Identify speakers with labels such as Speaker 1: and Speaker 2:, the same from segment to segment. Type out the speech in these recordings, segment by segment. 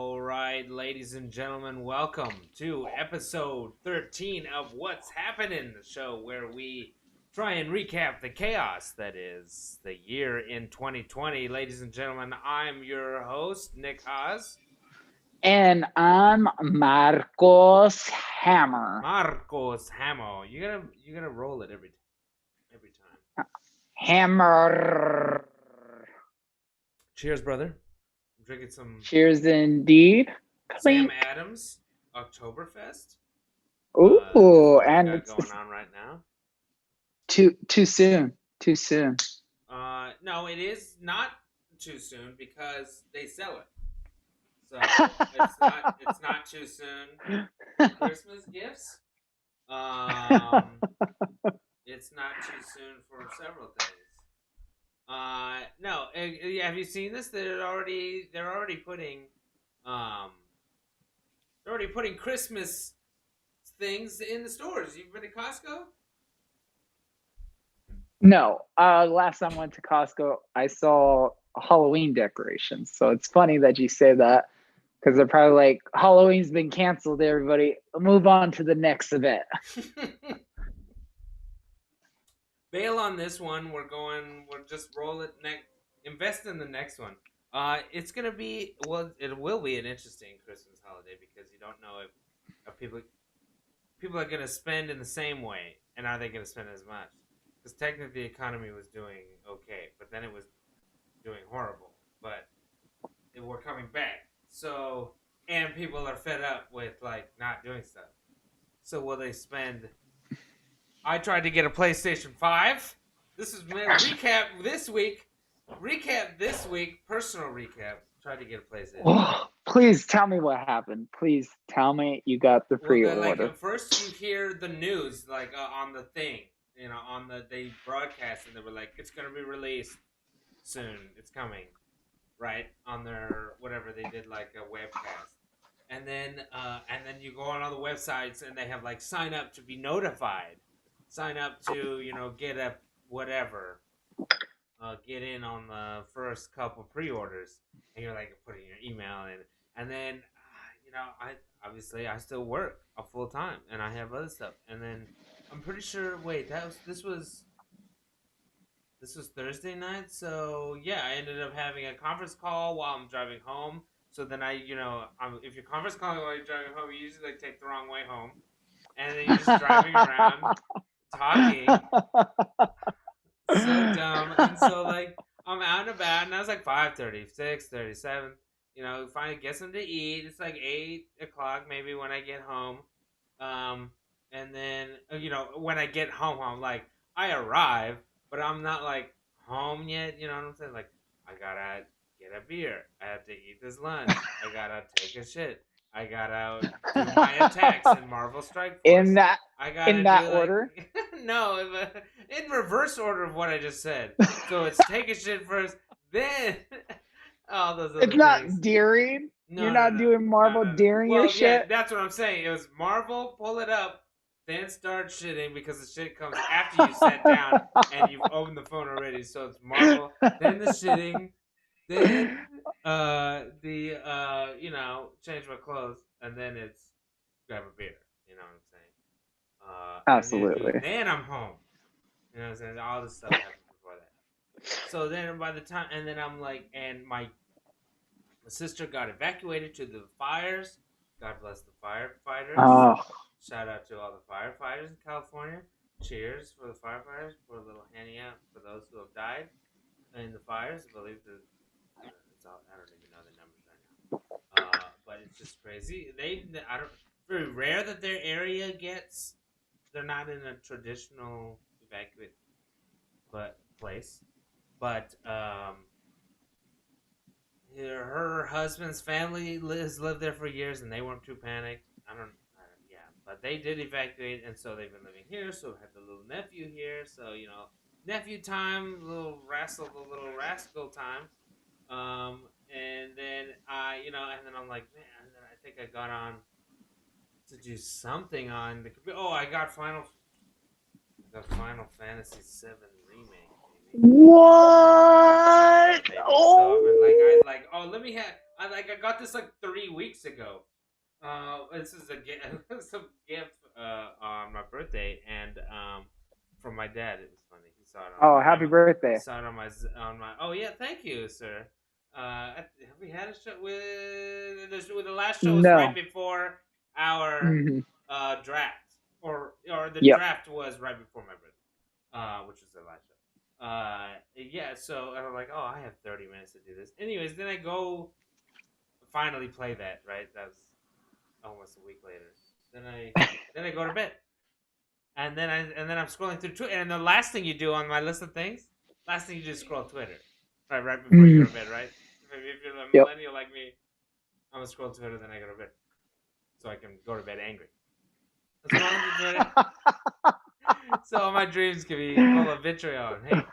Speaker 1: All right, ladies and gentlemen, welcome to episode 13 of What's Happening, the show where we try and recap the chaos that is the year in 2020. Ladies and gentlemen, I'm your host, Nick Haas.
Speaker 2: And I'm Marcos Hammer.
Speaker 1: Marcos Hamo. You gotta roll it every time.
Speaker 2: Hammer.
Speaker 1: Cheers, brother. I'm drinking some
Speaker 2: Cheers indeed.
Speaker 1: Sam
Speaker 2: Clink.
Speaker 1: Adams Oktoberfest.
Speaker 2: Ooh,
Speaker 1: and
Speaker 2: and
Speaker 1: it's going on right now.
Speaker 2: Too soon. Too soon.
Speaker 1: No, it is not too soon because they sell it. So it's not too soon for Christmas gifts. It's not too soon for several things. No, have you seen this? They're already putting Christmas things in the stores. You've been to Costco?
Speaker 2: No, last time I went to Costco, I saw Halloween decorations. So it's funny that you say that because they're probably like, Halloween's been canceled, everybody. Move on to the next event.
Speaker 1: Bail on this one. We'll just roll it invest in the next one. It's gonna be, it will be an interesting Christmas holiday because you don't know if people are gonna spend in the same way, and are they gonna spend as much? Because technically the economy was doing okay, but then it was doing horrible. But we're coming back, so, and people are fed up with not doing stuff. So will they spend? I tried to get a PlayStation 5. This is my recap this week. Personal recap. Tried to get a PlayStation.
Speaker 2: Oh, please tell me what happened. Please tell me you got the pre-order.
Speaker 1: First you hear the news, on the thing. They broadcast and they were like, it's going to be released soon. It's coming. Right? On their, whatever, they did like a webcast. And then you go on all the websites and they have sign up to be notified. Sign up to, get a whatever. Get in on the first couple pre-orders. And you're putting your email in. And then, I still work a full time and I have other stuff. And then I'm pretty sure, this was Thursday night. So yeah, I ended up having a conference call while I'm driving home. So then if you're conference calling while you're driving home, you usually take the wrong way home. And then you're just driving around talking. So dumb. And so I'm out and about and I was 5:30, 6:30, 7. Finally get something to eat. It's 8 o'clock maybe when I get home. And then when I get home, I'm I arrive, but I'm not home yet. You know what I'm saying? I gotta get a beer. I have to eat this lunch. I gotta take a shit. I gotta do my attacks in Marvel Strike Force.
Speaker 2: In that order?
Speaker 1: No, in reverse order of what I just said. So it's take a shit first, then all those other things.
Speaker 2: It's not daring.
Speaker 1: No,
Speaker 2: You're not doing Marvel daring your shit.
Speaker 1: Yeah, that's what I'm saying. It was Marvel, pull it up, then start shitting because the shit comes after you sat down and you've opened the phone already. So it's Marvel, then the shitting, then change my clothes, and then it's grab a beer. You know what I'm saying?
Speaker 2: Absolutely.
Speaker 1: Then I'm home. You know what I'm saying? All this stuff happened before that. So then by the time, and then I'm and my sister got evacuated to the fires. God bless the firefighters.
Speaker 2: Oh.
Speaker 1: Shout out to all the firefighters in California. Cheers for the firefighters. For a little handing out for those who have died in the fires. I believe it's all, I don't even know the numbers right now. But it's just crazy. Very rare that their area gets. They're not in a traditional evacuate place, but her husband's family has lived there for years, and they weren't too panicked. But they did evacuate, and so they've been living here. So I had the little nephew here, so nephew time, little rascal time. And then and then I'm man, and then I think I got on to do something on the computer. Oh, I got Final Fantasy VII remake.
Speaker 2: What?
Speaker 1: Oh. So I've been let me have. I got this like 3 weeks ago. This is a gift, some gift on my birthday, and from my dad. It was funny. He saw it on
Speaker 2: Oh,
Speaker 1: my.
Speaker 2: happy
Speaker 1: He
Speaker 2: birthday.
Speaker 1: saw it on my. Oh yeah, thank you, sir. Have we had a show the last show was right
Speaker 2: No.
Speaker 1: before our
Speaker 2: Hmm.
Speaker 1: draft, or the
Speaker 2: Yep.
Speaker 1: draft was right before my birthday, which was the last show. Yeah, so I'm like, oh, I have 30 minutes to do this. Anyways, then I go finally play that. Right, that was almost a week later. Then I go to bed, and then I'm scrolling through Twitter, and the last thing you do on my list of things, last thing you do is scroll Twitter, right before you go
Speaker 2: Mm.
Speaker 1: to bed, right? If you're a
Speaker 2: Yep.
Speaker 1: millennial like me, I'm gonna scroll Twitter, then I go to bed, so I can go to bed angry. I'm scrolling through Twitter, so all my dreams can be full of vitriol and hate.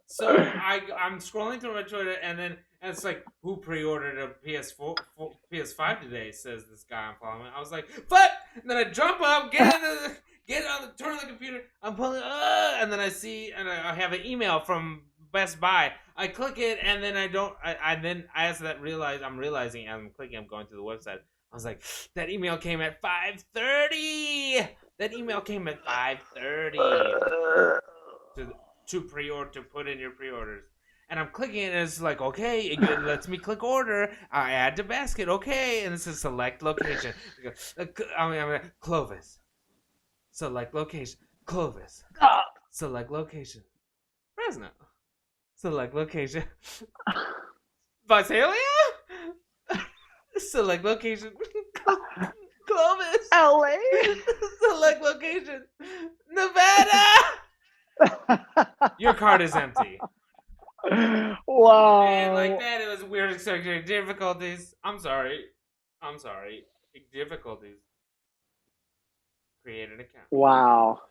Speaker 1: So I'm scrolling through my Twitter, and it's like, who pre-ordered a PS5 today? Says this guy I'm following. I was like, what? And then I jump up, turn on the computer. I'm pulling, and then I see, and I have an email from Best Buy. I click it, and then I don't. Then as that I'm realizing as I'm clicking, I'm going to the website. I was like, that email came at 5:30. That email came at 5:30 to pre-order, to put in your pre-orders. And I'm clicking it, and it's like, okay, it lets me click order. I add to basket, okay, and it says select location. Clovis. Select location. Clovis. Select location. Fresno. Select location. Visalia. Select location. Clovis.
Speaker 2: LA.
Speaker 1: Select location. Nevada. Your card is empty.
Speaker 2: Wow.
Speaker 1: And like that, it was weird difficulties. I'm sorry. Difficulties. Create an account.
Speaker 2: Wow.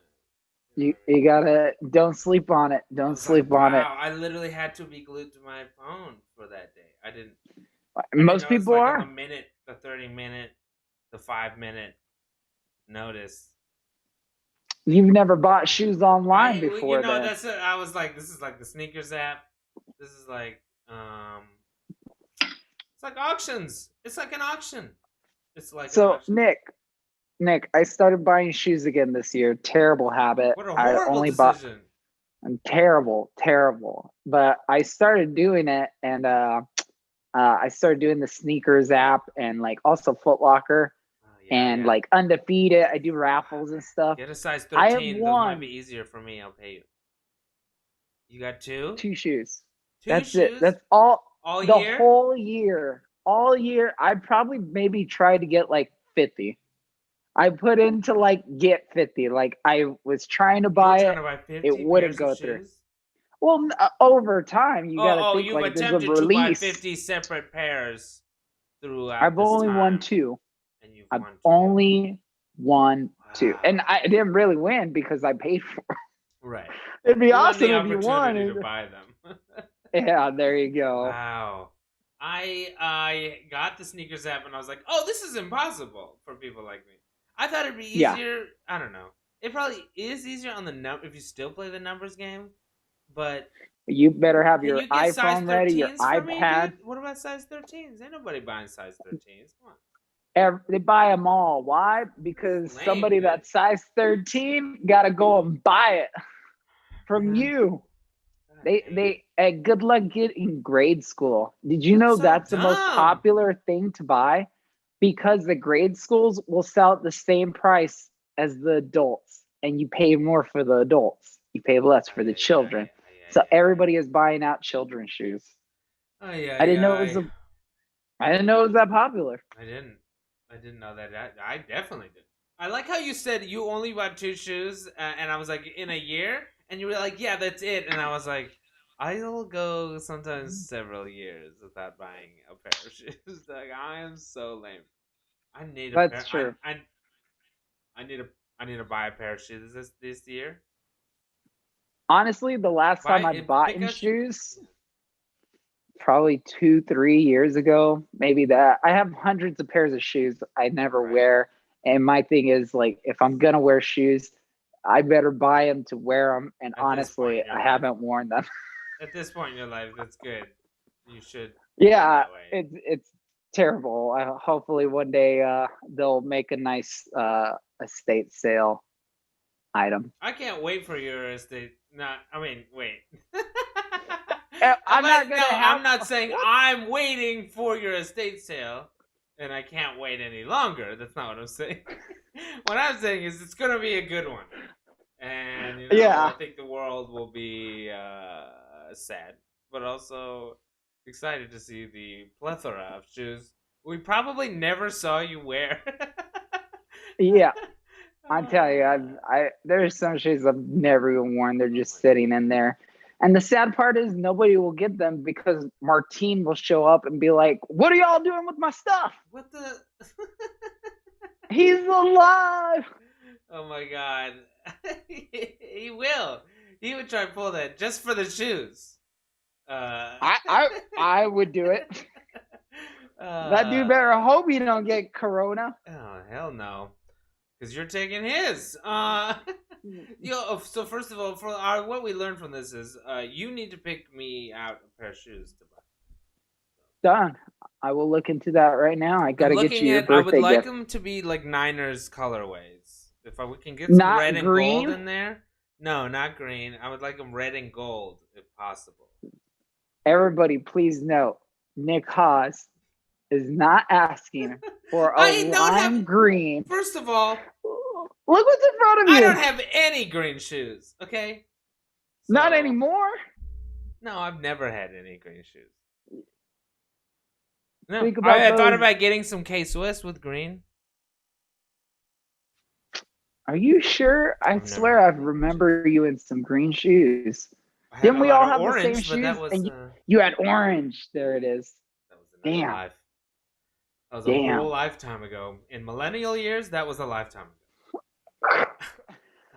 Speaker 2: You gotta, don't sleep on it. Don't sleep on it.
Speaker 1: Wow, I literally had to be glued to my phone for that day. I didn't
Speaker 2: Most people
Speaker 1: like
Speaker 2: are.
Speaker 1: on the minute, the 30-minute, the 5-minute notice.
Speaker 2: You've never bought shoes online before, then.
Speaker 1: That's it. I was like, this is like the sneakers app. This is like it's like auctions. It's like an auction. It's like
Speaker 2: So
Speaker 1: an auction.
Speaker 2: Nick, I started buying shoes again this year. Terrible habit.
Speaker 1: What a
Speaker 2: I
Speaker 1: horrible
Speaker 2: only
Speaker 1: decision.
Speaker 2: I'm terrible. But I started doing it, and I started doing the sneakers app, and like also Foot Locker, and like Undefeated. I do raffles and stuff.
Speaker 1: Get a size 13.
Speaker 2: I have
Speaker 1: Those
Speaker 2: won.
Speaker 1: might be easier for me. I'll pay you. You got two?
Speaker 2: 2 shoes.
Speaker 1: That's
Speaker 2: shoes? It. That's all the
Speaker 1: year?
Speaker 2: whole year. All year. I probably maybe tried to get like 50. I put into like get 50. Like I was trying to buy it.
Speaker 1: To buy 50
Speaker 2: it wouldn't go through.
Speaker 1: Shoes?
Speaker 2: Well, over time, you got to think like there's a release.
Speaker 1: To buy 50 separate pairs throughout.
Speaker 2: I've only won 2.
Speaker 1: And you've
Speaker 2: I've
Speaker 1: won 2.
Speaker 2: only won 2, and I didn't really win because I paid for it.
Speaker 1: Right.
Speaker 2: It'd be awesome if you won
Speaker 1: to buy them.
Speaker 2: Yeah, there you go.
Speaker 1: Wow. I got the sneakers app and I was like, oh, this is impossible for people like me. I thought it'd be easier. Yeah. I don't know. It probably is easier on the if you still play the numbers game, but
Speaker 2: you better have your iPhone ready, your iPad.
Speaker 1: Me, what about size 13s? Ain't nobody buying size 13s. Come on.
Speaker 2: They buy them all. Why? Because somebody that's size 13 got to go and buy it from you. They good luck getting grade school. Did you know that's the most popular thing to buy? Because the grade schools will sell at the same price as the adults, and you pay more for the adults. You pay less for the children. So everybody is buying out children's shoes. I didn't know it was that popular.
Speaker 1: I didn't know that. I definitely did. I like how you said you only bought 2 shoes, and I was like, in a year? And you were like, yeah, that's it. And I was like, I'll go sometimes several years without buying a pair of shoes. Like, I am so lame. I need a
Speaker 2: That's true.
Speaker 1: I need to buy a pair of shoes this year.
Speaker 2: Honestly, the last time I bought shoes, probably 2-3 years ago, maybe that. I have hundreds of pairs of shoes I never wear. And my thing is, like, if I'm going to wear shoes, I better buy them to wear them. And honestly, I haven't worn them.
Speaker 1: At this point in your life, that's good. You should.
Speaker 2: Yeah, it's terrible. Hopefully one day they'll make a nice estate sale item.
Speaker 1: I can't wait for your estate. Wait.
Speaker 2: I'm not gonna have.
Speaker 1: I'm not saying I'm waiting for your estate sale, and I can't wait any longer. That's not what I'm saying. What I'm saying is it's gonna be a good one, and I think the world will be sad, but also excited to see the plethora of shoes we probably never saw you wear.
Speaker 2: Yeah. I tell you, there's some shoes I've never even worn. They're just sitting in there. And the sad part is nobody will get them because Martine will show up and be like, "What are y'all doing with my stuff?"
Speaker 1: What the?
Speaker 2: He's alive.
Speaker 1: Oh my god. He will. He would try to pull that just for the shoes.
Speaker 2: I would do it. That dude better hope he don't get corona.
Speaker 1: Oh hell no. Because you're taking his. So first of all, what we learned from this is you need to pick me out a pair of shoes to buy.
Speaker 2: Done. I will look into that right now. I gotta get you your birthday
Speaker 1: I would like
Speaker 2: gift.
Speaker 1: them to be like Niners colorways. If we can get some
Speaker 2: not
Speaker 1: red and
Speaker 2: green?
Speaker 1: gold in there. No, not green. I would like them red and gold if possible.
Speaker 2: Everybody, please note, Nick Haas is not asking for a lime green.
Speaker 1: First of all,
Speaker 2: look what's in front of you.
Speaker 1: I don't have any green shoes, okay?
Speaker 2: So, not anymore?
Speaker 1: No, I've never had any green shoes. No, I thought about getting some K-Swiss with green.
Speaker 2: Are you sure? I swear I remember you in some green shoes. Didn't we all have orange, the same shoes? And you had orange. There it is.
Speaker 1: That was another life. That was a whole lifetime ago. In millennial years, that was a lifetime ago.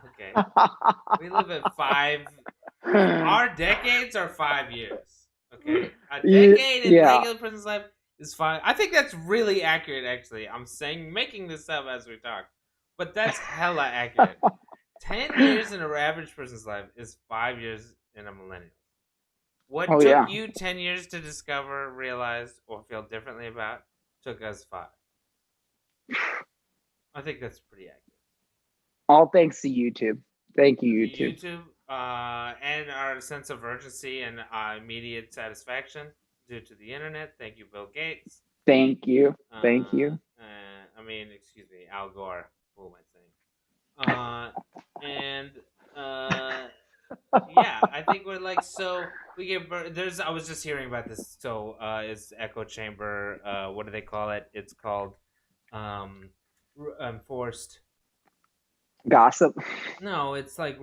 Speaker 1: Okay. We live at 5. Our decades are 5 years. Okay. A decade in regular person's life is 5. I think that's really accurate, actually. I'm making this up as we talk. But that's hella accurate. 10 years in an average person's life is 5 years in a millennial. What took you 10 years to discover, realize, or feel differently about took us 5. I think that's pretty accurate.
Speaker 2: All thanks to YouTube. Thank you, YouTube.
Speaker 1: YouTube, and our sense of urgency and immediate satisfaction due to the internet. Thank you, Bill Gates.
Speaker 2: Thank you. Thank you.
Speaker 1: Excuse me, Al Gore. What am I saying? Yeah, I think we're like, so we get I was just hearing about this. So it's echo chamber. What do they call it? It's called enforced
Speaker 2: gossip.
Speaker 1: No, it's like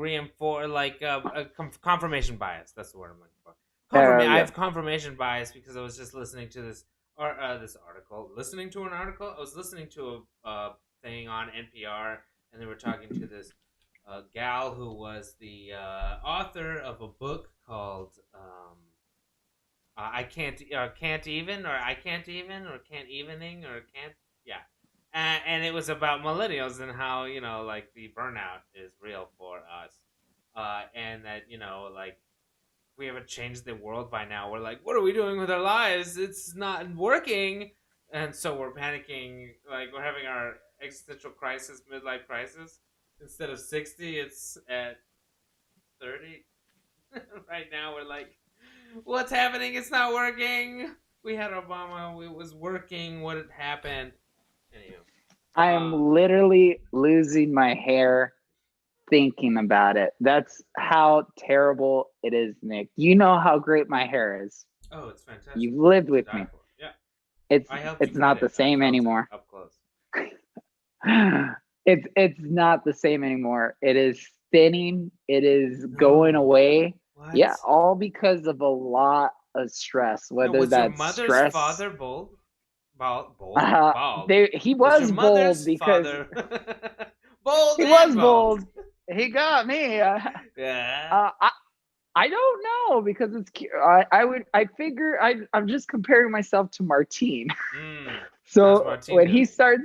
Speaker 1: confirmation bias. That's the word I'm looking for. I have confirmation bias because I was just listening to this article. Listening to an article. I was listening to a thing on NPR, and they were talking to this gal who was the author of a book called I can't even or I can't even or can't evening or can't and it was about millennials and how like the burnout is real for us and that like we haven't changed the world by now. We're like, what are we doing with our lives? It's not working, and so we're panicking. Like we're having our existential crisis, midlife crisis. Instead of 60, it's at 30. Right now, we're like, what's happening? It's not working. We had Obama. It was working. What had happened? Anyway.
Speaker 2: I am literally losing my hair thinking about it. That's how terrible it is, Nick. You know how great my hair is.
Speaker 1: Oh, it's fantastic.
Speaker 2: You've lived with me.
Speaker 1: Yeah.
Speaker 2: It's not the same anymore.
Speaker 1: Up close.
Speaker 2: It's not the same anymore. It is thinning. It is going away.
Speaker 1: What?
Speaker 2: Yeah, all because of a lot of stress. Whether
Speaker 1: was
Speaker 2: that's
Speaker 1: your mother's
Speaker 2: stress.
Speaker 1: Father bald? Bald.
Speaker 2: He was bold because
Speaker 1: bold.
Speaker 2: He was bold. He got me.
Speaker 1: Yeah.
Speaker 2: I don't know because it's cute. I figure I'm just comparing myself to Martine. So Martine when he starts,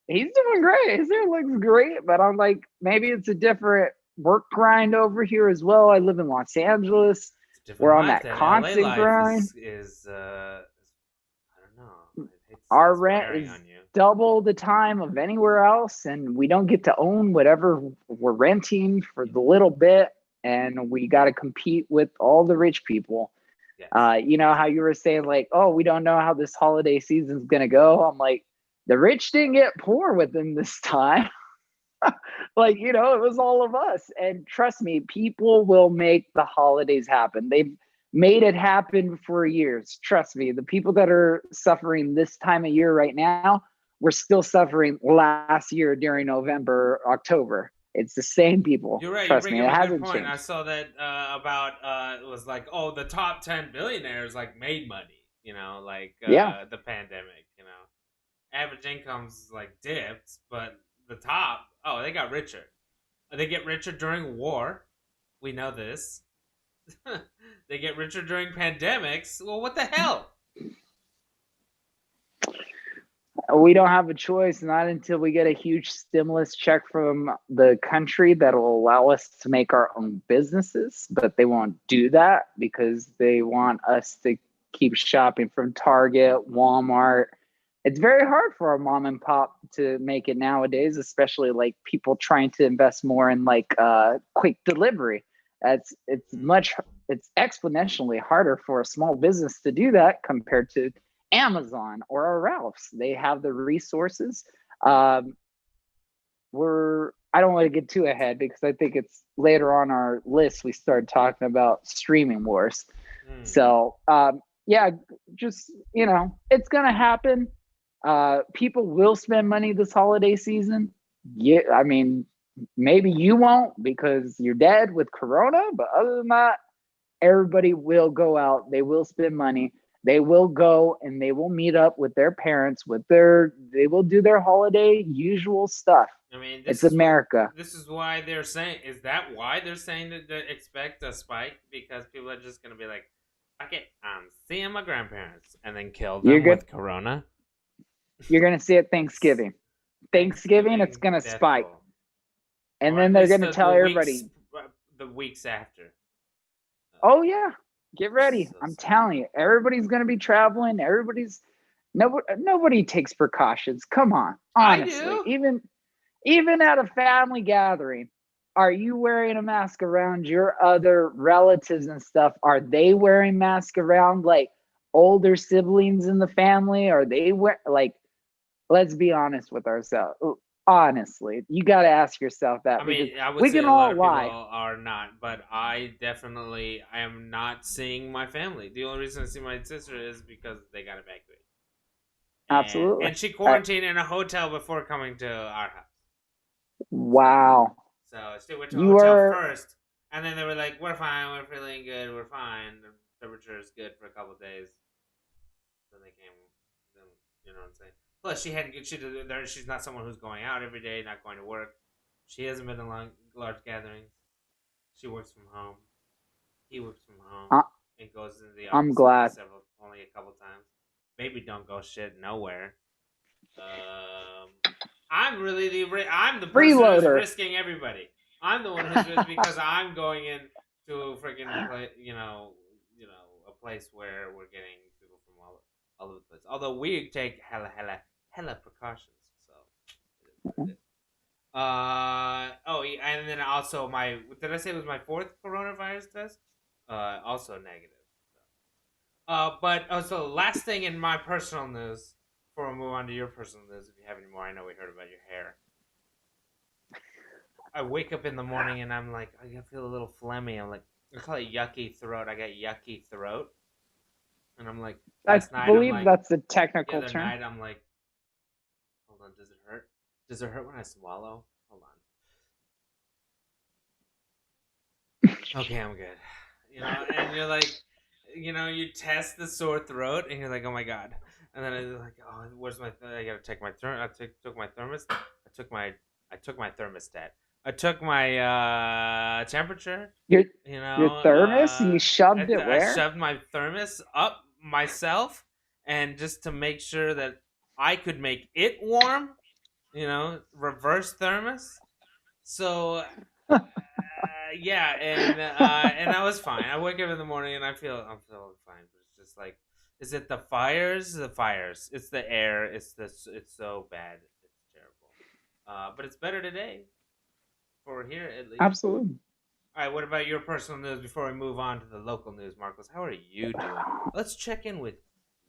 Speaker 2: he's doing great. His hair looks great, but I'm like, maybe it's a different work grind over here as well. I live in Los Angeles. We're on that constant grind.
Speaker 1: Is I don't know. I hate to
Speaker 2: our
Speaker 1: It's
Speaker 2: rent
Speaker 1: wearing
Speaker 2: is
Speaker 1: on you.
Speaker 2: double the time of anywhere else, and we don't get to own whatever we're renting for the little bit, and we got to compete with all the rich people.
Speaker 1: Yes.
Speaker 2: You know how you were saying like, oh, we don't know how this holiday season's gonna go. I'm like, the rich didn't get poor with them this time. Like, you know, it was all of us. And trust me, people will make the holidays happen. They've made it happen for years. Trust me, the people that are suffering this time of year right now were still suffering last year during November, October. It's the same people.
Speaker 1: You're right. You
Speaker 2: Trust
Speaker 1: bring
Speaker 2: me,
Speaker 1: up
Speaker 2: it
Speaker 1: a good
Speaker 2: hasn't
Speaker 1: point. I
Speaker 2: changed.
Speaker 1: saw that about it was like, oh, the top 10 billionaires like made money. You know, like
Speaker 2: Yeah.
Speaker 1: the pandemic. You know, average incomes like dipped, but the top, oh, they got richer. They get richer during war. We know this. They get richer during pandemics. Well, what the hell?
Speaker 2: We don't have a choice, not until we get a huge stimulus check from the country that'll allow us to make our own businesses, but they won't do that because they want us to keep shopping from Target, Walmart. It's very hard for a mom and pop to make it nowadays, especially like people trying to invest more in like quick delivery. It's exponentially harder for a small business to do that compared to Amazon or a Ralph's. They have the resources. Um, I don't want to get too ahead because I think it's later on our list we start talking about streaming wars.
Speaker 1: Mm.
Speaker 2: So yeah, just it's gonna happen. People will spend money this holiday season. Yeah, I mean, maybe you won't because you're dead with Corona, but other than that, everybody will go out. They will spend money. They will go and they will meet up with their parents. They will do their holiday usual stuff.
Speaker 1: I mean,
Speaker 2: It's America.
Speaker 1: this is why they're saying. Is that why they're saying that they expect a spike? Because people are just gonna be like, "Okay, I'm seeing my grandparents," and then kill
Speaker 2: You're
Speaker 1: them
Speaker 2: good.
Speaker 1: with Corona.
Speaker 2: You're gonna see it Thanksgiving. Thanksgiving, it's gonna
Speaker 1: death
Speaker 2: spike,
Speaker 1: toll.
Speaker 2: and
Speaker 1: Or
Speaker 2: then
Speaker 1: at
Speaker 2: they're
Speaker 1: least
Speaker 2: gonna tell everybody,
Speaker 1: the weeks after.
Speaker 2: "Oh yeah, get ready."
Speaker 1: So
Speaker 2: I'm
Speaker 1: sad.
Speaker 2: telling you, everybody's gonna be traveling. Nobody takes precautions. Come on,
Speaker 1: I
Speaker 2: honestly,
Speaker 1: do.
Speaker 2: even at a family gathering, are you wearing a mask around your other relatives and stuff? Are they wearing masks around like older siblings in the family? Are they like, let's be honest with ourselves. Honestly, you got to ask yourself
Speaker 1: I
Speaker 2: that because
Speaker 1: mean, I would
Speaker 2: we
Speaker 1: say
Speaker 2: can
Speaker 1: a lot
Speaker 2: all
Speaker 1: of people
Speaker 2: lie.
Speaker 1: are not, but I am not seeing my family. The only reason I see my sister is because they got evacuated,
Speaker 2: Absolutely.
Speaker 1: and she quarantined in a hotel before coming to our house.
Speaker 2: Wow.
Speaker 1: So she went to a
Speaker 2: You
Speaker 1: hotel
Speaker 2: are,
Speaker 1: first, and then they were like, "We're fine. We're feeling good. We're fine. The temperature is good for a couple of days." Then they came. Then, you know what I'm saying? Plus, she's not someone who's going out every day, not going to work. She hasn't been in large gatherings. She works from home. He works from home.
Speaker 2: uh,
Speaker 1: And goes into the
Speaker 2: I'm
Speaker 1: office
Speaker 2: glad.
Speaker 1: only a couple times. Maybe don't go shit nowhere. Um, I'm the person who's
Speaker 2: Freeloader.
Speaker 1: risking everybody. I'm the one who's risking because I'm going in to a freaking play, a place where we're getting people from all over the place. Although we take hella precautions, so it is what it is. Oh, yeah, and then also did I say it was my fourth coronavirus test? Also negative. But also last thing in my personal news before we move on to your personal news, if you have any more. I know we heard about your hair. I wake up in the morning and I'm like, I feel a little phlegmy. I'm like, I call it yucky throat. I got yucky throat, and I'm like,
Speaker 2: I
Speaker 1: last night I'm
Speaker 2: believe
Speaker 1: like,
Speaker 2: that's a
Speaker 1: the
Speaker 2: technical
Speaker 1: other
Speaker 2: term.
Speaker 1: night I'm like, hold on, does it hurt? Does it hurt when I swallow? Hold on. Okay, I'm good. And you're like, you test the sore throat, and you're like, oh my god. And then I'm like, oh, where's my? I gotta take my took my thermos. I took my thermostat. I took my temperature.
Speaker 2: Your
Speaker 1: You
Speaker 2: your
Speaker 1: know,
Speaker 2: thermos, you shoved it
Speaker 1: I
Speaker 2: where?
Speaker 1: shoved my thermos up myself, and just to make sure that I could make it warm. Reverse thermos. So yeah, and that was fine. I wake up in the morning and I'm feeling fine, but it's just like Is it the fires? The fires. It's the air. It's so bad. It's terrible. But it's better today for here at least.
Speaker 2: Absolutely.
Speaker 1: All right. What about your personal news before we move on to the local news, Marcos? How are you doing? Let's check in with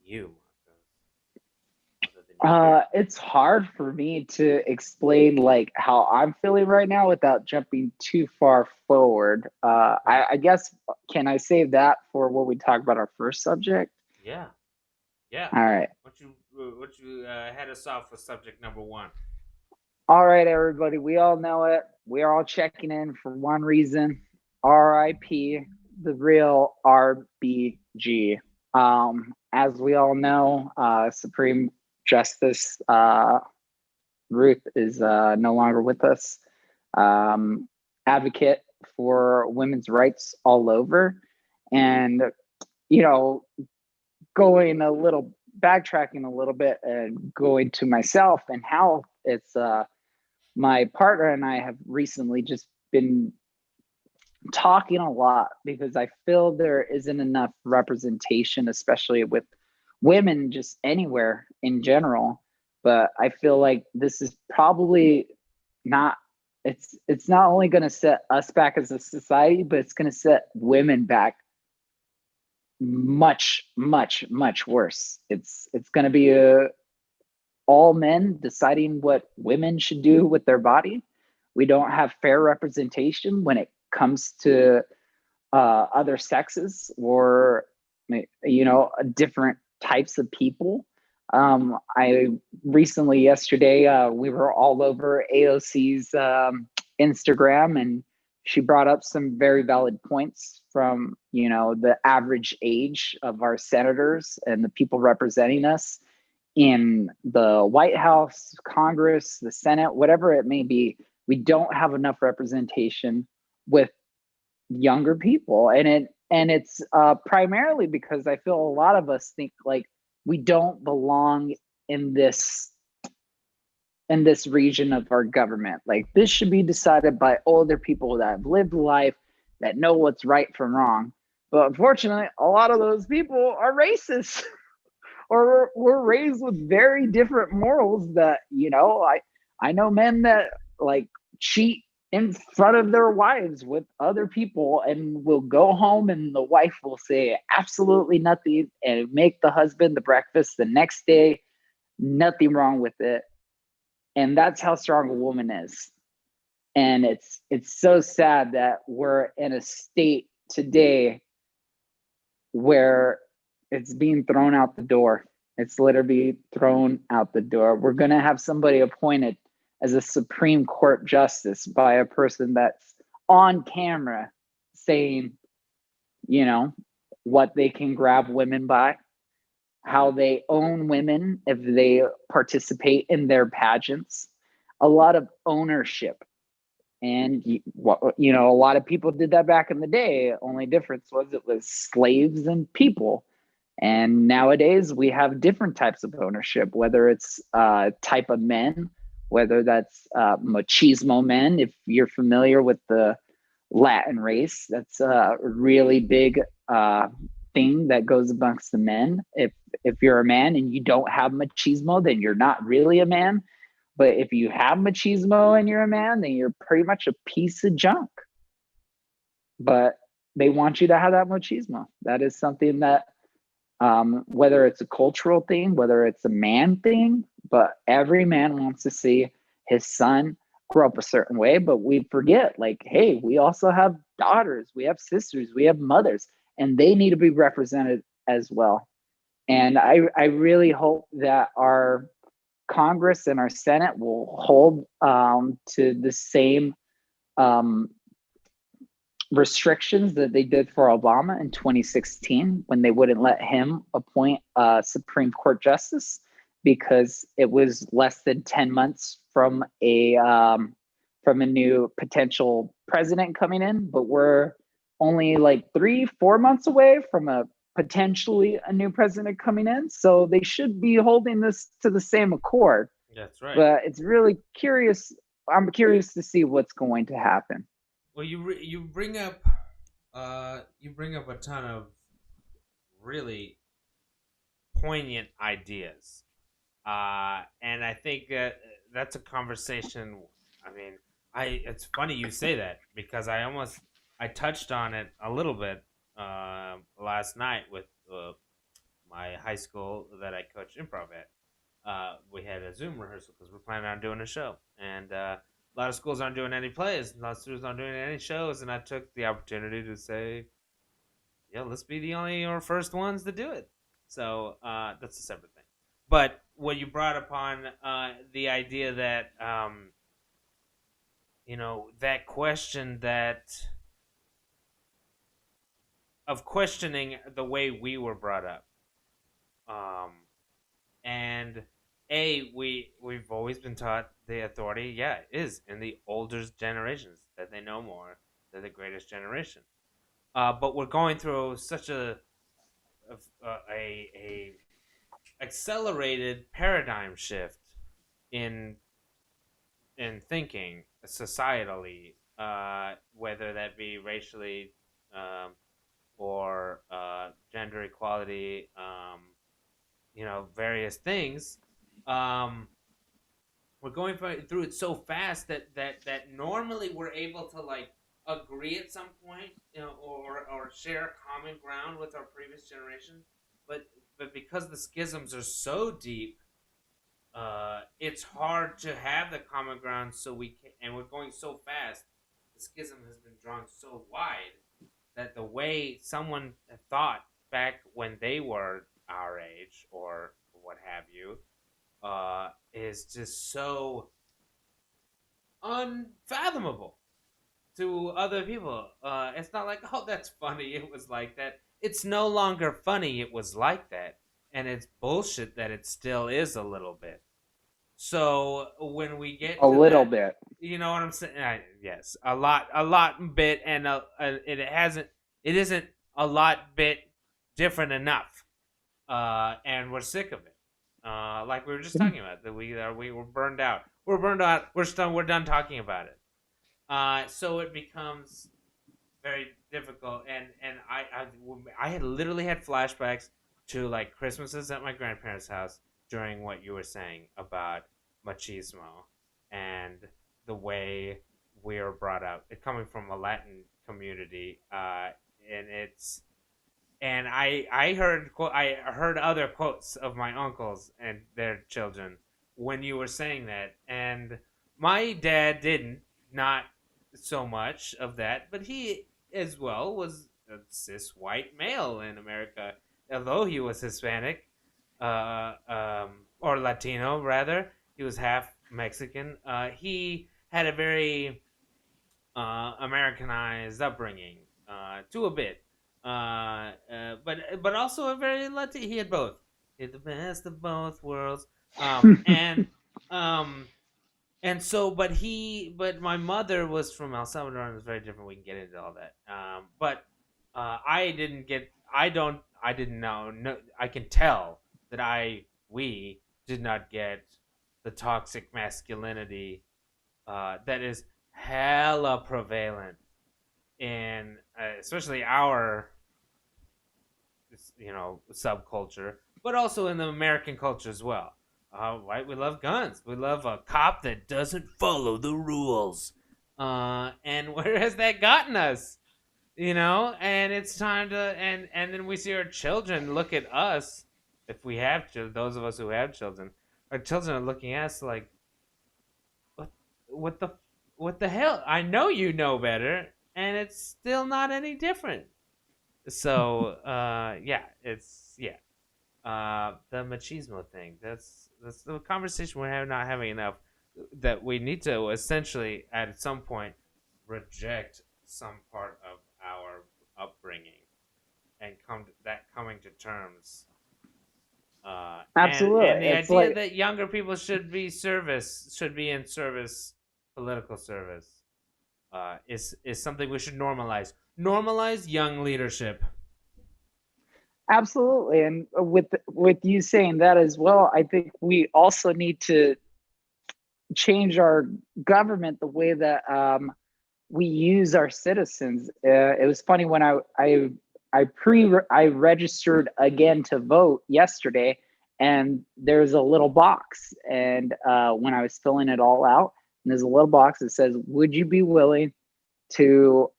Speaker 1: you, Marcos. Other than you.
Speaker 2: It's hard for me to explain like how I'm feeling right now without jumping too far forward.
Speaker 1: Okay.
Speaker 2: I guess can I save that for when we talk about our first subject?
Speaker 1: Yeah. Yeah.
Speaker 2: All right.
Speaker 1: What you had us off with subject number one?
Speaker 2: All right, everybody. We all know it. We're all checking in for one reason. RIP, the real RBG. As we all know, Supreme Justice Ruth is no longer with us. Advocate for women's rights all over. And, you know, going a little, backtracking a little bit and going to myself and how it's, my partner and I have recently just been talking a lot because I feel there isn't enough representation, especially with women just anywhere in general. But I feel like this is probably not it's not only going to set us back as a society, but it's going to set women back much worse. It's going to be all men deciding what women should do with their body. We don't have fair representation when it comes to other sexes or different types of people. I recently yesterday we were all over AOC's Instagram, and she brought up some very valid points from the average age of our senators and the people representing us in the White House, Congress, the Senate, whatever it may be. We don't have enough representation with younger people, and it's primarily because I feel a lot of us think like we don't belong in this region of our government. Like this should be decided by older people that have lived life, that know what's right from wrong. But unfortunately, a lot of those people are racist or were raised with very different morals that I know men that like cheat in front of their wives with other people and will go home and the wife will say absolutely nothing and make the husband the breakfast the next day. Nothing wrong with it. And that's how strong a woman is. And it's so sad that we're in a state today where it's being thrown out the door. It's literally thrown out the door. We're going to have somebody appointed as a Supreme Court justice by a person that's on camera saying, what they can grab women by, how they own women if they participate in their pageants, a lot of ownership. And a lot of people did that back in the day. Only difference was it was slaves and people. And nowadays we have different types of ownership, whether it's type of men, whether that's machismo men. If you're familiar with the Latin race, that's a really big thing that goes amongst the men. If you're a man and you don't have machismo, then you're not really a man. But if you have machismo and you're a man, then you're pretty much a piece of junk. But they want you to have that machismo. That is something that, whether it's a cultural thing, whether it's a man thing, but every man wants to see his son grow up a certain way. But we forget, like, hey, we also have daughters, we have sisters, we have mothers, and they need to be represented as well. And I really hope that our Congress and our Senate will hold to the same restrictions that they did for Obama in 2016 when they wouldn't let him appoint a Supreme Court justice because it was less than 10 months from a new potential president coming in, but we're only like 3-4 months away from potentially a new president coming in. So they should be holding this to the same accord.
Speaker 1: That's right.
Speaker 2: But it's really curious. I'm curious to see what's going to happen.
Speaker 1: Well, you bring up a ton of really poignant ideas. And I think that that's a conversation. I mean, it's funny you say that because I touched on it a little bit last night with my high school that I coached improv at. We had a Zoom rehearsal because we're planning on doing a show, and a lot of schools aren't doing any plays, a lot of students aren't doing any shows, and I took the opportunity to say, yeah, let's be the only or first ones to do it. So that's a separate thing. But what you brought upon the idea that that question that of questioning the way we were brought up, um, and we've always been taught the authority, yeah, is in the older generations that they know more. They're the greatest generation. But we're going through such a accelerated paradigm shift in thinking societally, whether that be racially, or gender equality, various things. Um, we're going through it so fast that normally we're able to like agree at some point, or share a common ground with our previous generation, but because the schisms are so deep, it's hard to have the common ground. So and we're going so fast. The schism has been drawn so wide that the way someone thought back when they were our age or what have you, is just so unfathomable to other people. It's not like, oh, that's funny. It was like that. It's no longer funny. It was like that, and it's bullshit that it still is a little bit. So when we get
Speaker 2: A
Speaker 1: to
Speaker 2: little
Speaker 1: that,
Speaker 2: bit.
Speaker 1: you know what I'm saying? Yes, a lot bit, and it isn't a lot bit different enough, and we're sick of it. Like we were just talking about, that we were burned out. We're burned out. We're done talking about it. So it becomes very difficult, and I had literally had flashbacks to like Christmases at my grandparents' house during what you were saying about machismo and the way we were brought up. It coming from a Latin community, and it's and I heard other quotes of my uncles and their children when you were saying that, and my dad didn't, not so much of that, but he as well was a cis white male in America, although he was Hispanic, or Latino rather. He was half Mexican. He had a very Americanized upbringing, to a bit, but also a very Latino. He had both. He had the best of both worlds, um, and so, but my mother was from El Salvador and it was very different. We can get into all that, but I didn't get. I didn't know. No, I can tell that we did not get the toxic masculinity that is hella prevalent in, especially our, subculture, but also in the American culture as well. Right, we love guns. We love a cop that doesn't follow the rules. And where has that gotten us? And it's time to, and then we see our children look at us, if we have children. Those of us who have children, our children are looking at us like, what, what the, what the hell? I know you know better, and it's still not any different. So, yeah. The machismo thing. That's the conversation we're not having enough. That we need to essentially, at some point, reject some part of our upbringing and coming to terms. And
Speaker 2: Absolutely.
Speaker 1: the
Speaker 2: It's
Speaker 1: idea
Speaker 2: like
Speaker 1: that younger people should be in service, political service, is something we should normalize. Normalize young leadership.
Speaker 2: absolutely. And with you saying that as well, I think we also need to change our government the way that we use our citizens. It was funny when I I registered again to vote yesterday, and there's a little box, and when I was filling it all out, and there's a little box that says, "Would you be willing to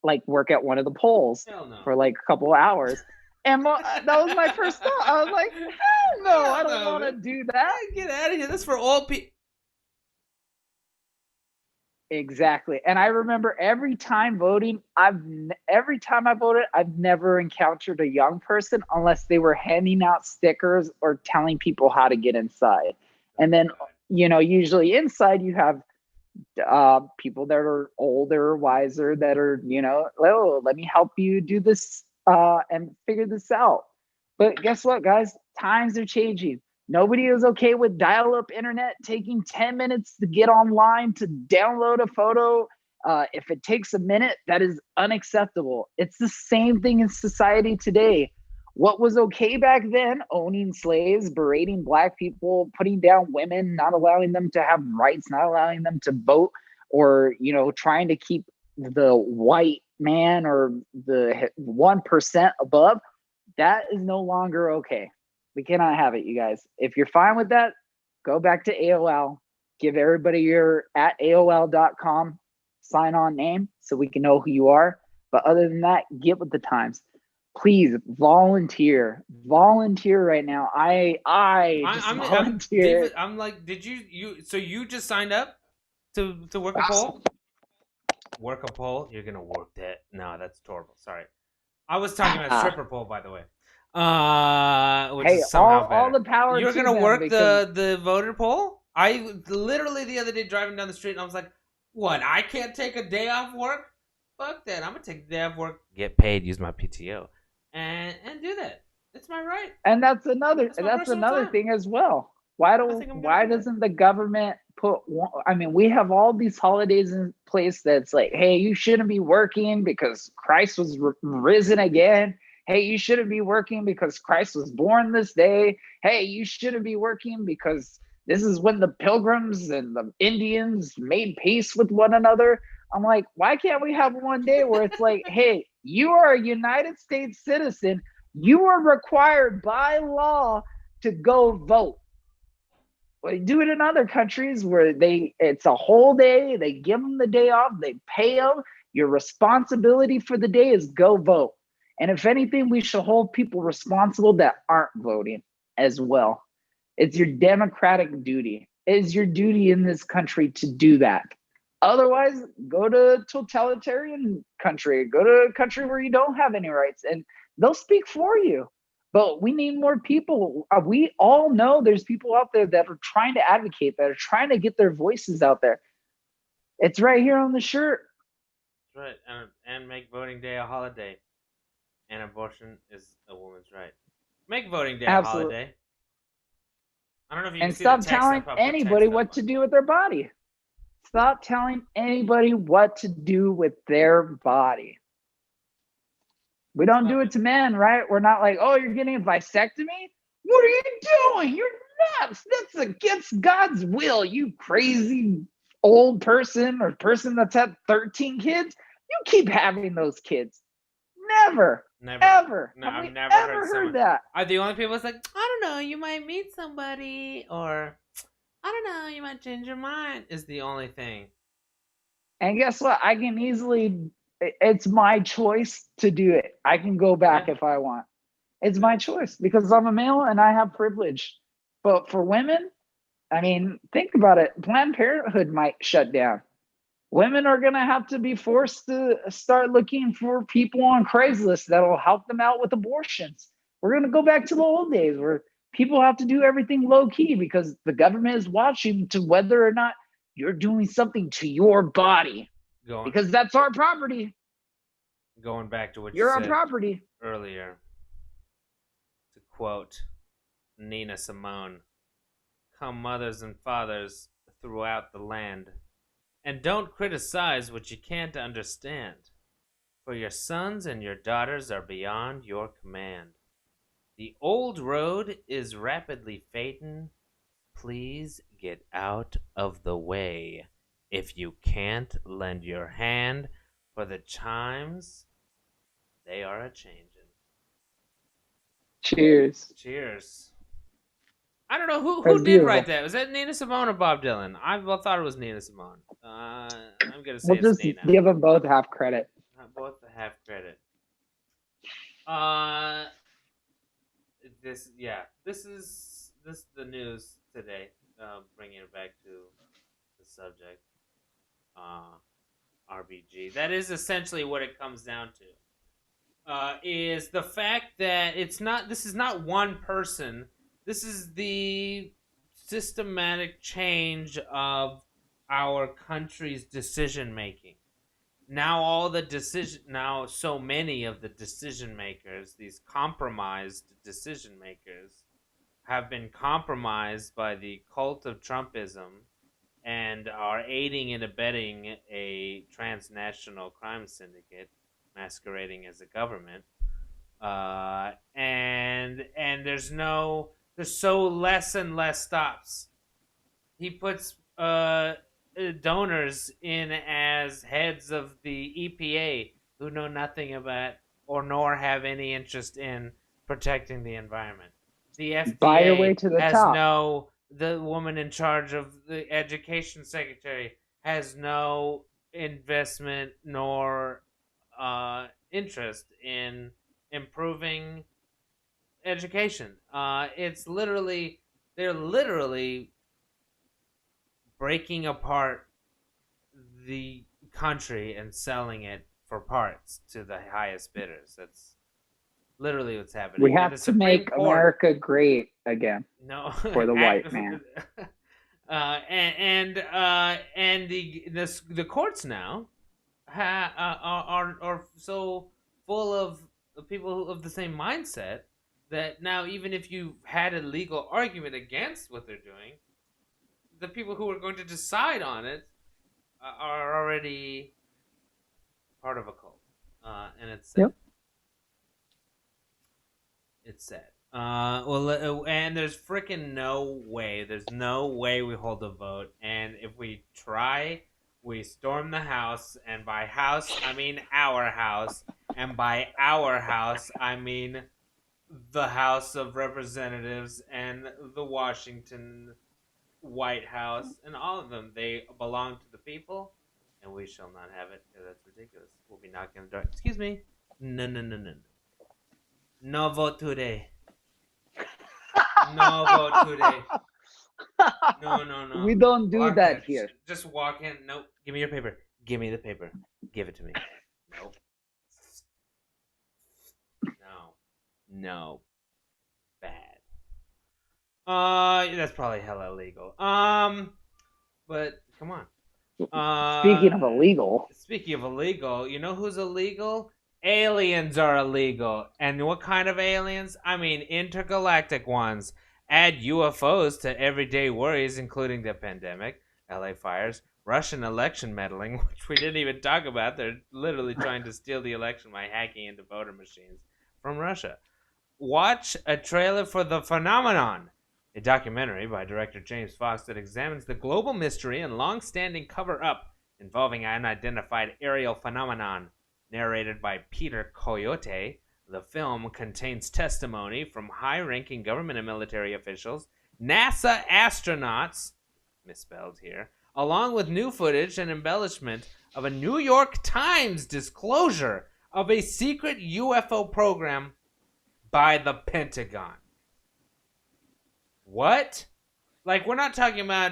Speaker 2: like work at one of the polls
Speaker 1: Hell no.
Speaker 2: for like a couple of hours?" And that was my first thought. I was like, "Hell no, I don't want to do that."
Speaker 1: Get out of here. That's for old people.
Speaker 2: Exactly. And I remember every time voting, every time I voted, I've never encountered a young person unless they were handing out stickers or telling people how to get inside. And then, usually inside you have people that are older, wiser, that are, oh, let me help you do this and figure this out. But guess what, guys? Times are changing. Nobody is okay with dial-up internet taking 10 minutes to get online to download a photo. If it takes a minute, that is unacceptable. It's the same thing in society today. What was okay back then, owning slaves, berating black people, putting down women, not allowing them to have rights, not allowing them to vote, or, trying to keep the white man or the 1% above, that is no longer okay. We cannot have it, you guys. If you're fine with that, go back to AOL. Give everybody your at AOL.com sign on name so we can know who you are. But other than that, get with the times. Please volunteer. Volunteer right now. I'm volunteer.
Speaker 1: I'm like, did so you just signed up to work a poll? Work a poll? You're gonna work that? No, that's horrible. Sorry. I was talking about stripper pole, by the way. Which is somehow better.
Speaker 2: All the power.
Speaker 1: You're gonna work the voter poll? I literally the other day driving down the street and I was like, "What? I can't take a day off work? Fuck that! I'm gonna take a day off work, get paid, use my PTO, and do that. It's my right."
Speaker 2: And that's another thing as well. Why doesn't the government put? I mean, we have all these holidays in place that's like, hey, you shouldn't be working because Christ was risen again. Hey, you shouldn't be working because Christ was born this day. Hey, you shouldn't be working because this is when the pilgrims and the Indians made peace with one another. I'm like, why can't we have one day where it's like, hey, you are a United States citizen. You are required by law to go vote. Well, they do it in other countries where it's a whole day. They give them the day off. They pay them. Your responsibility for the day is go vote. And if anything, we should hold people responsible that aren't voting as well. It's your democratic duty. It is your duty in this country to do that. Otherwise, go to a totalitarian country. Go to a country where you don't have any rights, and they'll speak for you. But we need more people. We all know there's people out there that are trying to advocate, that are trying to get their voices out there. It's right here on the shirt.
Speaker 1: Right, and make voting day a holiday. And abortion is a woman's right. Make voting day a holiday. I don't know if you can see the text.
Speaker 2: And stop telling anybody what to do with their body. Stop telling anybody what to do with their body. We don't do it to men, right? We're not like, oh, you're getting a vasectomy? What are you doing? You're nuts. That's against God's will, you crazy old person or person that's had 13 kids. You keep having those kids. Never. Ever.
Speaker 1: No, I've never
Speaker 2: heard that.
Speaker 1: Are the only people that's like, I don't know, you might meet somebody, or I don't know, you might change your mind, is the only thing.
Speaker 2: And guess what? I can easily, it's my choice to do it. I can go back if I want. It's my choice because I'm a male and I have privilege. But for women, I mean, think about it. Planned Parenthood might shut down. Women are going to have to be forced to start looking for people on Craigslist that'll help them out with abortions. We're going to go back to the old days where people have to do everything low key because the government is watching to whether or not you're doing something to your body because that's our property.
Speaker 1: Going back to what
Speaker 2: you're
Speaker 1: you
Speaker 2: said our property
Speaker 1: earlier, to quote Nina Simone, come mothers and fathers throughout the land. And don't criticize what you can't understand, for your sons and your daughters are beyond your command. The old road is rapidly fading. Please get out of the way. If you can't, lend your hand, for the chimes They are a changing.
Speaker 2: Cheers.
Speaker 1: Cheers. I don't know who
Speaker 2: That's
Speaker 1: did
Speaker 2: beautiful.
Speaker 1: write that. Was that Nina Simone or Bob Dylan? I thought it was Nina Simone. I'm gonna say
Speaker 2: We'll
Speaker 1: it's
Speaker 2: just
Speaker 1: Nina.
Speaker 2: give them both half credit.
Speaker 1: Both have credit. This is the news today. Bringing it back to the subject. RBG. That is essentially what it comes down to. Is the fact that it's not. This is not one person. This is the systematic change of our country's decision making. Now so many of the decision makers, these compromised decision makers, have been compromised by the cult of Trumpism and are aiding and abetting a transnational crime syndicate masquerading as a government. And there's so less and less stops. He puts donors in as heads of the EPA who know nothing about or nor have any interest in protecting the environment. The
Speaker 2: Buy your way
Speaker 1: FDA
Speaker 2: to the
Speaker 1: has
Speaker 2: top.
Speaker 1: the woman in charge of the education secretary has no investment nor interest in improving education. They're literally breaking apart the country and selling it for parts to the highest bidders. That's literally what's happening.
Speaker 2: We
Speaker 1: And
Speaker 2: have
Speaker 1: the
Speaker 2: to
Speaker 1: Supreme
Speaker 2: make
Speaker 1: Court,
Speaker 2: America great again
Speaker 1: no,
Speaker 2: for the white man.
Speaker 1: And the courts now are so full of people of the same mindset that now even if you had a legal argument against what they're doing, the people who are going to decide on it are already part of a cult, and it's sad.
Speaker 2: Yep.
Speaker 1: It's sad. And there's freaking no way. There's no way we hold a vote, and if we try, we storm the house. And by house, I mean our house, and by our house, I mean the House of Representatives and the Washington White House, and all of them. They belong to the people, and we shall not have it. That's ridiculous. We'll be knocking on the door. Excuse me. No, no, no, no, no. No vote today. No vote today. No, no, no.
Speaker 2: We don't do
Speaker 1: Walk
Speaker 2: that
Speaker 1: in.
Speaker 2: here.
Speaker 1: Just walk in. Nope. Give me your paper. Give me the paper. Give it to me. Nope. No. No. Bad. That's probably hella illegal. But come on.
Speaker 2: Speaking of illegal,
Speaker 1: Speaking of illegal, you know who's illegal? Aliens are illegal. And what kind of aliens? I mean, intergalactic ones. Add UFOs to everyday worries, including the pandemic, LA fires, Russian election meddling, which we didn't even talk about. They're literally trying to steal the election by hacking into voter machines from Russia. Watch a trailer for The Phenomenon, a documentary by director James Fox that examines the global mystery and long-standing cover-up involving an unidentified aerial phenomenon. Narrated by Peter Coyote, the film contains testimony from high-ranking government and military officials, NASA astronauts, misspelled here, along with new footage and embellishment of a New York Times disclosure of a secret UFO program by the Pentagon. What? Like, we're not talking about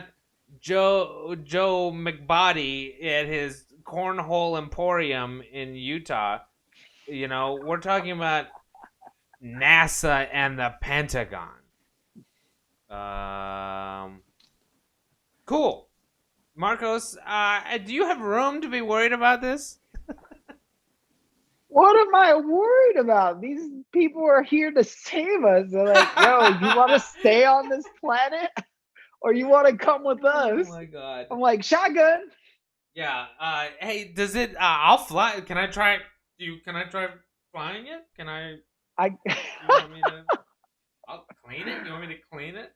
Speaker 1: Joe McBody at his cornhole emporium in Utah. You know, we're talking about NASA and the Pentagon. Cool. Marcos, do you have room to be worried about this?
Speaker 2: what am I worried about? These people are here to save us. They're like, yo, you want to stay on this planet? Or you want to come with us?
Speaker 1: Oh my god.
Speaker 2: I'm like, shotgun.
Speaker 1: Yeah. Hey, does it? I'll fly. Can I try? Can I try flying it? Can I? You want me to? I'll clean it. You want me to clean it?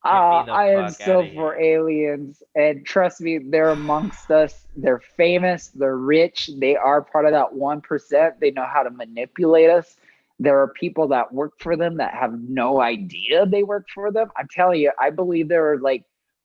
Speaker 1: Get me the
Speaker 2: I am
Speaker 1: fuck out
Speaker 2: so
Speaker 1: of
Speaker 2: for
Speaker 1: here.
Speaker 2: aliens, and trust me, they're amongst us. They're famous. They're rich. They are part of that 1%. They know how to manipulate us. There are people that work for them that have no idea they work for them. I'm telling you, I believe there are like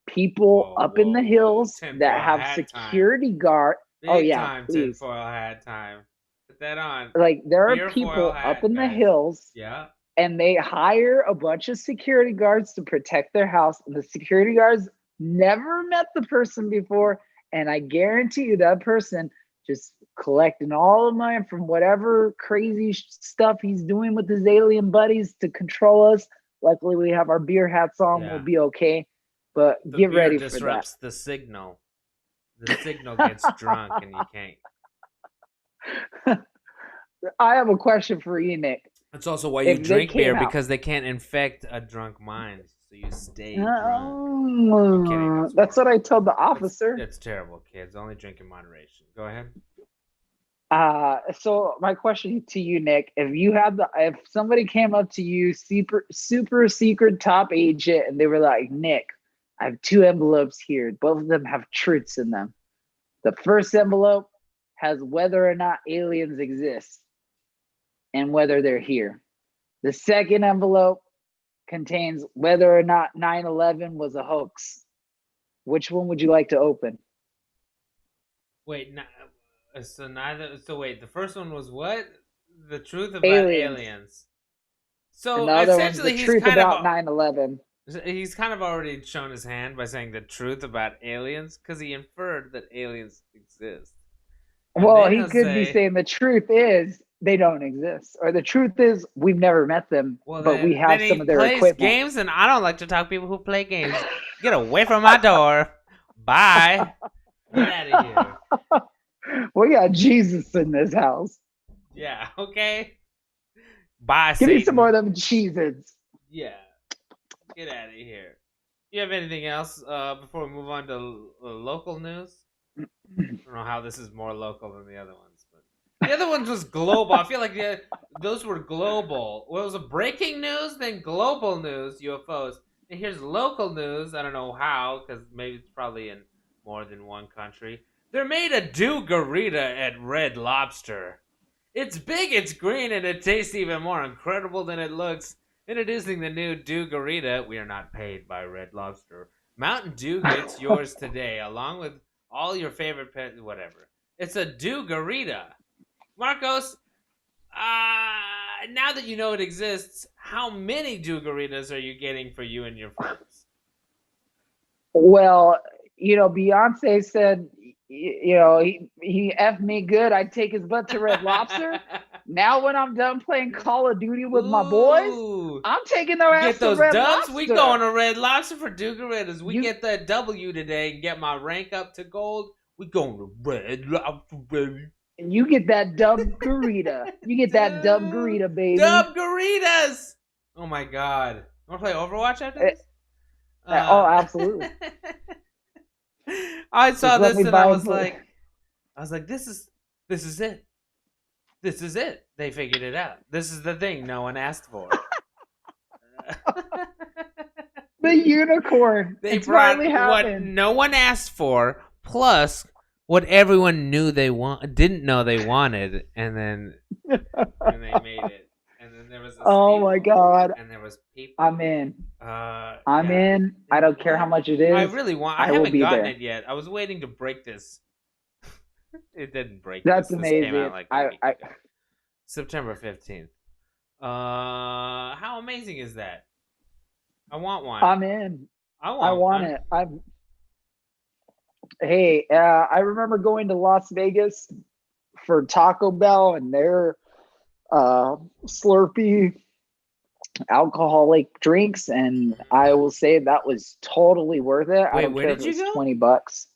Speaker 2: people
Speaker 1: Whoa,
Speaker 2: up in the
Speaker 1: whoa, whoa.
Speaker 2: hills that
Speaker 1: Tinfoil
Speaker 2: have
Speaker 1: hat time.
Speaker 2: security guard. Oh
Speaker 1: Big
Speaker 2: yeah,
Speaker 1: time
Speaker 2: please.
Speaker 1: tinfoil hat time. Put that on.
Speaker 2: Like there are
Speaker 1: Beer foil
Speaker 2: people up
Speaker 1: hat,
Speaker 2: in the
Speaker 1: guys.
Speaker 2: hills
Speaker 1: Yeah.
Speaker 2: and they hire a bunch of security guards to protect their house. The security guards never met the person before, and I guarantee you that person just collecting all the money from whatever crazy stuff he's doing with his alien buddies to control us. Luckily, we have our beer hats on. We'll
Speaker 1: Yeah.
Speaker 2: be okay. But
Speaker 1: The
Speaker 2: get
Speaker 1: beer
Speaker 2: ready for
Speaker 1: disrupts the signal. The signal gets drunk and you can't.
Speaker 2: that. I have a question for you, Nick.
Speaker 1: That's also why you
Speaker 2: If they
Speaker 1: drink beer,
Speaker 2: came out,
Speaker 1: because they can't infect a drunk mind. So you stay drunk. I'm kidding.
Speaker 2: That's what I told the
Speaker 1: That's,
Speaker 2: officer.
Speaker 1: that's terrible, kids. Only drink in moderation. Go ahead.
Speaker 2: So my question to you, Nick, if somebody came up to you, super secret top agent, and they were like, Nick, I have two envelopes here. Both of them have truths in them. The first envelope has whether or not aliens exist and whether they're here. The second envelope contains whether or not 9/11 was a hoax. Which one would you like to open?
Speaker 1: Wait, so neither. So wait, the first one was what? The truth about
Speaker 2: Aliens.
Speaker 1: aliens.
Speaker 2: And
Speaker 1: So
Speaker 2: the other one's the
Speaker 1: essentially,
Speaker 2: truth about 9/11.
Speaker 1: he's kind of already shown his hand by saying the truth about aliens because he inferred that aliens exist. And
Speaker 2: Well,
Speaker 1: then
Speaker 2: he
Speaker 1: he'll
Speaker 2: could be
Speaker 1: say,
Speaker 2: saying the truth is they don't exist, or the truth is we've never met them,
Speaker 1: well,
Speaker 2: but we
Speaker 1: then
Speaker 2: have
Speaker 1: he
Speaker 2: some of their
Speaker 1: plays
Speaker 2: equipment.
Speaker 1: games, and I don't like to talk to people who play games. Get away from my door. Bye. Get out of here.
Speaker 2: We got Jesus in this house.
Speaker 1: Yeah, okay. Bye,
Speaker 2: Give
Speaker 1: Satan.
Speaker 2: me some more of them cheeses.
Speaker 1: Yeah. Get out of here. You have anything else before we move on to local news? I don't know how this is more local than the other ones, but the other ones was global. I feel like those were global. Well, it was a breaking news, then global news, UFOs. And here's local news. I don't know how, because maybe it's probably in more than one country. They're made a do-garita at Red Lobster. It's big, it's green, and it tastes even more incredible than it looks. Introducing the new do-garita. We are not paid by Red Lobster. Mountain Dew gets yours today, along with all your favorite pet, whatever. It's a do-garita. Marcos, now that you know it exists, how many do-garitas are you getting for you and your friends?
Speaker 2: Well, Beyonce said, he effed me good. I'd take his butt to Red Lobster. Now, when I'm done playing Call of Duty with my boys, I'm taking their ass
Speaker 1: get
Speaker 2: to
Speaker 1: those
Speaker 2: Red
Speaker 1: dubs.
Speaker 2: Lobster.
Speaker 1: We going to Red Lobster for do-garitas. We get that W today and get my rank up to gold. We going to Red Lobster, baby.
Speaker 2: You get that dub garita. You get that dub garita, baby.
Speaker 1: Dub garitas. Oh my god. Want to play Overwatch after this?
Speaker 2: Oh, absolutely.
Speaker 1: I saw this and I was like, this is it. This is it. They figured it out. This is the thing no one asked for.
Speaker 2: The unicorn.
Speaker 1: They
Speaker 2: it's
Speaker 1: brought
Speaker 2: finally
Speaker 1: what
Speaker 2: happened.
Speaker 1: no one asked for, plus what everyone didn't know they wanted, and then they made it. And then there was
Speaker 2: my god.
Speaker 1: And there was people.
Speaker 2: I'm in.
Speaker 1: I'm
Speaker 2: in. I don't care how much it is.
Speaker 1: I really want. I haven't gotten it yet. I was waiting to break this. It didn't break.
Speaker 2: That's
Speaker 1: this.
Speaker 2: amazing.
Speaker 1: This came out like a week ago. September 15th. How amazing is that? I want one.
Speaker 2: I'm in.
Speaker 1: I want
Speaker 2: it. Hey, I remember going to Las Vegas for Taco Bell and their Slurpee alcoholic drinks, and I will say that was totally worth it. I don't care if it was $20.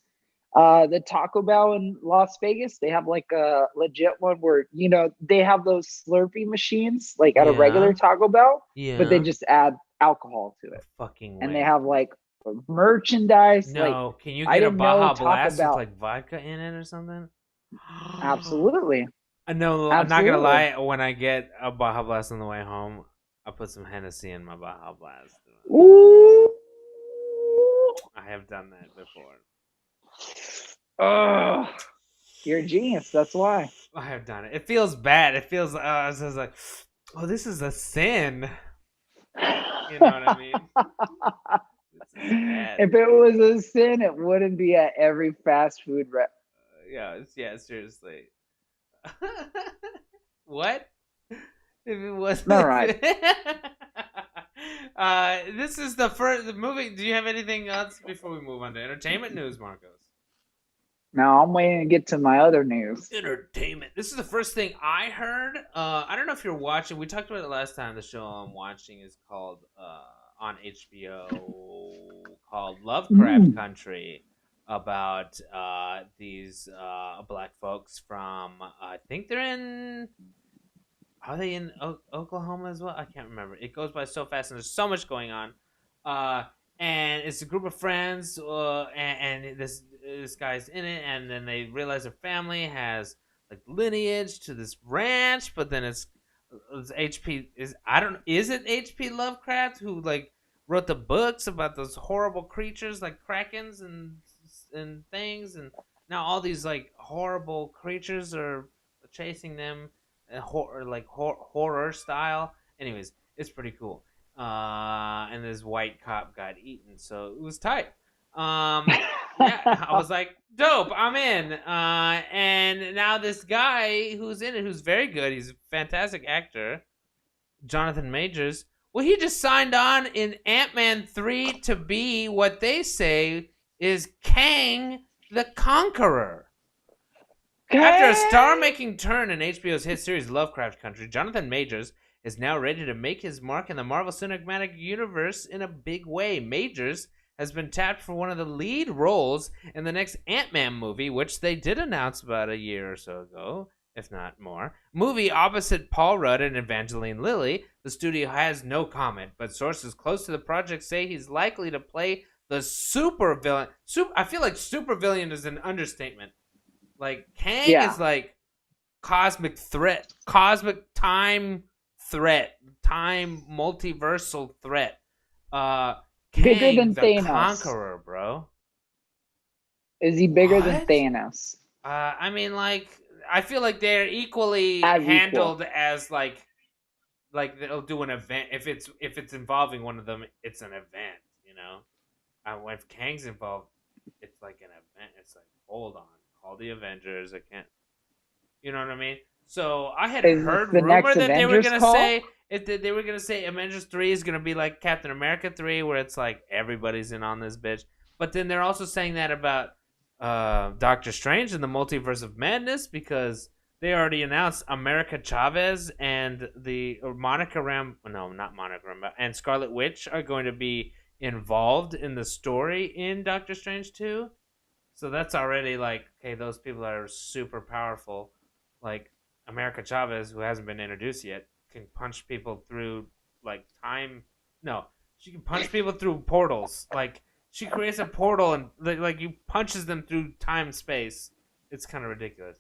Speaker 2: The Taco Bell in Las Vegas, they have like a legit one where they have those Slurpee machines like at a regular Taco Bell, but they just add alcohol to it. And they have like merchandise.
Speaker 1: No, can you get a Baja Blast with like vodka in it or something?
Speaker 2: Absolutely.
Speaker 1: No, I'm not gonna lie. When I get a Baja Blast on the way home, I put some Hennessy in my Baja Blast.
Speaker 2: Ooh,
Speaker 1: I have done that before.
Speaker 2: Oh, you're a genius. That's why.
Speaker 1: I have done it. It feels bad. It feels. It's just like, oh, this is a sin. You know what I mean? This is bad.
Speaker 2: If it was a sin, it wouldn't be at every fast food
Speaker 1: Yeah. Seriously. What? If it was.
Speaker 2: All right.
Speaker 1: This is the first movie. Do you have anything else before we move on to entertainment news, Marcos?
Speaker 2: Now I'm waiting to get to my other news.
Speaker 1: Entertainment. This is the first thing I heard. I don't know if you're watching. We talked about it last time. The show I'm watching is called on HBO called Lovecraft Country, about these black folks from I think they're in. Are they in Oklahoma as well? I can't remember. It goes by so fast, and there's so much going on. And it's a group of friends, and this guy's in it, and then they realize their family has like lineage to this ranch, but then it's HP is it HP Lovecraft who like wrote the books about those horrible creatures like krakens and things, and now all these like horrible creatures are chasing them, horror style. Anyways, it's pretty cool. And this white cop got eaten, so it was tight. Yeah, I was like, dope, I'm in. And now this guy who's in it, who's very good, he's a fantastic actor, Jonathan Majors. Well, he just signed on in Ant-Man 3 to be what they say is Kang the Conqueror. After a star-making turn in HBO's hit series Lovecraft Country, Jonathan Majors is now ready to make his mark in the Marvel Cinematic Universe in a big way. Majors has been tapped for one of the lead roles in the next Ant-Man movie, which they did announce about a year or so ago, if not more. Movie opposite Paul Rudd and Evangeline Lilly. The studio has no comment, but sources close to the project say he's likely to play the supervillain. I feel like supervillain is an understatement. Like, Kang is like cosmic threat, cosmic time threat, time multiversal threat. Kang,
Speaker 2: bigger than
Speaker 1: the
Speaker 2: Thanos.
Speaker 1: Conqueror, bro.
Speaker 2: Is he bigger than Thanos?
Speaker 1: I mean, like, I feel like they're equally handled as like they'll do an event. If it's involving one of them, it's an event, you know. If Kang's involved, it's like an event. It's like, hold on, call the Avengers. I can't, you know what I mean? So I had heard rumor that they were gonna say they were gonna say Avengers 3 is gonna be like Captain America 3, where it's like everybody's in on this bitch. But then they're also saying that about Doctor Strange and the Multiverse of Madness, because they already announced America Chavez and and Scarlet Witch are going to be involved in the story in Doctor Strange 2. So that's already like, okay, those people are super powerful. Like America Chavez, who hasn't been introduced yet, can punch people through like time. No, she can punch people through portals. Like she creates a portal and like you punches them through time space. It's kind of ridiculous.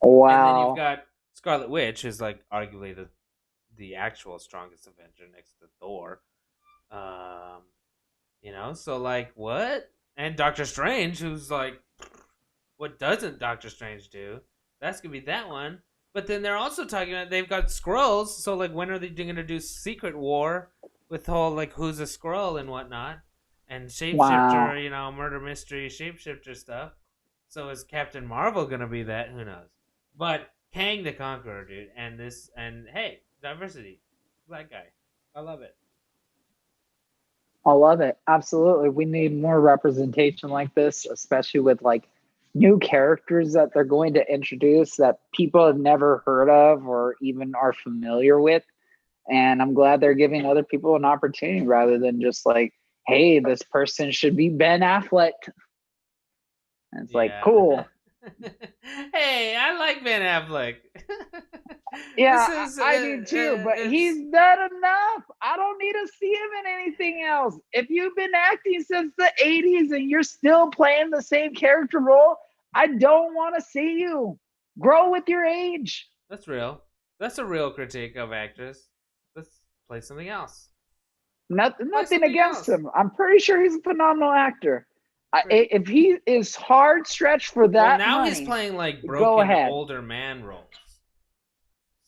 Speaker 2: Wow.
Speaker 1: And then you've got Scarlet Witch, who's like arguably the actual strongest Avenger next to Thor. You know, so like what? And Doctor Strange, who's like, what doesn't Doctor Strange do? That's gonna be that one. But then they're also talking about they've got Skrulls, so like when are they gonna do Secret War with whole like who's a Skrull and whatnot, and shapeshifter, you know, murder mystery shapeshifter stuff. So is Captain Marvel gonna be that? Who knows? But Kang the Conqueror, dude, and hey, diversity, black guy, I love it.
Speaker 2: I love it. Absolutely. We need more representation like this, especially with like new characters that they're going to introduce that people have never heard of or even are familiar with. And I'm glad they're giving other people an opportunity rather than just like, hey, this person should be Ben Affleck. And it's like, cool.
Speaker 1: Hey, I like Ben Affleck.
Speaker 2: Yeah, I do too, but he's done enough. I don't need to see him in anything else. If you've been acting since the 80s and you're still playing the same character role, I don't want to see you. Grow with your age.
Speaker 1: That's real. That's a real critique of actors. Let's play something else.
Speaker 2: Nothing
Speaker 1: something
Speaker 2: against
Speaker 1: else.
Speaker 2: him. I'm pretty sure he's a phenomenal actor.
Speaker 1: Right.
Speaker 2: If he is hard stretched for
Speaker 1: Well,
Speaker 2: that
Speaker 1: now he's
Speaker 2: money,
Speaker 1: playing like
Speaker 2: go
Speaker 1: broken
Speaker 2: ahead.
Speaker 1: older man roles.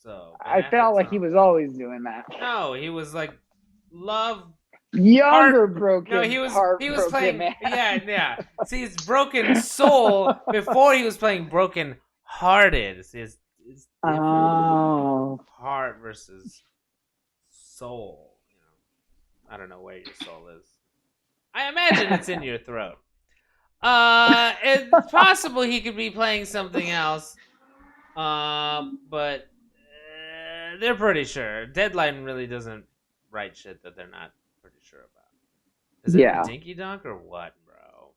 Speaker 1: So Ben
Speaker 2: I felt
Speaker 1: Affleck's
Speaker 2: like
Speaker 1: on.
Speaker 2: he was always doing that.
Speaker 1: No, he was like love heart.
Speaker 2: Younger
Speaker 1: No,
Speaker 2: broken,
Speaker 1: he was
Speaker 2: heartbroken
Speaker 1: playing.
Speaker 2: man.
Speaker 1: Yeah. See, it's broken soul before he was playing broken hearted. It's different.
Speaker 2: Oh,
Speaker 1: Heart versus soul. I don't know where your soul is. I imagine it's in your throat. It's possible he could be playing something else. But they're pretty sure. Deadline really doesn't write shit that they're not pretty sure about. Is it in the
Speaker 2: yeah.
Speaker 1: Dinky Dunk or what, bro?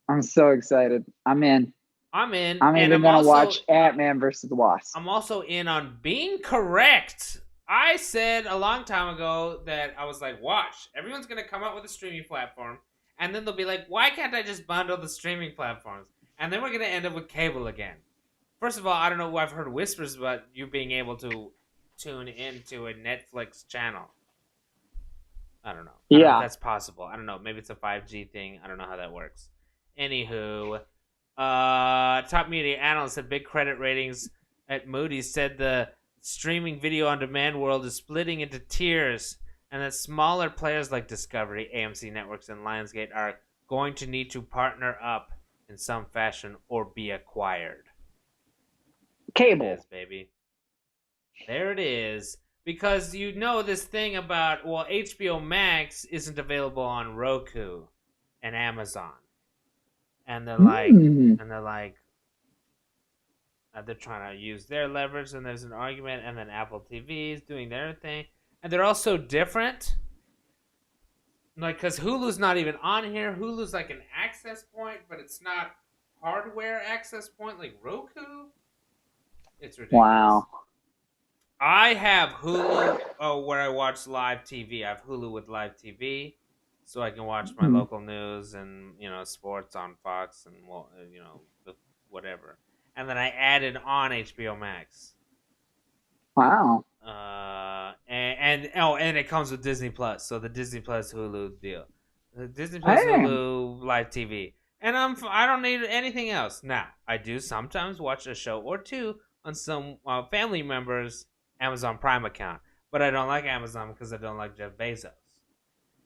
Speaker 2: I'm so excited. I'm in.
Speaker 1: I'm in,
Speaker 2: I'm
Speaker 1: and
Speaker 2: even gonna watch Ant-Man versus the Wasp.
Speaker 1: I'm also in on being correct. I said a long time ago that I was like, watch, everyone's gonna come out with a streaming platform, and then they'll be like, why can't I just bundle the streaming platforms? And then we're gonna end up with cable again. First of all, I don't know. I've heard whispers about you being able to tune into a Netflix channel. I don't know. I don't know if that's possible. I don't know. Maybe it's a 5G thing. I don't know how that works. Anywho, top media analyst at big credit ratings at Moody's said the streaming video on demand world is splitting into tiers, and that smaller players like Discovery, AMC Networks, and Lionsgate are going to need to partner up in some fashion or be acquired.
Speaker 2: Cable.
Speaker 1: There it is, baby. There it is. Because you know this thing about, well, HBO Max isn't available on Roku and Amazon. And they're like, they're trying to use their leverage, and there's an argument, and then Apple TV is doing their thing. And they're all so different. Like, because Hulu's not even on here. Hulu's like an access point, but it's not hardware access point like Roku. It's ridiculous.
Speaker 2: Wow.
Speaker 1: I have Hulu where I watch live TV. I have Hulu with live TV, so I can watch my local news and sports on Fox and whatever. And then I added on HBO Max.
Speaker 2: Wow.
Speaker 1: And it comes with Disney Plus, so the Disney Plus Hulu deal, the Disney Plus Hulu live TV, and I don't need anything else. Now I do sometimes watch a show or two on some family members' Amazon Prime account, but I don't like Amazon because I don't like Jeff Bezos.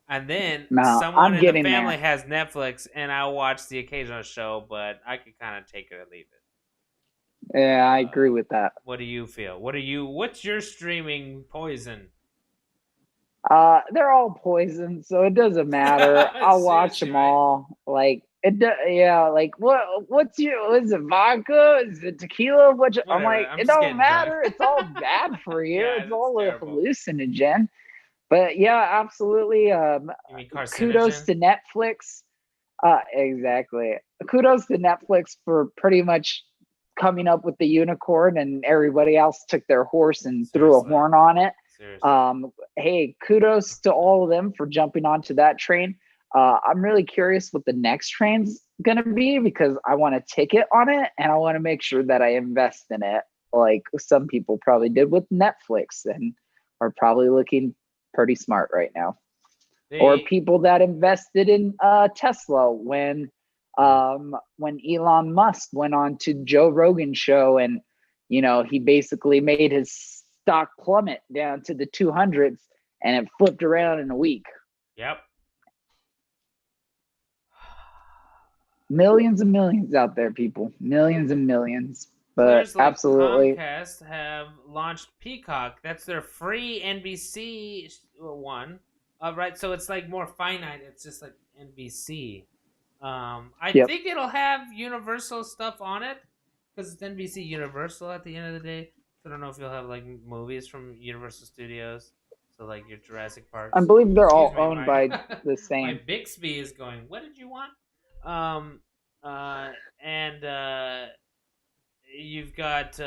Speaker 1: And then someone in the family has Netflix, and I'll watch the occasional show, but I can kind of take it or leave it.
Speaker 2: Yeah, I agree with that.
Speaker 1: What do you feel? What's your streaming poison?
Speaker 2: They're all poison, so it doesn't matter. I'll watch them all. Like like what's is it vodka? Is it tequila? I'm like, it don't matter. It's all bad for you. It's all a hallucinogen. But yeah, absolutely. Kudos to Netflix. Exactly. Kudos to Netflix for pretty much coming up with the unicorn, and everybody else took their horse and threw a horn on it. Hey, kudos to all of them for jumping onto that train. I'm really curious what the next train's gonna be, because I want a ticket on it and I want to make sure that I invest in it, like some people probably did with Netflix and are probably looking pretty smart right now. Or people that invested in Tesla when Elon Musk went on to Joe Rogan's show, and he basically made his stock plummet down to the 200s, and it flipped around in a week.
Speaker 1: Yep.
Speaker 2: Millions and millions out there, people. Millions and millions. But absolutely.
Speaker 1: Comcast have launched Peacock. That's their free NBC one. Right, so it's like more finite. It's just like NBC. I think it'll have Universal stuff on it, because it's NBC Universal at the end of the day. So I don't know if you'll have like movies from Universal Studios. So like your Jurassic Park.
Speaker 2: I believe they're all owned by the same.
Speaker 1: My Bixby is going, what did you want? You've got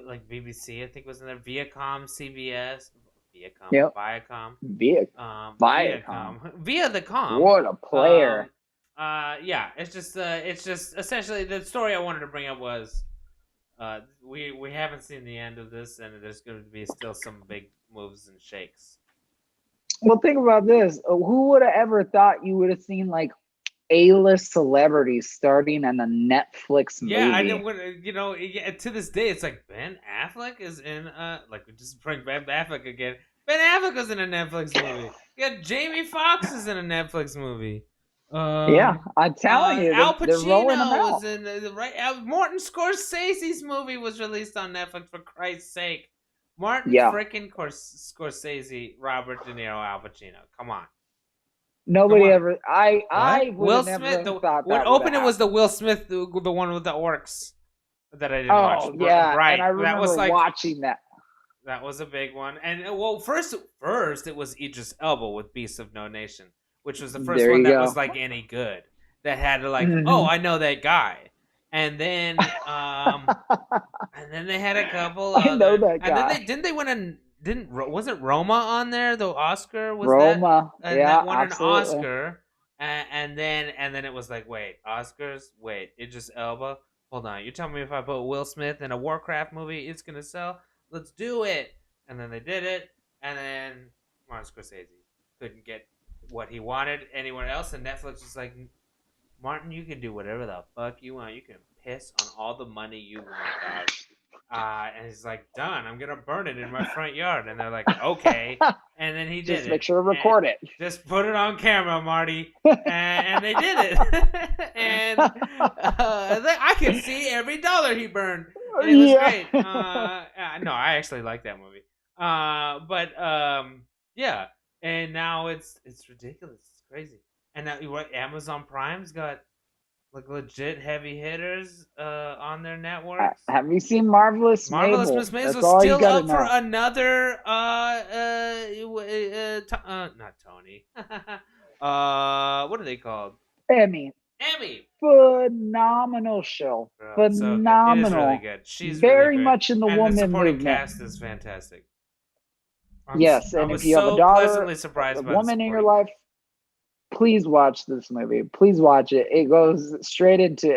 Speaker 1: like BBC, I think was in there. Viacom, CBS. Viacom. Via the Com.
Speaker 2: What a player.
Speaker 1: It's just essentially the story I wanted to bring up was We haven't seen the end of this, and there's going to be still some big moves and shakes.
Speaker 2: Well, think about this. Who would have ever thought you would have seen like A-list celebrities starting in a Netflix movie?
Speaker 1: Yeah, I know. To this day, it's like Ben Affleck is in. Like we just bring Ben Affleck again. Ben Affleck was in a Netflix movie. Yeah, Jamie Foxx is in a Netflix movie.
Speaker 2: Yeah, I'm telling you,
Speaker 1: Al
Speaker 2: they're rolling them
Speaker 1: Pacino
Speaker 2: out.
Speaker 1: was in Martin Scorsese's movie was released on Netflix, for Christ's sake. Martin
Speaker 2: Yeah.
Speaker 1: freaking Scorsese, Robert De Niro, Al Pacino. Come on.
Speaker 2: Nobody
Speaker 1: Come on.
Speaker 2: ever. I would
Speaker 1: Will
Speaker 2: have never
Speaker 1: Smith.
Speaker 2: thought
Speaker 1: What
Speaker 2: that
Speaker 1: opened it
Speaker 2: would
Speaker 1: was the Will Smith, the one with the orcs that I didn't watch.
Speaker 2: Oh yeah,
Speaker 1: Right.
Speaker 2: and I remember
Speaker 1: that was like
Speaker 2: watching that.
Speaker 1: that was a big one. And first it was Idris Elba with Beasts of No Nation, which was the first
Speaker 2: There
Speaker 1: one
Speaker 2: you
Speaker 1: that
Speaker 2: go.
Speaker 1: was like any good. That had to like,
Speaker 2: Mhm.
Speaker 1: oh, I know that guy. And then and then they had a couple
Speaker 2: I know
Speaker 1: other,
Speaker 2: that
Speaker 1: and then
Speaker 2: guy.
Speaker 1: they went and wasn't Roma on there? The Oscar was
Speaker 2: Roma,
Speaker 1: that, and
Speaker 2: yeah,
Speaker 1: that won
Speaker 2: absolutely.
Speaker 1: an Oscar. And then it was like, wait, Oscars? Wait, Idris Elba? Hold on, you tell me if I put Will Smith in a Warcraft movie, it's gonna sell? Let's do it. And then they did it, and then Martin Scorsese couldn't get what he wanted anywhere else, and Netflix was like, Martin, you can do whatever the fuck you want. You can piss on all the money you want, dog. And he's like, done. I'm gonna burn it in my front yard. And they're like, okay. And then he did
Speaker 2: Just
Speaker 1: it.
Speaker 2: make sure to record it.
Speaker 1: Just put it on camera, Marty. And they did it. And I could see every dollar he burned. And it was great. No, I actually like that movie. Yeah. And now it's ridiculous. It's crazy. And now Amazon Prime's got like legit heavy hitters on their networks.
Speaker 2: Have you seen Marvelous
Speaker 1: Marvelous
Speaker 2: Mabel?
Speaker 1: Miss Maisel
Speaker 2: That's all
Speaker 1: still
Speaker 2: you gotta
Speaker 1: up for
Speaker 2: know.
Speaker 1: another not Tony. What are they called?
Speaker 2: Emmy. Phenomenal show.
Speaker 1: Bro, so good. It is
Speaker 2: Phenomenal.
Speaker 1: really good. She's
Speaker 2: very
Speaker 1: really great.
Speaker 2: much in the
Speaker 1: and
Speaker 2: woman
Speaker 1: the supporting
Speaker 2: movement.
Speaker 1: cast is fantastic.
Speaker 2: Yes,
Speaker 1: I
Speaker 2: and
Speaker 1: was
Speaker 2: if you have
Speaker 1: so
Speaker 2: a daughter,
Speaker 1: pleasantly surprised
Speaker 2: a
Speaker 1: by the
Speaker 2: woman in your
Speaker 1: supporting
Speaker 2: life, please watch this movie. Please watch it. It goes straight into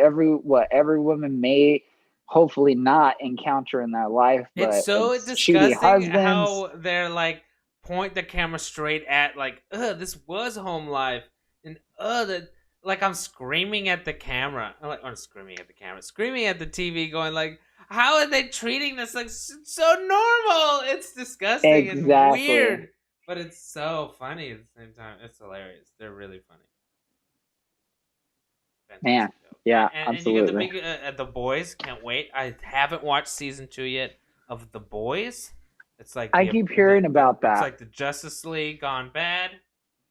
Speaker 2: what every woman may hopefully not encounter in their life. But
Speaker 1: It's so
Speaker 2: shitty
Speaker 1: disgusting
Speaker 2: husbands.
Speaker 1: how they're like point the camera straight at like, this was home life, and like I'm screaming at the camera. I'm screaming at the camera, screaming at the TV, going like, how are they treating this like so normal? It's disgusting and weird, but it's so funny at the same time. It's hilarious. They're really funny. Fantastic
Speaker 2: Man,
Speaker 1: show.
Speaker 2: yeah,
Speaker 1: and
Speaker 2: absolutely.
Speaker 1: you get the big The Boys. Can't wait. I haven't watched season 2 yet of The Boys. It's like
Speaker 2: I keep hearing about that.
Speaker 1: It's like the Justice League gone bad.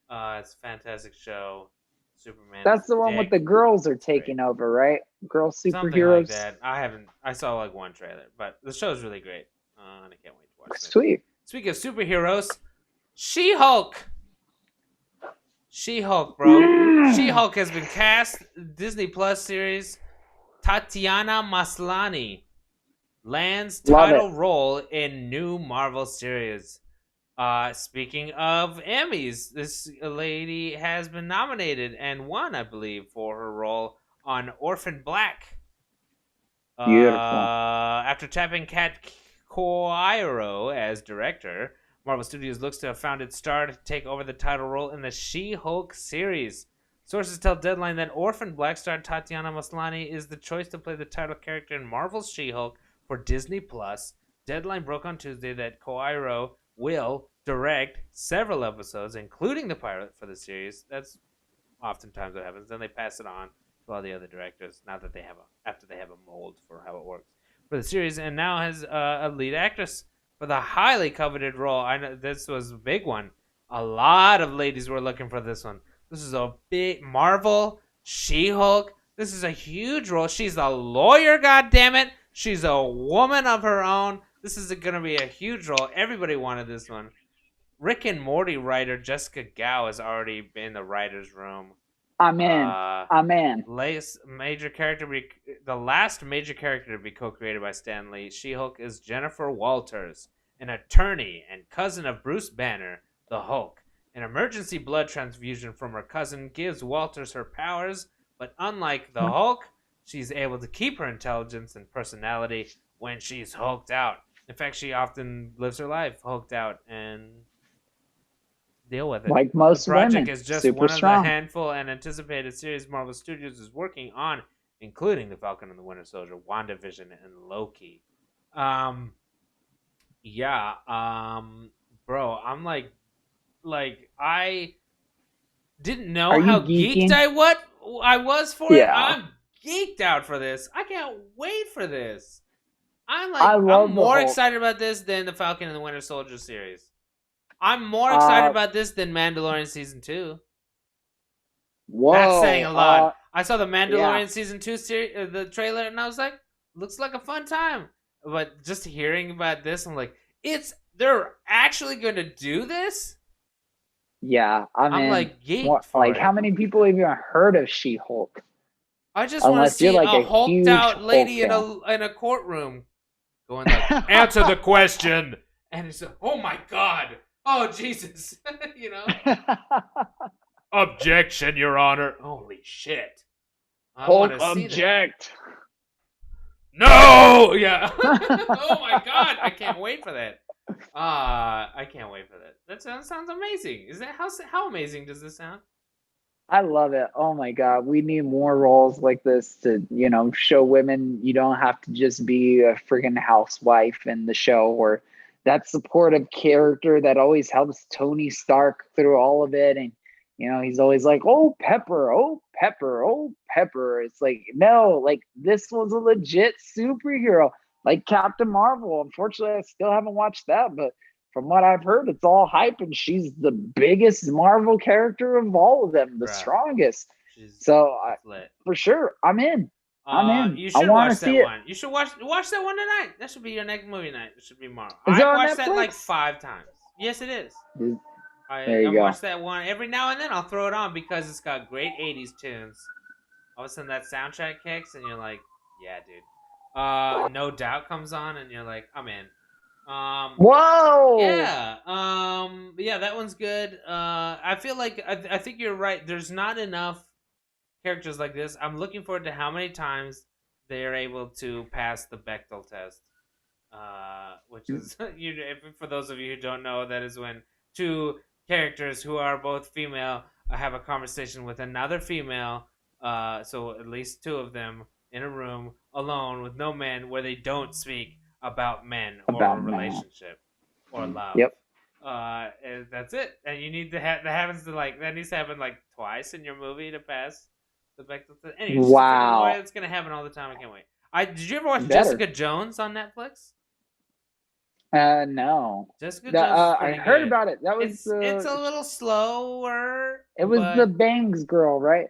Speaker 1: It's a fantastic show. Superman.
Speaker 2: That's the one with the girls are taking over, right? Girl superheroes.
Speaker 1: Something like that. I saw like one trailer, but the show's really great. And I can't wait to watch it.
Speaker 2: Sweet.
Speaker 1: Speaking of superheroes, She-Hulk. She-Hulk, bro. She-Hulk has been cast. Disney Plus series. Tatiana Maslany lands title role in new Marvel series. Speaking of Emmys, this lady has been nominated and won, I believe, for her role on Orphan Black.
Speaker 2: Beautiful.
Speaker 1: After tapping Kat Coiro as director, Marvel Studios looks to have found its star to take over the title role in the She-Hulk series. Sources tell Deadline that Orphan Black star Tatiana Maslany is the choice to play the title character in Marvel's She-Hulk for Disney Plus. Deadline broke on Tuesday that Coiro will direct several episodes, including the pilot for the series. That's oftentimes what happens. Then they pass it on to all the other directors after they have a mold for how it works for the series, and now has a lead actress for the highly coveted role. I know this was a big one. A lot of ladies were looking for this one. This is a big Marvel She-Hulk. This is a huge role. She's a lawyer, goddammit. She's a woman of her own. This is going to be a huge role. Everybody wanted this one. Rick and Morty writer Jessica Gao has already been in the writer's room.
Speaker 2: I'm in.
Speaker 1: The last major character to be co-created by Stan Lee, She-Hulk, is Jennifer Walters, an attorney and cousin of Bruce Banner, the Hulk. An emergency blood transfusion from her cousin gives Walters her powers, but unlike the Hulk, she's able to keep her intelligence and personality when she's hulked out. In fact, she often lives her life hulked out and deal with it.
Speaker 2: Like
Speaker 1: The
Speaker 2: most
Speaker 1: project
Speaker 2: women,
Speaker 1: is just
Speaker 2: super
Speaker 1: one of the
Speaker 2: strong.
Speaker 1: handful and anticipated series Marvel Studios is working on, including The Falcon and the Winter Soldier, WandaVision, and Loki. Um, yeah, bro, I'm I didn't know
Speaker 2: Are you
Speaker 1: how geeked
Speaker 2: geeking?
Speaker 1: I was for it.
Speaker 2: Yeah,
Speaker 1: I'm geeked out for this. I can't wait for this.
Speaker 2: I
Speaker 1: I'm
Speaker 2: love the
Speaker 1: more
Speaker 2: whole.
Speaker 1: excited about this than the Falcon and the Winter Soldier series. I'm more excited
Speaker 2: Uh,
Speaker 1: about this than Mandalorian season 2. That's saying
Speaker 2: whoa.
Speaker 1: a lot. I saw the
Speaker 2: Yeah,
Speaker 1: Mandalorian season 2 series, the trailer, and I was like, looks like a fun time. But just hearing about this, I'm like, they're actually going to do this?
Speaker 2: yeah. I'm
Speaker 1: I'm
Speaker 2: in.
Speaker 1: like geeked
Speaker 2: What?
Speaker 1: for
Speaker 2: Like, how
Speaker 1: it.
Speaker 2: many people have even heard of She-Hulk?
Speaker 1: I just want to
Speaker 2: Unless you're
Speaker 1: see
Speaker 2: like
Speaker 1: a
Speaker 2: a
Speaker 1: hulked
Speaker 2: huge
Speaker 1: out
Speaker 2: Hulk
Speaker 1: lady in
Speaker 2: fan.
Speaker 1: a courtroom going like, answer the question. And it's like, oh my god. Oh Jesus. you know? Objection, Your Honor. Holy shit. I want
Speaker 2: Hulk
Speaker 1: to see that.
Speaker 2: object.
Speaker 1: No! Yeah. oh my god. I can't wait for that. I can't wait for that. That sounds amazing. Is that how amazing does this sound?
Speaker 2: I love it. Oh my God. We need more roles like this to, show women you don't have to just be a freaking housewife in the show, or that supportive character that always helps Tony Stark through all of it. And, he's always like, oh, Pepper, oh, Pepper, oh, Pepper. It's like, no, like this was a legit superhero, like Captain Marvel. Unfortunately, I still haven't watched that, but from what I've heard, it's all hype, and she's the biggest Marvel character of all of them, the
Speaker 1: Bruh.
Speaker 2: strongest.
Speaker 1: She's
Speaker 2: So,
Speaker 1: lit.
Speaker 2: for sure, I'm in. I'm in.
Speaker 1: You
Speaker 2: I
Speaker 1: should
Speaker 2: want to
Speaker 1: watch that
Speaker 2: see it.
Speaker 1: one. You should watch that one tonight. That should be your next movie night. It should be tomorrow.
Speaker 2: Is it
Speaker 1: I've
Speaker 2: on
Speaker 1: watched that like
Speaker 2: Netflix?
Speaker 1: 5 times. Yes, it is.
Speaker 2: There
Speaker 1: I
Speaker 2: you go.
Speaker 1: watched that one every now and then. I'll throw it on because it's got great '80s tunes. All of a sudden, that soundtrack kicks, and you're like, "Yeah, dude." No Doubt comes on, and you're like, "I'm in."
Speaker 2: Whoa!
Speaker 1: Yeah, that one's good. I feel like I think you're right. There's not enough characters like this. I'm looking forward to how many times they are able to pass the Bechtel test. Which is for those of you who don't know, that is when two characters who are both female have a conversation with another female. So at least two of them in a room alone with no men, where they don't speak about men or a
Speaker 2: About now.
Speaker 1: relationship or love.
Speaker 2: Yep.
Speaker 1: And that's it. And you need to that needs to happen like twice in your movie to pass the Bechdel test. Anyway, it's just a freaking lawyer.
Speaker 2: Wow.
Speaker 1: It's gonna happen all the time. I can't wait. Did you ever watch
Speaker 2: Better.
Speaker 1: Jessica Jones on Netflix?
Speaker 2: No.
Speaker 1: Jessica Jones is
Speaker 2: I
Speaker 1: pretty
Speaker 2: heard
Speaker 1: good.
Speaker 2: about it. That was
Speaker 1: It's a little slower,
Speaker 2: it was the
Speaker 1: but
Speaker 2: Bangs girl, right?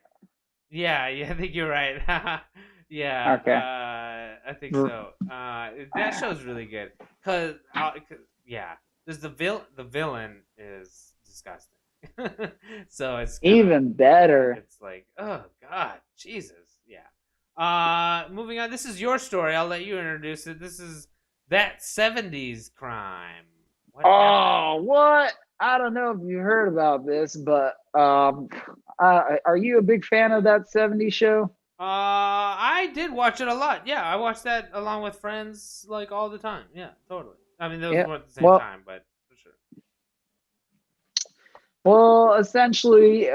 Speaker 1: yeah, I think you're right. yeah,
Speaker 2: Okay.
Speaker 1: I think so. That show's really good yeah, there's the villain is disgusting. so it's
Speaker 2: Even better.
Speaker 1: it's like, oh god, Jesus, yeah. Moving on. This is your story. I'll let you introduce it. This is that '70s crime. What happened?
Speaker 2: What? I don't know if you heard about this, but are you a big fan of that '70s show?
Speaker 1: I did watch it a lot. Yeah, I watched that along with friends like all the time. Yeah, totally. I mean, those
Speaker 2: Yeah.
Speaker 1: weren't at the same
Speaker 2: Well,
Speaker 1: time, but for sure.
Speaker 2: Well, essentially,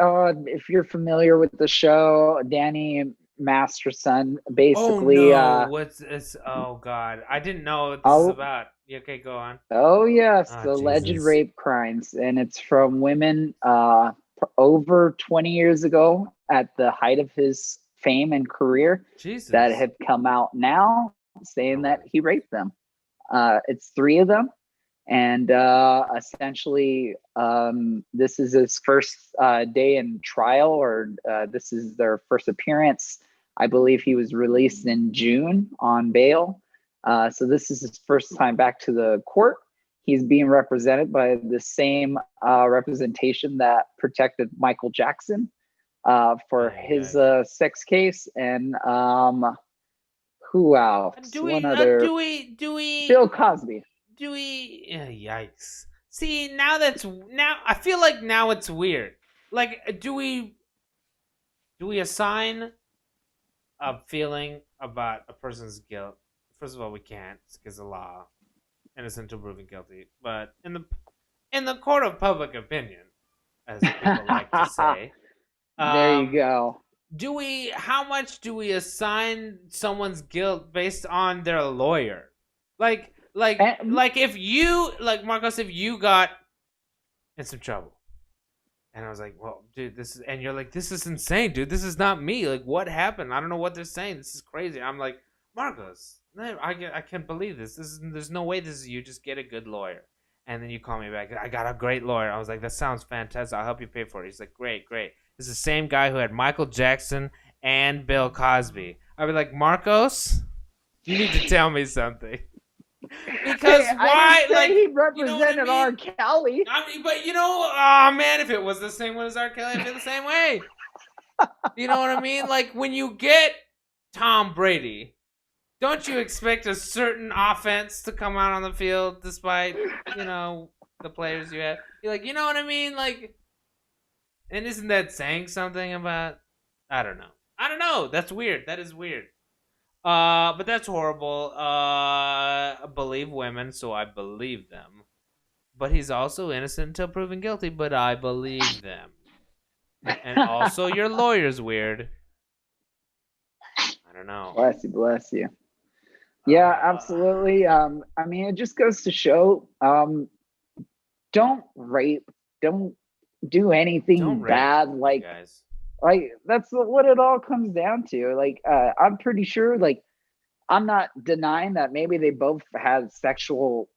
Speaker 2: if you're familiar with the show, Danny Masterson
Speaker 1: Oh
Speaker 2: basically,
Speaker 1: no, what's it's? Oh god, I didn't know what this is
Speaker 2: oh,
Speaker 1: about. Yeah, okay, go on.
Speaker 2: oh yes,
Speaker 1: Oh
Speaker 2: alleged
Speaker 1: Jesus,
Speaker 2: rape crimes, and it's from women over 20 years ago at the height of his fame and career that
Speaker 1: Jesus.
Speaker 2: have come out now saying
Speaker 1: No
Speaker 2: that
Speaker 1: way.
Speaker 2: he raped them. It's three of them. And essentially, this is his first day in trial, or this is their first appearance. I believe he was released in June on bail. So this is his first time back to the court. He's being represented by the same representation that protected Michael Jackson for his sex case. And who else?
Speaker 1: Do
Speaker 2: One
Speaker 1: we?
Speaker 2: other.
Speaker 1: Do we?
Speaker 2: Bill Cosby.
Speaker 1: Do we? Yikes! See, now. I feel like now it's weird. Like, do we assign a feeling about a person's guilt, first of all, we can't because of law, innocent until proven guilty. But in the court of public opinion, as people like to say,
Speaker 2: There you
Speaker 1: um,
Speaker 2: go.
Speaker 1: how much do we assign someone's guilt based on their lawyer?
Speaker 2: And
Speaker 1: Like if you, like Marcos, if you got in some trouble, and I was like, well, dude, this is, and you're like, this is insane, dude. This is not me. Like, what happened? I don't know what they're saying. This is crazy. I'm like, Marcos, no, I can't believe this. There's no way this is you. Just get a good lawyer. And then you call me back. I got a great lawyer. I was like, that sounds fantastic. I'll help you pay for it. He's like, great, great. This is the same guy who had Michael Jackson and Bill Cosby. I'd be like, Marcos, you need to tell me something. Because
Speaker 2: hey,
Speaker 1: why?
Speaker 2: I didn't say
Speaker 1: Like,
Speaker 2: he represented
Speaker 1: you know what I mean?
Speaker 2: R. Kelly.
Speaker 1: I mean, but oh man, if it was the same one as R. Kelly, I'd feel the same way. You know what I mean? Like when you get Tom Brady, don't you expect a certain offense to come out on the field despite, the players you have? You're like, you know what I mean? Like, and isn't that saying something about, I don't know. That's weird. That is weird. But that's horrible. I believe women, so I believe them. But he's also innocent until proven guilty, but I believe them. And also your lawyer's weird. I don't know.
Speaker 2: Bless you. Yeah, absolutely. I mean, it just goes to show, don't rape, don't do anything
Speaker 1: Don't rape,
Speaker 2: bad.
Speaker 1: guys.
Speaker 2: Like that's what it all comes down to. Like, I'm pretty sure, like, I'm not denying that maybe they both had sexual,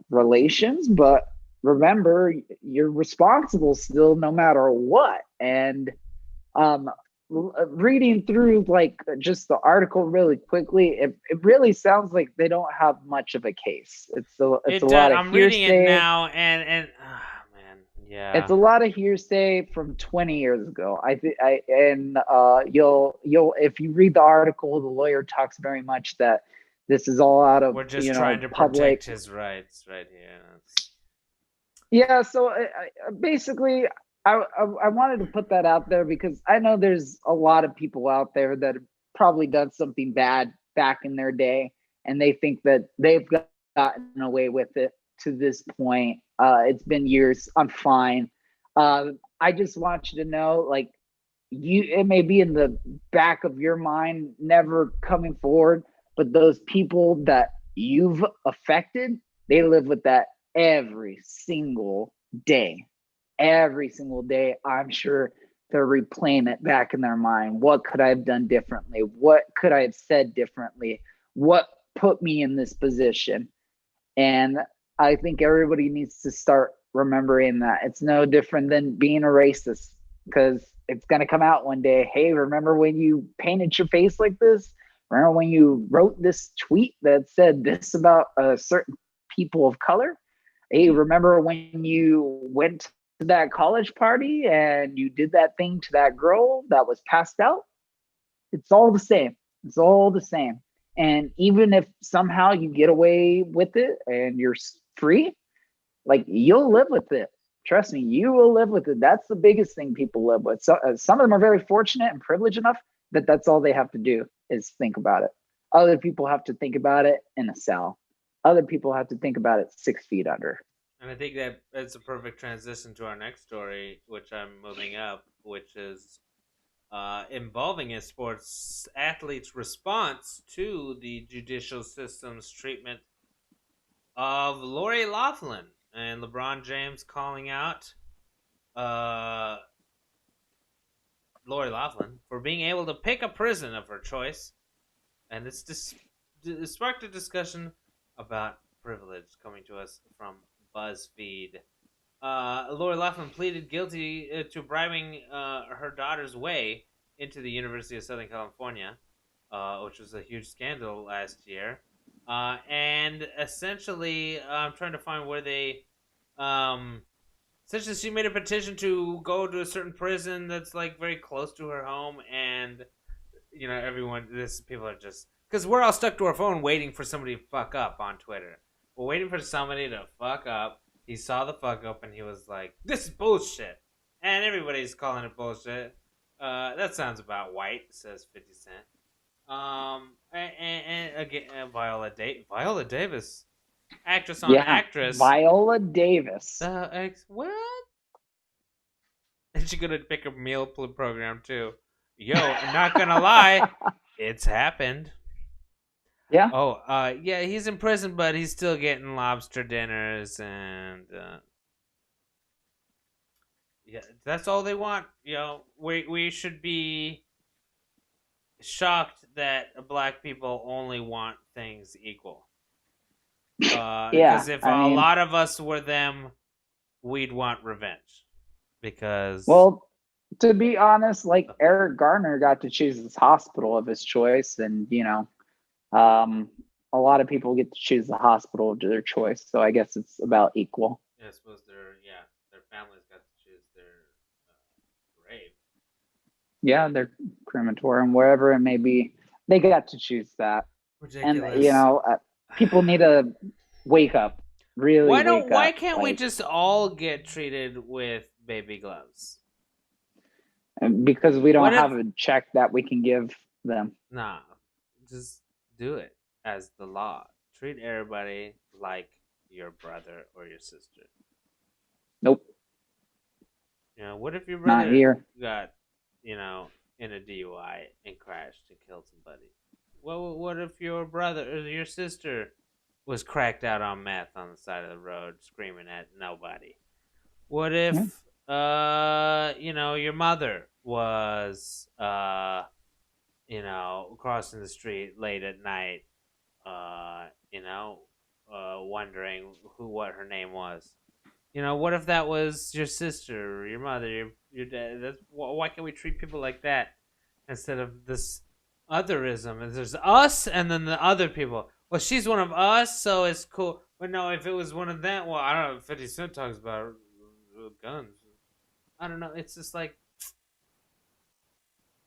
Speaker 2: relations, but remember, you're responsible still no matter what. And reading through like just the article really quickly, it really sounds like they don't have much of a case. It's a lot of
Speaker 1: I'm
Speaker 2: hearsay.
Speaker 1: reading it now, and man, yeah,
Speaker 2: it's a lot of hearsay from 20 years ago. You'll if you read the article, the lawyer talks very much that this is all out of,
Speaker 1: we're just trying to
Speaker 2: public
Speaker 1: protect his rights right here.
Speaker 2: Yeah, so basically, I wanted to put that out there because I know there's a lot of people out there that have probably done something bad back in their day, and they think that they've gotten away with it to this point. It's been years. I'm fine. I just want you to know, like, it may be in the back of your mind, never coming forward, but those people that you've affected, they live with that every single day. Every single day, I'm sure they're replaying it back in their mind. What could I have done differently? What could I have said differently? What put me in this position? And I think everybody needs to start remembering that it's no different than being a racist, because it's going to come out one day. Hey, remember when you painted your face like this? Remember when you wrote this tweet that said this about certain people of color? Hey, remember when you went to that college party and you did that thing to that girl that was passed out? It's all the same. It's all the same. And even if somehow you get away with it and you're free, like, you'll live with it. Trust me, you will live with it. That's the biggest thing people live with. So some of them are very fortunate and privileged enough that that's all they have to do is think about it. Other people have to think about it in a cell. Other people have to think about it 6 feet under.
Speaker 1: And I think that it's a perfect transition to our next story, which I'm moving up, which is involving a sports athlete's response to the judicial system's treatment of Lori Loughlin, and LeBron James calling out Lori Loughlin for being able to pick a prison of her choice. And it sparked a discussion about privilege coming to us from BuzzFeed. Lori Loughlin pleaded guilty to bribing her daughter's way into the University of Southern California, which was a huge scandal last year. And essentially, I'm trying to find where they... essentially, she made a petition to go to a certain prison that's, like, very close to her home, and, people are just... Because we're all stuck to our phone waiting for somebody to fuck up on Twitter. We're waiting for somebody to fuck up. He saw the fuck up and he was like, this is bullshit. And everybody's calling it bullshit. That sounds about white, says 50 Cent. And again, Viola Davis, actress on
Speaker 2: Yeah,
Speaker 1: actress.
Speaker 2: Viola Davis.
Speaker 1: What? And she gonna pick a meal program too. Yo, not gonna lie, it's happened.
Speaker 2: Yeah,
Speaker 1: Oh, yeah, he's in prison, but he's still getting lobster dinners, and yeah, that's all they want. We should be shocked that black people only want things equal.
Speaker 2: yeah.
Speaker 1: Because if
Speaker 2: I
Speaker 1: a
Speaker 2: mean,
Speaker 1: lot of us were them, we'd want revenge. Because
Speaker 2: well, to be honest, like Eric Garner got to choose his hospital of his choice, and um, a lot of people get to choose the hospital of their choice. So I guess it's about equal.
Speaker 1: I suppose their families got to choose their grave.
Speaker 2: Yeah, their crematorium, wherever it may be, they got to choose that. And
Speaker 1: Ridiculous.
Speaker 2: people need to wake up, really wake
Speaker 1: Why
Speaker 2: up,
Speaker 1: can't we
Speaker 2: like
Speaker 1: just all get treated with baby gloves?
Speaker 2: because we
Speaker 1: What
Speaker 2: don't
Speaker 1: if
Speaker 2: have a check that we can give them.
Speaker 1: Nah, just do it as the law. Treat everybody like your brother or your sister.
Speaker 2: Nope,
Speaker 1: What if your
Speaker 2: not
Speaker 1: brother
Speaker 2: here.
Speaker 1: got, in a DUI and crashed and killed somebody? Well, what if your brother or your sister was cracked out on meth on the side of the road screaming at nobody? What if,
Speaker 2: Yeah.
Speaker 1: your mother was, crossing the street late at night, wondering what her name was. What if that was your sister, or your mother, your dad? Why can't we treat people like that instead of this otherism? And there's us, and then the other people. Well, she's one of us, so it's cool. But no, if it was one of them, well, I don't know. 50 Cent talks about guns. I don't know. It's just like,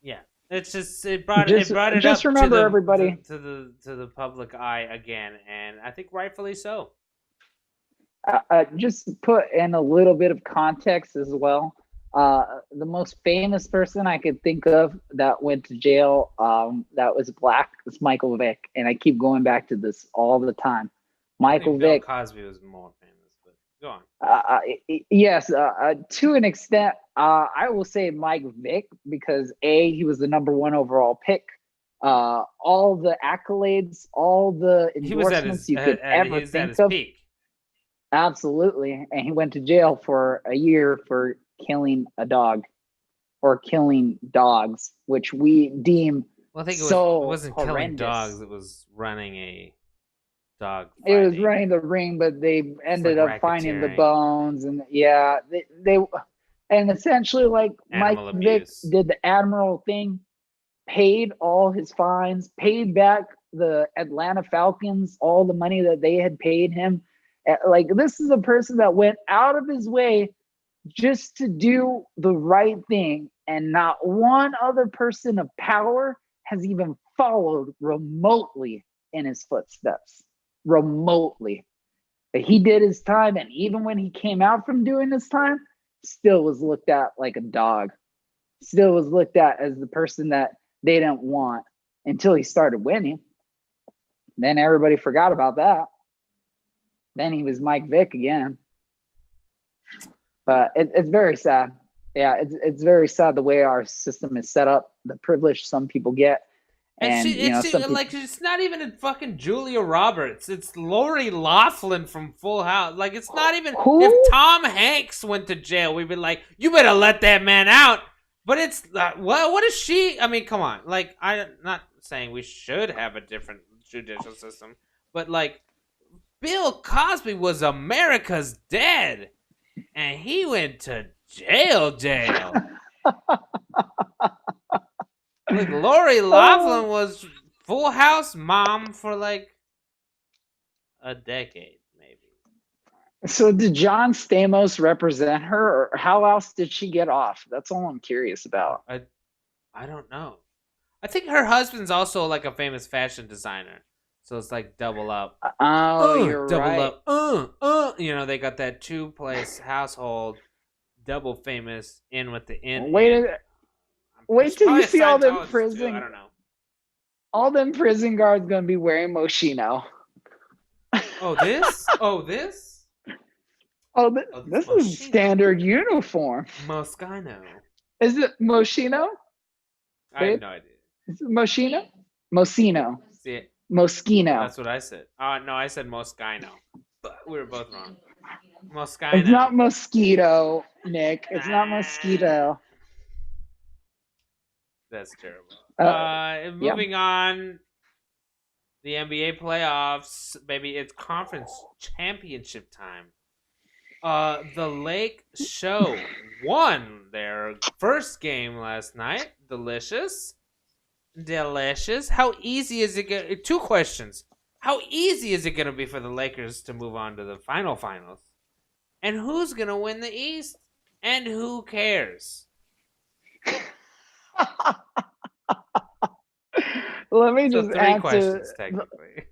Speaker 1: yeah, it's just
Speaker 2: Just
Speaker 1: it
Speaker 2: just
Speaker 1: up to
Speaker 2: remember, everybody.
Speaker 1: to the public eye again, and I think rightfully so.
Speaker 2: Just put in a little bit of context as well. The most famous person I could think of that went to jail, that was black, was Michael Vick, and I keep going back to this all the time.
Speaker 1: I
Speaker 2: Michael
Speaker 1: think Bill
Speaker 2: Vick.
Speaker 1: Cosby was more famous, but go on.
Speaker 2: Yes, to an extent, I will say Mike Vick because he was the number one overall pick. All the accolades, all the
Speaker 1: He was
Speaker 2: endorsements you could ever
Speaker 1: he was at
Speaker 2: think
Speaker 1: his
Speaker 2: of.
Speaker 1: peak.
Speaker 2: Absolutely. And he went to jail for a year for killing a dog or killing dogs, which we deem
Speaker 1: Well, I think it
Speaker 2: so
Speaker 1: wasn't killing dogs;
Speaker 2: horrendous.
Speaker 1: it was running a dog
Speaker 2: It was
Speaker 1: fighting.
Speaker 2: running the ring, but they
Speaker 1: It's like
Speaker 2: ended up finding the
Speaker 1: racketeering,
Speaker 2: bones, and yeah, they and essentially, like, Mike
Speaker 1: animal
Speaker 2: Vick
Speaker 1: abuse.
Speaker 2: did the admiral thing, paid all his fines, paid back the Atlanta Falcons all the money that they had paid him. Like, this is a person that went out of his way just to do the right thing, and not one other person of power has even followed remotely in his footsteps. Remotely. But he did his time, and even when he came out from doing his time, still was looked at like a dog. Still was looked at as the person that they didn't want until he started winning. Then everybody forgot about that. Then he was Mike Vick again. But it's very sad. Yeah, it's very sad the way our system is set up, the privilege some people get.
Speaker 1: And
Speaker 2: And some people,
Speaker 1: like it's not even a fucking Julia Roberts. It's Lori Laughlin from Full House. Like it's not even
Speaker 2: who?
Speaker 1: if Tom Hanks went to jail, we'd be like, you better let that man out. But it's what is she? I mean, come on. Like I'm not saying we should have a different judicial system, but like Bill Cosby was America's dad, and he went to jail. Like Lori Laughlin was Full House mom for like a decade, maybe.
Speaker 2: So did John Stamos represent her, or how else did she get off? That's all I'm curious about.
Speaker 1: I don't know. I think her husband's also like a famous fashion designer, so it's like double up.
Speaker 2: Oh, you're
Speaker 1: double
Speaker 2: right.
Speaker 1: up. They got that 2-place household, double famous in with the in.
Speaker 2: Wait,
Speaker 1: I'm
Speaker 2: Wait till you see all them
Speaker 1: Scientologist too. I
Speaker 2: prison,
Speaker 1: don't know.
Speaker 2: all them prison guards gonna be wearing Moschino.
Speaker 1: Oh, this? Oh, this?
Speaker 2: Oh,
Speaker 1: Oh, this
Speaker 2: this is
Speaker 1: Moschino.
Speaker 2: standard uniform.
Speaker 1: Moschino.
Speaker 2: Is it Moschino?
Speaker 1: I have no idea.
Speaker 2: Is it Moschino? Moschino.
Speaker 1: See it?
Speaker 2: Moschino.
Speaker 1: That's what I said. No, I said Moschino. But we were both wrong. Moschino.
Speaker 2: It's not mosquito, Nick. It's not mosquito.
Speaker 1: That's terrible. Moving
Speaker 2: yeah.
Speaker 1: on. The NBA playoffs, baby, it's conference championship time. The Lake Show won their first game last night. Delicious. How easy is it? Two questions. How easy is it going to be for the Lakers to move on to the finals? And who's going to win the East? And who cares?
Speaker 2: Let me just
Speaker 1: three
Speaker 2: answer
Speaker 1: questions, technically.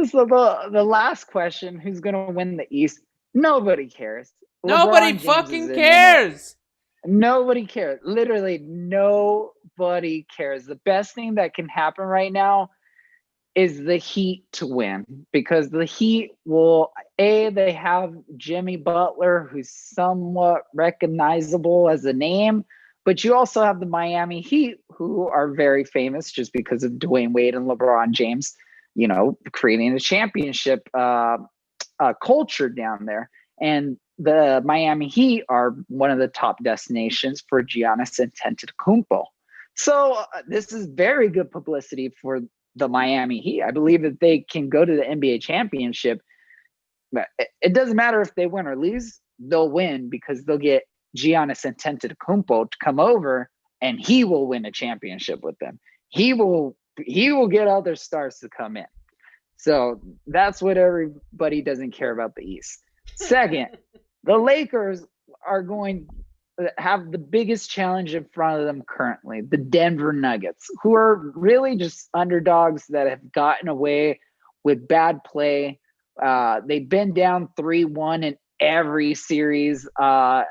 Speaker 2: So the last question, who's going to win the East? Nobody cares.
Speaker 1: Nobody fucking cares.
Speaker 2: Nobody cares. Literally nobody cares. The best thing that can happen right now is the Heat to win, because the Heat they have Jimmy Butler, who's somewhat recognizable as a name, but you also have the Miami Heat, who are very famous just because of Dwayne Wade and LeBron James, creating a championship culture down there. And the Miami Heat are one of the top destinations for Giannis Antetokounmpo. So this is very good publicity for the Miami Heat. I believe that they can go to the NBA championship. It doesn't matter if they win or lose, they'll win because they'll get Giannis Antetokounmpo to come over and he will win a championship with them. He will get other stars to come in. So that's what everybody doesn't care about the East. Second, the Lakers are going to have the biggest challenge in front of them currently, the Denver Nuggets, who are really just underdogs that have gotten away with bad play. They've been down 3-1 in every series. I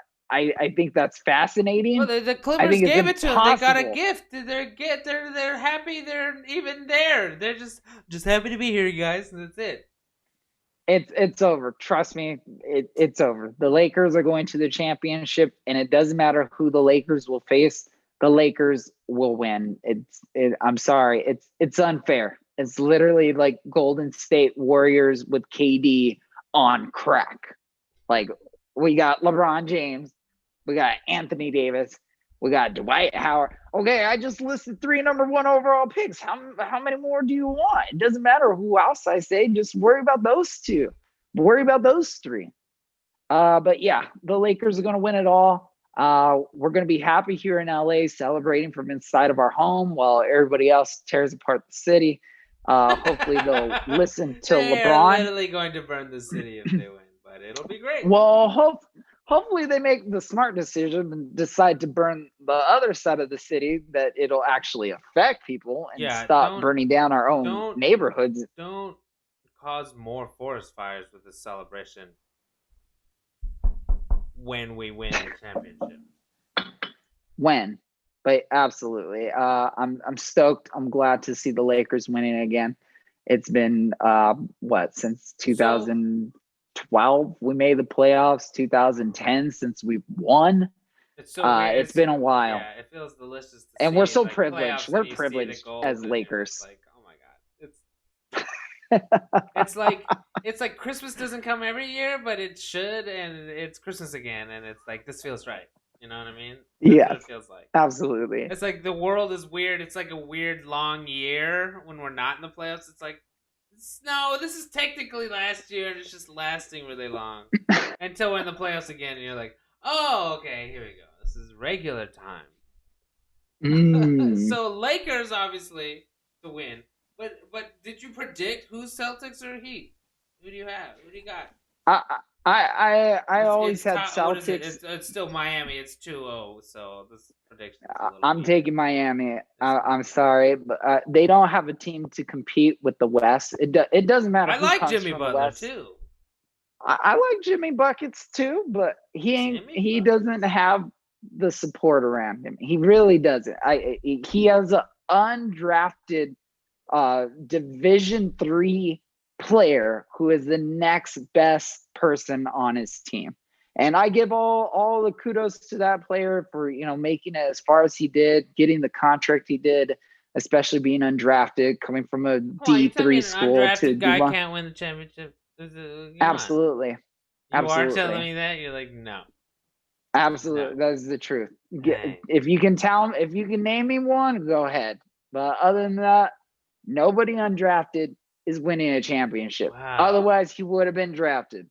Speaker 2: think that's fascinating.
Speaker 1: Well, the Clippers gave it to them. They got a gift. They're happy. They're even there. They're just happy to be here, guys. And that's it.
Speaker 2: It's over. Trust me, it's over. The Lakers are going to the championship, and it doesn't matter who the Lakers will face. The Lakers will win. I'm sorry. It's unfair. It's literally like Golden State Warriors with KD on crack. Like, we got LeBron James. We got Anthony Davis. We got Dwight Howard. Okay, I just listed 3 number 1 overall picks. How many more do you want? It doesn't matter who else I say. Just worry about those 2. Worry about those 3. But yeah, the Lakers are going to win it all. We're going to be happy here in LA, celebrating from inside of our home while everybody else tears apart the city. Hopefully they'll listen to LeBron.
Speaker 1: They're literally going to burn the city if they win, but it'll be great.
Speaker 2: Well, hopefully they make the smart decision and decide to burn the other side of the city, that it'll actually affect people and stop burning down our own neighborhoods.
Speaker 1: Don't cause more forest fires with this celebration when we win the championship.
Speaker 2: But absolutely. I'm stoked. I'm glad to see the Lakers winning again. It's been since 2012 we made the playoffs, 2010 since we won.
Speaker 1: It's so weird.
Speaker 2: It's been a while.
Speaker 1: Yeah, it feels delicious to
Speaker 2: and
Speaker 1: see.
Speaker 2: we're so privileged. We're privileged as Lakers.
Speaker 1: It's like, oh my god. It's like Christmas doesn't come every year, but it should, and it's Christmas again, and it's like, this feels right. You know what I mean?
Speaker 2: Yeah,
Speaker 1: what it feels like.
Speaker 2: Absolutely.
Speaker 1: It's like the world is weird. It's like a weird long year when we're not in the playoffs. It's like, no, this is technically last year, and it's just lasting really long until we're in the playoffs again, and you're like, oh, okay, here we go. This is regular time. So Lakers obviously to win, but did you predict who's Celtics or Heat? Who do you have? Who do you got?
Speaker 2: I always had Celtics.
Speaker 1: It's still Miami. It's 2-0, so this prediction.
Speaker 2: I'm taking Miami. I'm sorry, but they don't have a team to compete with the West. It doesn't matter.
Speaker 1: I like Jimmy Butler too.
Speaker 2: I like Jimmy Buckets too, but he doesn't have the support around him. He really doesn't. He has an undrafted Division III player who is the next best person on his team. And I give all the kudos to that player for, making it as far as he did, getting the contract he did, especially being undrafted, coming from a D3 school to
Speaker 1: undrafted guy
Speaker 2: D1.
Speaker 1: can't win the championship.
Speaker 2: Absolutely.
Speaker 1: You are telling me that? You're like, no.
Speaker 2: Absolutely. No. That is the truth. If you can name me one, go ahead. But other than that, nobody undrafted is winning a championship. Wow. Otherwise, he would have been drafted.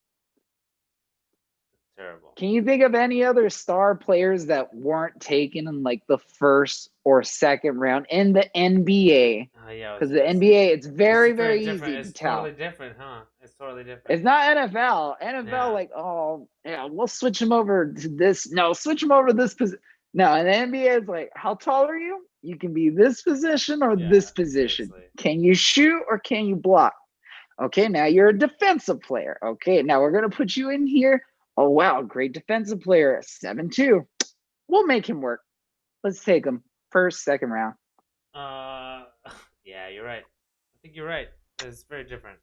Speaker 1: Terrible.
Speaker 2: Can you think of any other star players that weren't taken in like the first or second round in the NBA? Because the NBA, it's very, very easy to tell.
Speaker 1: Totally different, huh? It's totally different.
Speaker 2: It's not NFL. NFL, we'll switch him over to this. No, switch him over to this position. No, and the NBA is like, how tall are you? You can be this position or this position. Seriously. Can you shoot or can you block? Okay, now you're a defensive player. Okay, now we're going to put you in here. Oh, wow, great defensive player, 7'2". We'll make him work. Let's take him first, second round.
Speaker 1: Yeah, you're right. I think you're right. It's very different.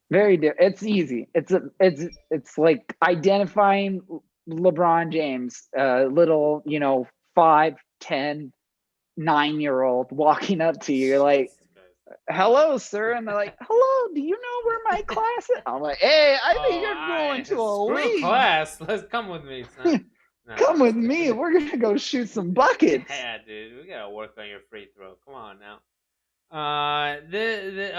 Speaker 2: Very different. It's easy. It's like identifying LeBron James, little, 5, 10, 9-year-old walking up to you. You're like, hello, sir. And they're like, hello, do you know where my class is? I'm like, hey, I think you're going to a league.
Speaker 1: Class. Let's come with me, son.
Speaker 2: No, come with me. We're going to go shoot some buckets.
Speaker 1: Yeah, dude. We got to work on your free throw. Come on now.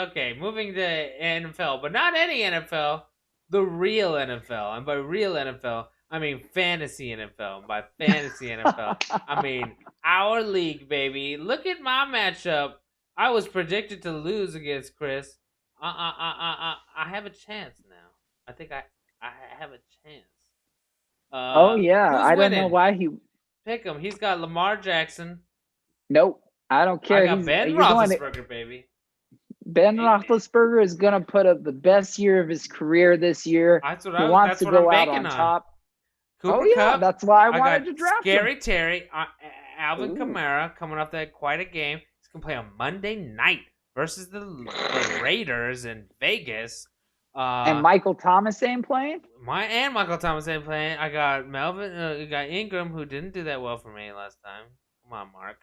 Speaker 1: Okay, moving to NFL, but not any NFL. The real NFL. And by real NFL, I mean fantasy NFL. And by fantasy NFL, I mean our league, baby. Look at my matchup. I was predicted to lose against Chris. I have a chance now. I think I have a chance.
Speaker 2: I don't know why he
Speaker 1: pick him. He's got Lamar Jackson.
Speaker 2: Nope, I don't care.
Speaker 1: I got Ben Roethlisberger, baby.
Speaker 2: Ben Roethlisberger is gonna put up the best year of his career this year.
Speaker 1: That's what
Speaker 2: he wants to go out on top.
Speaker 1: Cooper Kupp,
Speaker 2: that's why I wanted to draft
Speaker 1: Scary
Speaker 2: him.
Speaker 1: Terry, Alvin Kamara coming off that quite a game. He's gonna play on Monday night versus the Raiders in Vegas.
Speaker 2: And Michael Thomas ain't playing?
Speaker 1: Michael Thomas ain't playing. I got Melvin. You got Ingram, who didn't do that well for me last time. Come on, Mark.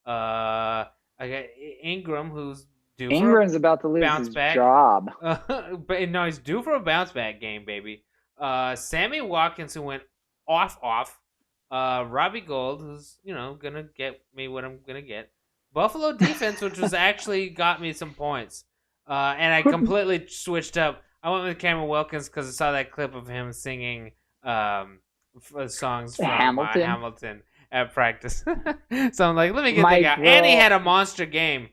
Speaker 1: I got Ingram, who's due.
Speaker 2: Ingram's about to lose his job.
Speaker 1: But no, he's due for a bounce back game, baby. Sammy Watkins, who went off. Robbie Gold, who's gonna get me what I'm gonna get. Buffalo defense, which was actually got me some points. And I completely switched up. I went with Cameron Wilkins because I saw that clip of him singing songs from Hamilton at practice. So I'm like, let me get that guy. And he had a monster game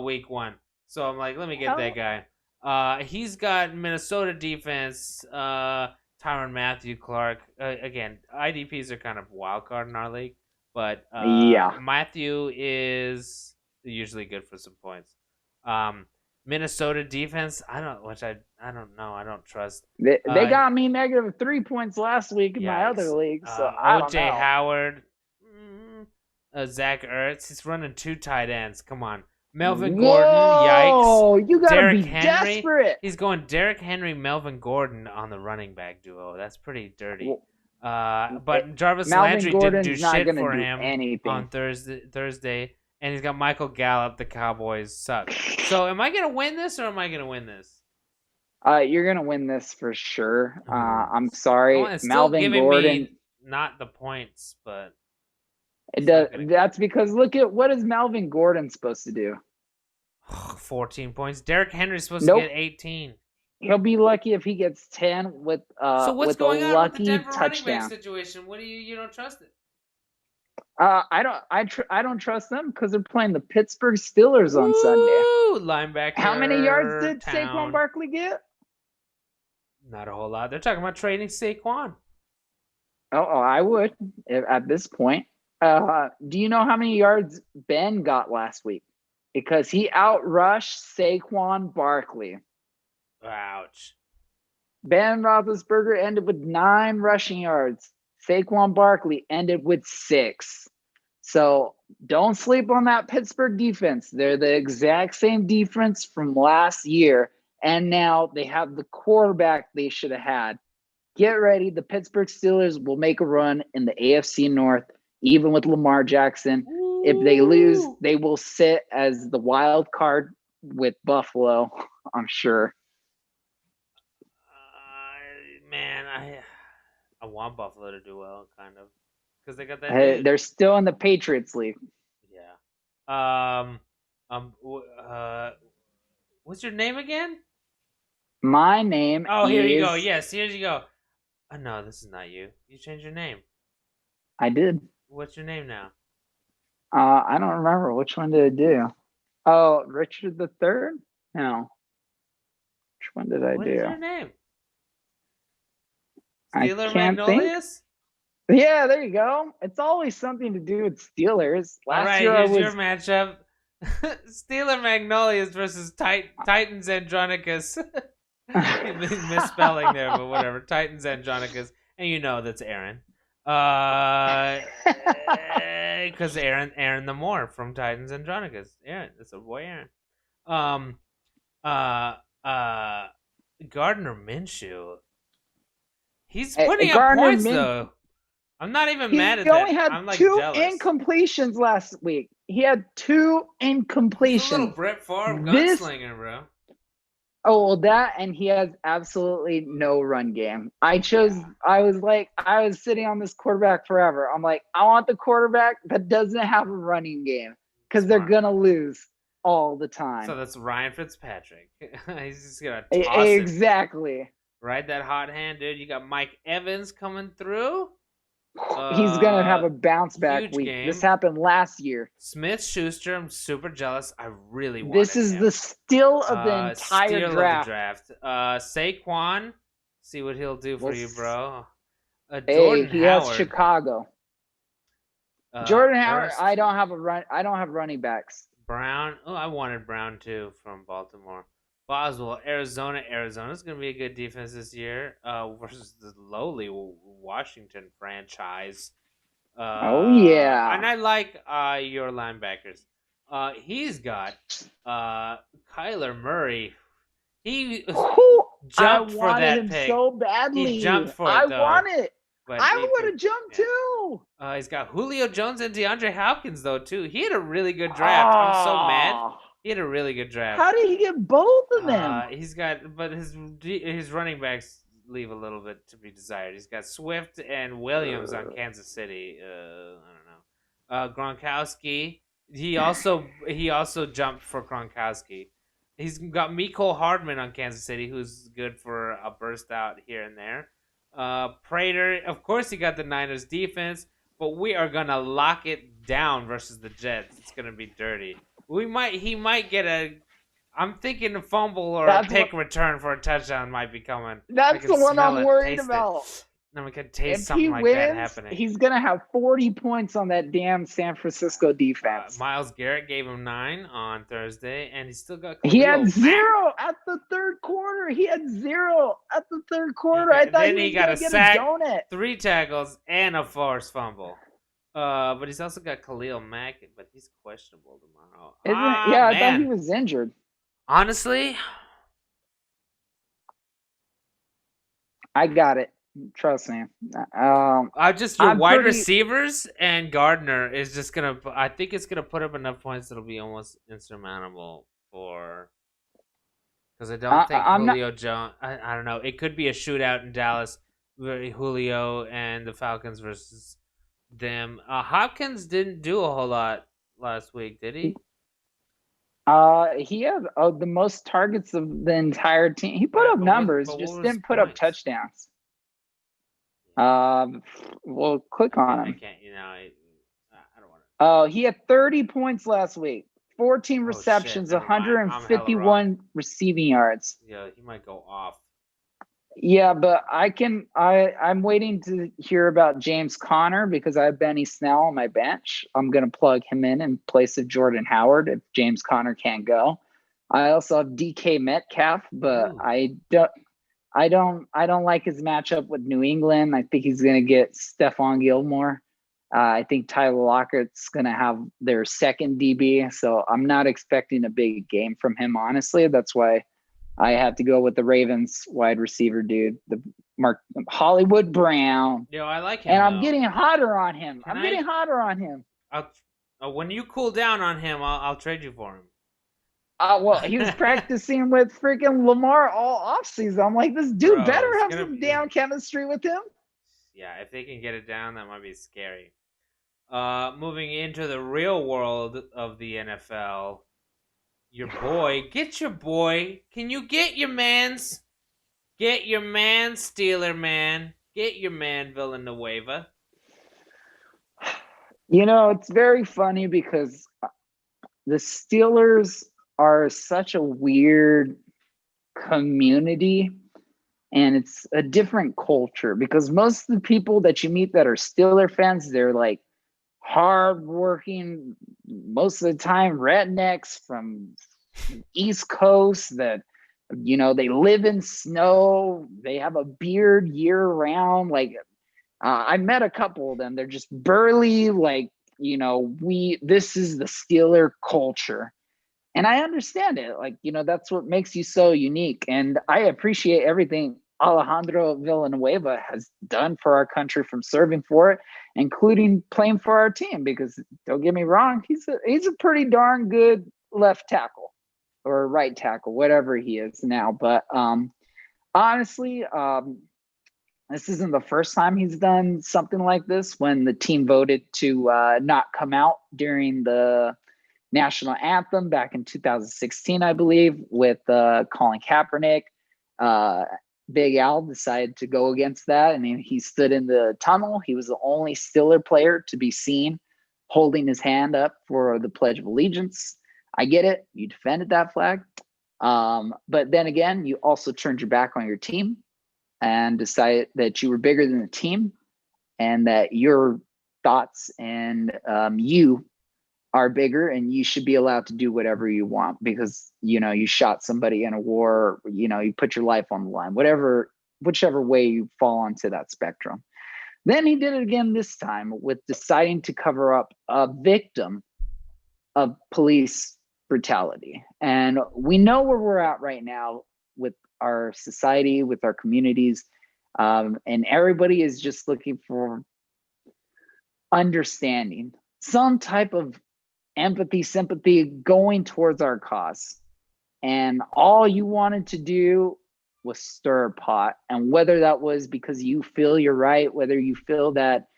Speaker 1: week 1. So I'm like, let me get that guy. He's got Minnesota defense, Tyrann Mathieu, Clark. Again, IDPs are kind of wild card in our league. But Matthew is usually good for some points. Minnesota defense, I don't know. I don't trust.
Speaker 2: They got me negative 3 points last week in my other league. So
Speaker 1: OJ Howard, Zach Ertz. He's running 2 tight ends. Come on, Melvin Gordon. Yikes!
Speaker 2: You gotta be desperate.
Speaker 1: He's going Derrick Henry, Melvin Gordon on the running back duo. That's pretty dirty. But Jarvis Landry didn't do shit for him on Thursday. And he's got Michael Gallup. The Cowboys suck. So am I going to win this or am I going to win this?
Speaker 2: You're going to win this for sure. I'm sorry.
Speaker 1: It's Melvin Gordon. Not the points, but...
Speaker 2: That's because look at what is Melvin Gordon supposed to do?
Speaker 1: 14 points. Derrick Henry's supposed to get 18.
Speaker 2: He'll be lucky if he gets 10 with
Speaker 1: so what's
Speaker 2: with
Speaker 1: going
Speaker 2: a
Speaker 1: on
Speaker 2: lucky
Speaker 1: with the Denver
Speaker 2: touchdown.
Speaker 1: Running back situation? What do you don't trust it?
Speaker 2: I don't trust them because they're playing the Pittsburgh Steelers on Sunday.
Speaker 1: Linebacker.
Speaker 2: How many yards did Saquon Barkley get?
Speaker 1: Not a whole lot. They're talking about trading Saquon.
Speaker 2: Oh, I would at this point. Do you know how many yards Ben got last week? Because he outrushed Saquon Barkley.
Speaker 1: Ouch.
Speaker 2: Ben Roethlisberger ended with 9 rushing yards, Saquon Barkley ended with 6. So don't sleep on that Pittsburgh defense. They're the exact same defense from last year. And now they have the quarterback they should have had. Get ready. The Pittsburgh Steelers will make a run in the AFC North, even with Lamar Jackson.
Speaker 1: Ooh.
Speaker 2: If they lose, they will sit as the wild card with Buffalo, I'm sure.
Speaker 1: Man, I want Buffalo to do well, kind of, because they got that.
Speaker 2: Hey, they're still in the Patriots League.
Speaker 1: Yeah. What's your name again?
Speaker 2: My name.
Speaker 1: Oh, here you go. Yes, here you go. Oh, no, this is not you. You changed your name.
Speaker 2: I did.
Speaker 1: What's your name now?
Speaker 2: I don't remember. Which one did I do? Oh, Richard the Third? No. Which one did I do?
Speaker 1: What is your name? Steeler
Speaker 2: I can't
Speaker 1: Magnolias?
Speaker 2: Think. Yeah, there you go. It's always something to do with Steelers.
Speaker 1: Last year here's your matchup. Steeler Magnolias versus Titans Andronicus. Misspelling there, but whatever. Titans Andronicus. And you know that's Aaron. Because Aaron the Moore from Titans Andronicus. Aaron, that's our boy Aaron. Gardner Minshew. He's putting up points though. I'm not even mad at that.
Speaker 2: He only had
Speaker 1: I'm, like,
Speaker 2: 2
Speaker 1: jealous.
Speaker 2: incompletions last week. He had 2 incompletions.
Speaker 1: He's a little Brett Favre gunslinger, bro.
Speaker 2: Oh, well, that, and he has absolutely no run game. I was sitting on this quarterback forever. I'm like, I want the quarterback that doesn't have a running game because they're going to lose all the time.
Speaker 1: So that's Ryan Fitzpatrick. He's just going to toss
Speaker 2: Exactly.
Speaker 1: Right, that hot hand, dude. You got Mike Evans coming through.
Speaker 2: He's going to have a bounce back week.
Speaker 1: Game.
Speaker 2: This happened last year.
Speaker 1: Smith-Schuster, I'm super jealous. I really want
Speaker 2: This is
Speaker 1: him.
Speaker 2: the steal of the entire draft.
Speaker 1: Saquon, see what he'll do for you, bro.
Speaker 2: Jordan Howard. Has Chicago. Jordan Howard, I don't have running backs.
Speaker 1: Brown, I wanted Brown too from Baltimore. Boswell, Arizona. Arizona's going to be a good defense this year versus the lowly Washington franchise.
Speaker 2: Yeah.
Speaker 1: And I like your linebackers. He's got Kyler Murray. He jumped for that
Speaker 2: him
Speaker 1: pick.
Speaker 2: So badly.
Speaker 1: He jumped for it,
Speaker 2: I want it. I would have jumped too.
Speaker 1: He's got Julio Jones and DeAndre Hopkins though too. He had a really good draft. I'm so mad. He had a really good draft.
Speaker 2: How did he get both of them?
Speaker 1: He's got, but his running backs leave a little bit to be desired. He's got Swift and Williams on Kansas City. I don't know. Gronkowski. He also jumped for Gronkowski. He's got Mecole Hardman on Kansas City, who's good for a burst out here and there. Prater, of course, he got the Niners defense, but we are gonna lock it down versus the Jets. It's gonna be dirty. He might get I'm thinking a fumble or a pick return for a touchdown might be coming.
Speaker 2: That's the one I'm worried about.
Speaker 1: And we could taste something like that happening.
Speaker 2: He's going to have 40 points on that damn San Francisco defense.
Speaker 1: Myles Garrett gave him 9 on Thursday, and he still got
Speaker 2: He had 0 at the third quarter. I thought he got a sack,
Speaker 1: 3 tackles, and a forced fumble. But he's also got Khalil Mack, but he's questionable tomorrow.
Speaker 2: I thought he was injured.
Speaker 1: Honestly,
Speaker 2: I got it. Trust me.
Speaker 1: Wide receivers and Gardner is just gonna. I think it's gonna put up enough points that'll be almost insurmountable for. Because I don't think Julio Jones. I don't know. It could be a shootout in Dallas. Julio and the Falcons versus them. Hopkins didn't do a whole lot last week, did he?
Speaker 2: He had the most targets of the entire team. He put up numbers, just didn't put up touchdowns. Well, click on him.
Speaker 1: I can't. I don't want to.
Speaker 2: Oh, he had 30 points last week. 14 receptions, 151 receiving yards.
Speaker 1: Yeah, he might go off.
Speaker 2: Yeah, but I'm waiting to hear about James Conner because I have Benny Snell on my bench. I'm going to plug him in place of Jordan Howard if James Conner can't go. I also have DK Metcalf, but I don't. I don't like his matchup with New England. I think he's going to get Stephon Gilmore. I think Tyler Lockett's going to have their second DB, so I'm not expecting a big game from him, honestly. That's why I have to go with the Ravens wide receiver dude, the Mark Hollywood Brown.
Speaker 1: Yo, I like him
Speaker 2: And I'm
Speaker 1: though.
Speaker 2: getting hotter on him.
Speaker 1: Can
Speaker 2: I'm
Speaker 1: I?
Speaker 2: getting hotter on him.
Speaker 1: When you cool down on him, I'll trade you for him.
Speaker 2: Well, he was practicing with freaking Lamar all offseason. I'm like, this dude
Speaker 1: Bro,
Speaker 2: better
Speaker 1: it's
Speaker 2: have
Speaker 1: gonna
Speaker 2: some
Speaker 1: be.
Speaker 2: damn chemistry with him.
Speaker 1: Yeah, if they can get it down, that might be scary. Moving into the real world of the NFL, your boy, get your boy. Can you get your man's? Get your man, Steeler man. Get your man, Villanueva.
Speaker 2: You know, it's very funny because the Steelers are such a weird community and it's a different culture because most of the people that you meet that are Steeler fans, they're like hardworking, most of the time rednecks from East Coast that they live in snow, they have a beard year round. Like I met a couple of them. They're just burly, like this is the Steeler culture. And I understand it. Like, that's what makes you so unique. And I appreciate everything Alejandro Villanueva has done for our country from serving for it, including playing for our team, because don't get me wrong, he's a pretty darn good left tackle or right tackle, whatever he is now. But honestly, this isn't the first time he's done something like this when the team voted to not come out during the national anthem back in 2016, I believe, with Colin Kaepernick. Big Al decided to go against that, and he stood in the tunnel. He was the only Steeler player to be seen holding his hand up for the Pledge of Allegiance. I get it. You defended that flag. But then again, you also turned your back on your team and decided that you were bigger than the team and that your thoughts and you are bigger and you should be allowed to do whatever you want because, you shot somebody in a war, or, you put your life on the line, whichever way you fall onto that spectrum. Then he did it again this time with deciding to cover up a victim of police brutality. And we know where we're at right now with our society, with our communities. And everybody is just looking for understanding, some type of empathy, sympathy going towards our cause. And all you wanted to do was stir a pot. And whether that was because you feel you're right, whether you feel that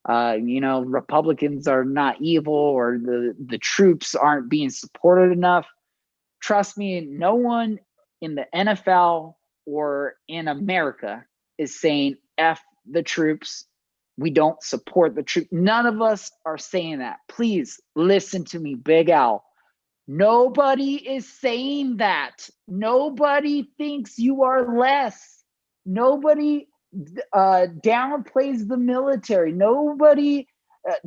Speaker 2: Republicans are not evil or the troops aren't being supported enough, trust me, no one in the NFL or in America is saying F the troops. We don't support the troops. None of us are saying that. Please listen to me, Big Al. Nobody is saying that. Nobody thinks you are less. Nobody downplays the military. Nobody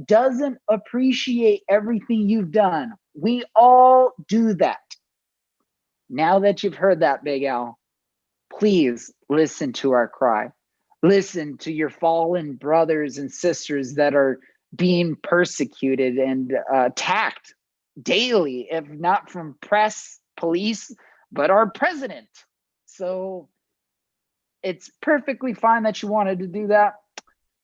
Speaker 2: doesn't appreciate everything you've done. We all do that. Now that you've heard that, Big Al, please listen to our cry. Listen to your fallen brothers and sisters that are being persecuted and attacked daily, if not from press, police, but our president. So it's perfectly fine that you wanted to do that.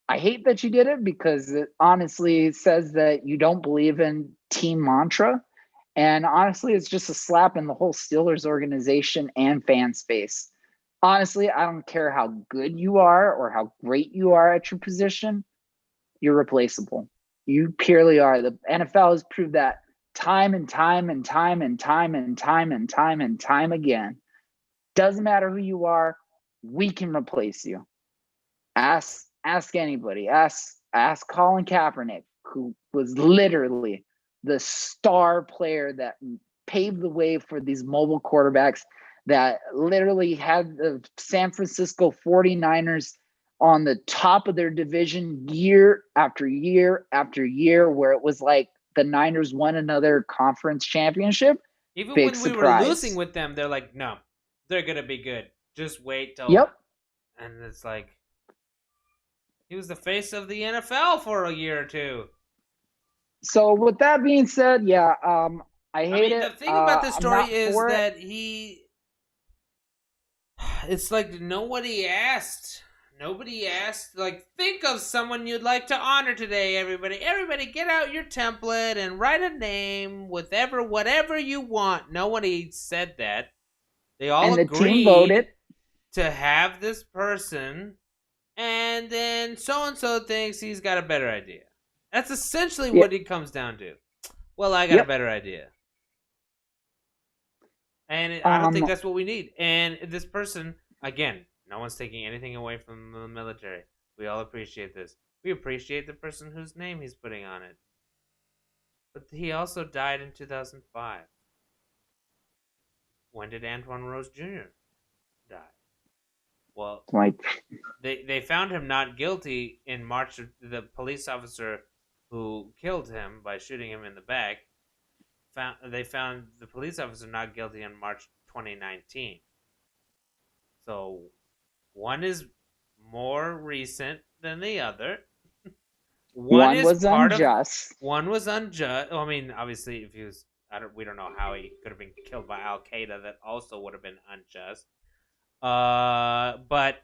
Speaker 2: I hate that you did it because it honestly says that you don't believe in team mantra. And honestly, it's just a slap in the whole Steelers organization and fan space. Honestly, I don't care how good you are or how great you are at your position. You're replaceable. You purely are. The NFL has proved that time and time and time and time and time and time and time again. Doesn't matter who you are, we can replace you. Ask anybody. Ask Colin Kaepernick, who was literally the star player that paved the way for these mobile quarterbacks that literally had the San Francisco 49ers on the top of their division year after year after year, where it was like the Niners won another conference championship.
Speaker 1: Even
Speaker 2: Big
Speaker 1: when we were
Speaker 2: surprise.
Speaker 1: losing with them, they're like, no, they're going to be good. Just wait till.
Speaker 2: Yep.
Speaker 1: And it's like he was the face of the NFL for a year or two.
Speaker 2: So with that being said, yeah, I hate it.
Speaker 1: The thing about this
Speaker 2: I'm
Speaker 1: story
Speaker 2: not
Speaker 1: is
Speaker 2: for it.
Speaker 1: that it's like nobody asked. Nobody asked. Like, think of someone you'd like to honor today, everybody. Everybody, get out your template and write a name with whatever you want. Nobody said that. They all
Speaker 2: And the
Speaker 1: agreed
Speaker 2: team voted
Speaker 1: to have this person, and then so-and-so thinks he's got a better idea. That's essentially what it comes down to. Well, I got a better idea. And I don't think that's what we need. And this person, again, no one's taking anything away from the military. We all appreciate this. We appreciate the person whose name he's putting on it. But he also died in 2005. When did Antoine Rose Jr. die? Well, they found him not guilty in March. The police officer who killed him by shooting him in the back, they found the police officer not guilty in March 2019. So one is more recent than the other.
Speaker 2: One was unjust.
Speaker 1: One was unjust. I mean, obviously, if he was, we don't know how he could have been killed by Al Qaeda. That also would have been unjust. But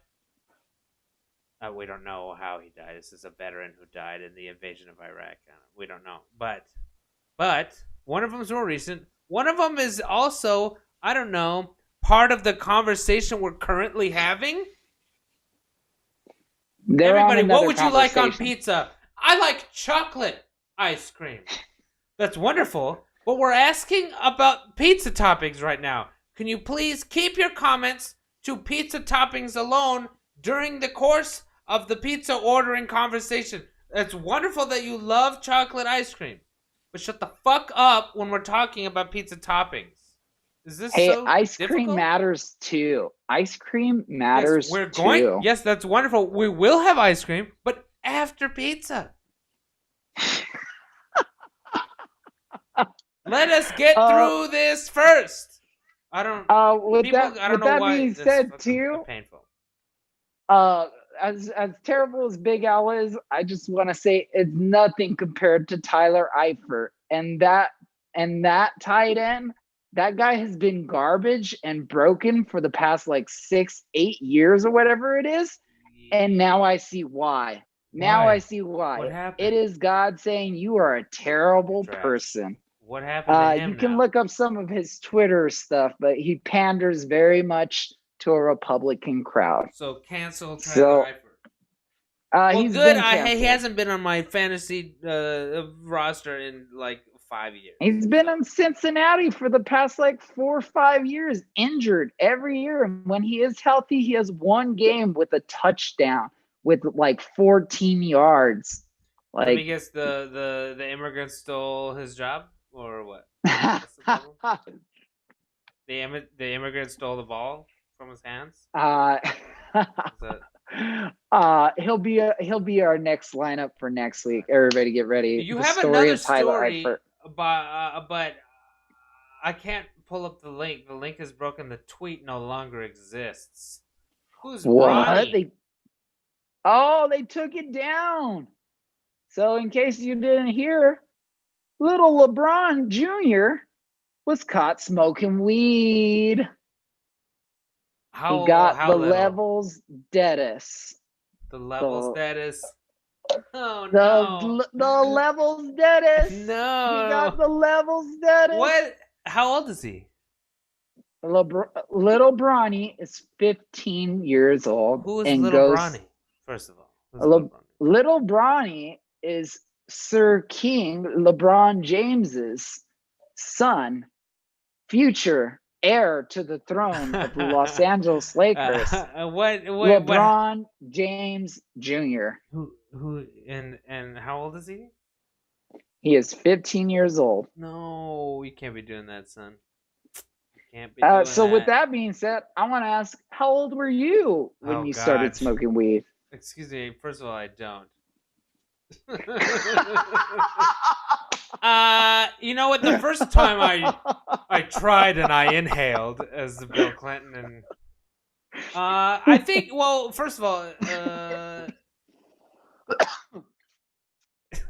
Speaker 1: we don't know how he died. This is a veteran who died in the invasion of Iraq. We don't know. But one of them is more recent. One of them is also, I don't know, part of the conversation we're currently having. Everybody, what would you like on pizza? I like chocolate ice cream. That's wonderful. But we're asking about pizza toppings right now. Can you please keep your comments to pizza toppings alone during the course of the pizza ordering conversation? It's wonderful that you love chocolate ice cream, but shut the fuck up when we're talking about pizza toppings. Is this so
Speaker 2: ice
Speaker 1: difficult?
Speaker 2: Cream matters too. Ice cream matters too.
Speaker 1: Yes, that's wonderful. We will have ice cream, but after pizza. Let us get through this first. I don't.
Speaker 2: With that being said, too,
Speaker 1: painful.
Speaker 2: As terrible as Big Al is, I just want to say it's nothing compared to Tyler Eifert, and that tight end. That guy has been garbage and broken for the past 6-8 years or whatever it is, and now I see why. I see why.
Speaker 1: What happened?
Speaker 2: It is God saying you are a terrible person.
Speaker 1: What happened to him?
Speaker 2: You can look up some of his Twitter stuff, but he panders very much to a Republican crowd.
Speaker 1: So cancel Tyler Eifert.
Speaker 2: He's good.
Speaker 1: He hasn't been on my fantasy roster in 5 years.
Speaker 2: He's been in Cincinnati for the past 4 or 5 years, injured every year. And when he is healthy, he has one game with a touchdown with 14 yards.
Speaker 1: Let me guess, the immigrant stole his job, or what? The immigrant stole the ball from his hands.
Speaker 2: He'll be our next lineup for next week. Everybody, get ready.
Speaker 1: You have another story, but I can't pull up the link. The link is broken. The tweet no longer exists. Who's Bronny?
Speaker 2: They took it down. So in case you didn't hear, little LeBron Jr. was caught smoking weed. He got the levels deadest.
Speaker 1: The levels deadest. Oh
Speaker 2: no. The levels deadest.
Speaker 1: No.
Speaker 2: He got the levels deadest.
Speaker 1: What? How old is he?
Speaker 2: Little Bronny is 15 years old.
Speaker 1: Who is Little Bronny? First of all,
Speaker 2: Little Bronny is Sir King LeBron James's son, future heir to the throne of the Los Angeles Lakers. LeBron James Jr.
Speaker 1: Who and how old is he?
Speaker 2: He is 15 years old.
Speaker 1: No, you can't be doing that, son. You can't be doing
Speaker 2: so with that being said, I want to ask, how old were you when you started smoking weed?
Speaker 1: Excuse me. First of all, I don't. You know what? The first time I tried and I inhaled as Bill Clinton and I think. Well, first of all,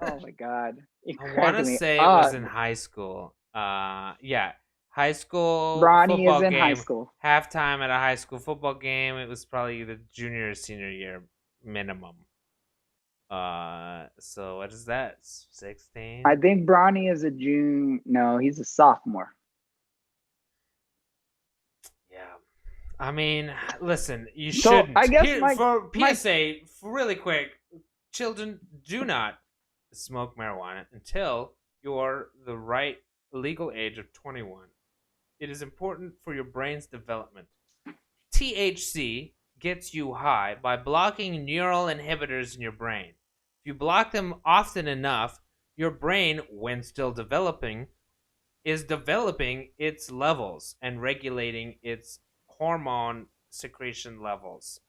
Speaker 2: Oh my god, you
Speaker 1: I want
Speaker 2: crack
Speaker 1: to
Speaker 2: me
Speaker 1: say it was
Speaker 2: up.
Speaker 1: in high school. Yeah, high school
Speaker 2: Ronnie is
Speaker 1: football
Speaker 2: in high
Speaker 1: game,
Speaker 2: school.
Speaker 1: halftime at a high school football game. It was probably the junior or senior year minimum. So what is that?
Speaker 2: I
Speaker 1: 16?
Speaker 2: think Bronny is a June. No, he's a sophomore.
Speaker 1: Yeah. I mean, listen, you
Speaker 2: So I
Speaker 1: shouldn't.
Speaker 2: guess
Speaker 1: Here
Speaker 2: my
Speaker 1: for
Speaker 2: my
Speaker 1: PSA, really quick, children do not smoke marijuana until you're the right legal age of 21. It is important for your brain's development. THC gets you high by blocking neural inhibitors in your brain. If you block them often enough, your brain, when still developing, is developing its levels and regulating its hormone secretion levels.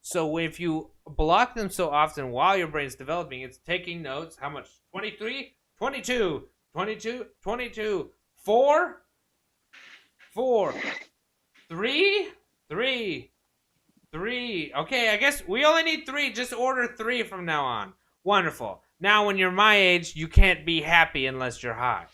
Speaker 1: So if you block them so often while your brain's developing, it's taking notes. How much? 23, 22, 22, 22, 4, 4, 3, 3, 3. Okay, I guess we only need 3. Just order 3 from now on. Wonderful. Now, when you're my age, you can't be happy unless you're high.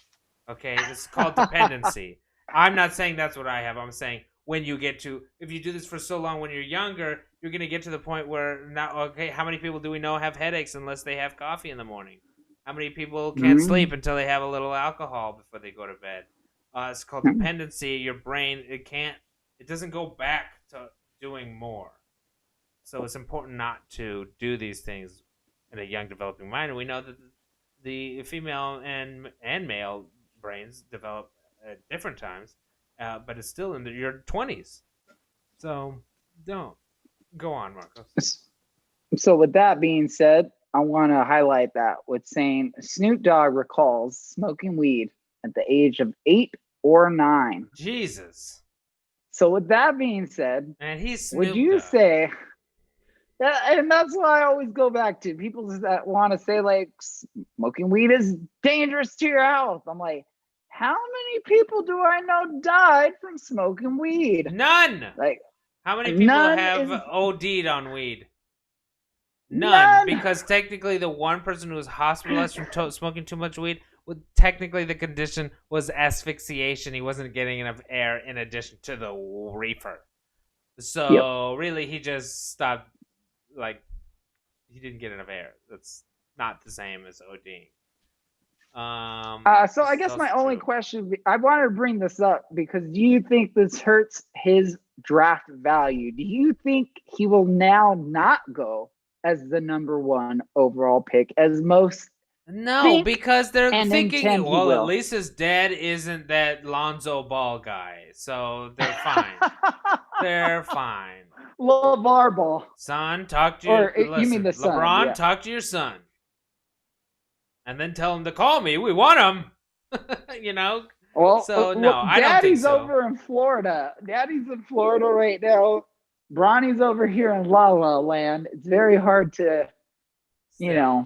Speaker 1: Okay, this is called dependency. I'm not saying that's what I have. I'm saying when you get to, if you do this for so long when you're younger, you're going to get to the point where now, okay, how many people do we know have headaches unless they have coffee in the morning? How many people can't sleep until they have a little alcohol before they go to bed? It's called dependency. Your brain, it doesn't go back to doing more. So it's important not to do these things in a young developing mind. And we know that the female and male brains develop at different times, but it's still in your 20s. So don't go on, Marcos.
Speaker 2: So with that being said, I want to highlight that with saying Snoop Dogg recalls smoking weed at the age of 8 or 9.
Speaker 1: Jesus.
Speaker 2: So with that being said,
Speaker 1: And he's
Speaker 2: would
Speaker 1: Snoop
Speaker 2: you
Speaker 1: Dogg.
Speaker 2: say that, and that's what I always go back to people that want to say like smoking weed is dangerous to your health. I'm like, how many people do I know died from smoking weed?
Speaker 1: None.
Speaker 2: Like,
Speaker 1: How many people
Speaker 2: none
Speaker 1: have
Speaker 2: is
Speaker 1: OD'd on weed? None,
Speaker 2: none.
Speaker 1: because technically the one person who was hospitalized from smoking too much weed, well, technically the condition was asphyxiation. He wasn't getting enough air in addition to the reefer.
Speaker 2: Yep.
Speaker 1: So really, he just stopped. Like, he didn't get enough air. That's not the same as ODing.
Speaker 2: So I guess my only question, I wanted to bring this up because do you think this hurts his draft value? Do you think he will now not go as the number 1 overall pick as most
Speaker 1: No,
Speaker 2: think
Speaker 1: because they're
Speaker 2: and
Speaker 1: thinking,
Speaker 2: intend he
Speaker 1: well, at
Speaker 2: will?
Speaker 1: least his dad isn't that Lonzo Ball guy, so they're fine. They're fine.
Speaker 2: LeVar Ball.
Speaker 1: Son, talk to
Speaker 2: Or
Speaker 1: your
Speaker 2: you mean
Speaker 1: listen,
Speaker 2: the son,
Speaker 1: LeBron,
Speaker 2: yeah.
Speaker 1: talk to your son, and then tell him to call me. We want him. You know.
Speaker 2: Well,
Speaker 1: So no, I don't think
Speaker 2: Daddy's
Speaker 1: so.
Speaker 2: over in Florida. Daddy's in Florida right now. Bronny's over here in La La Land. It's very hard to,
Speaker 1: Still,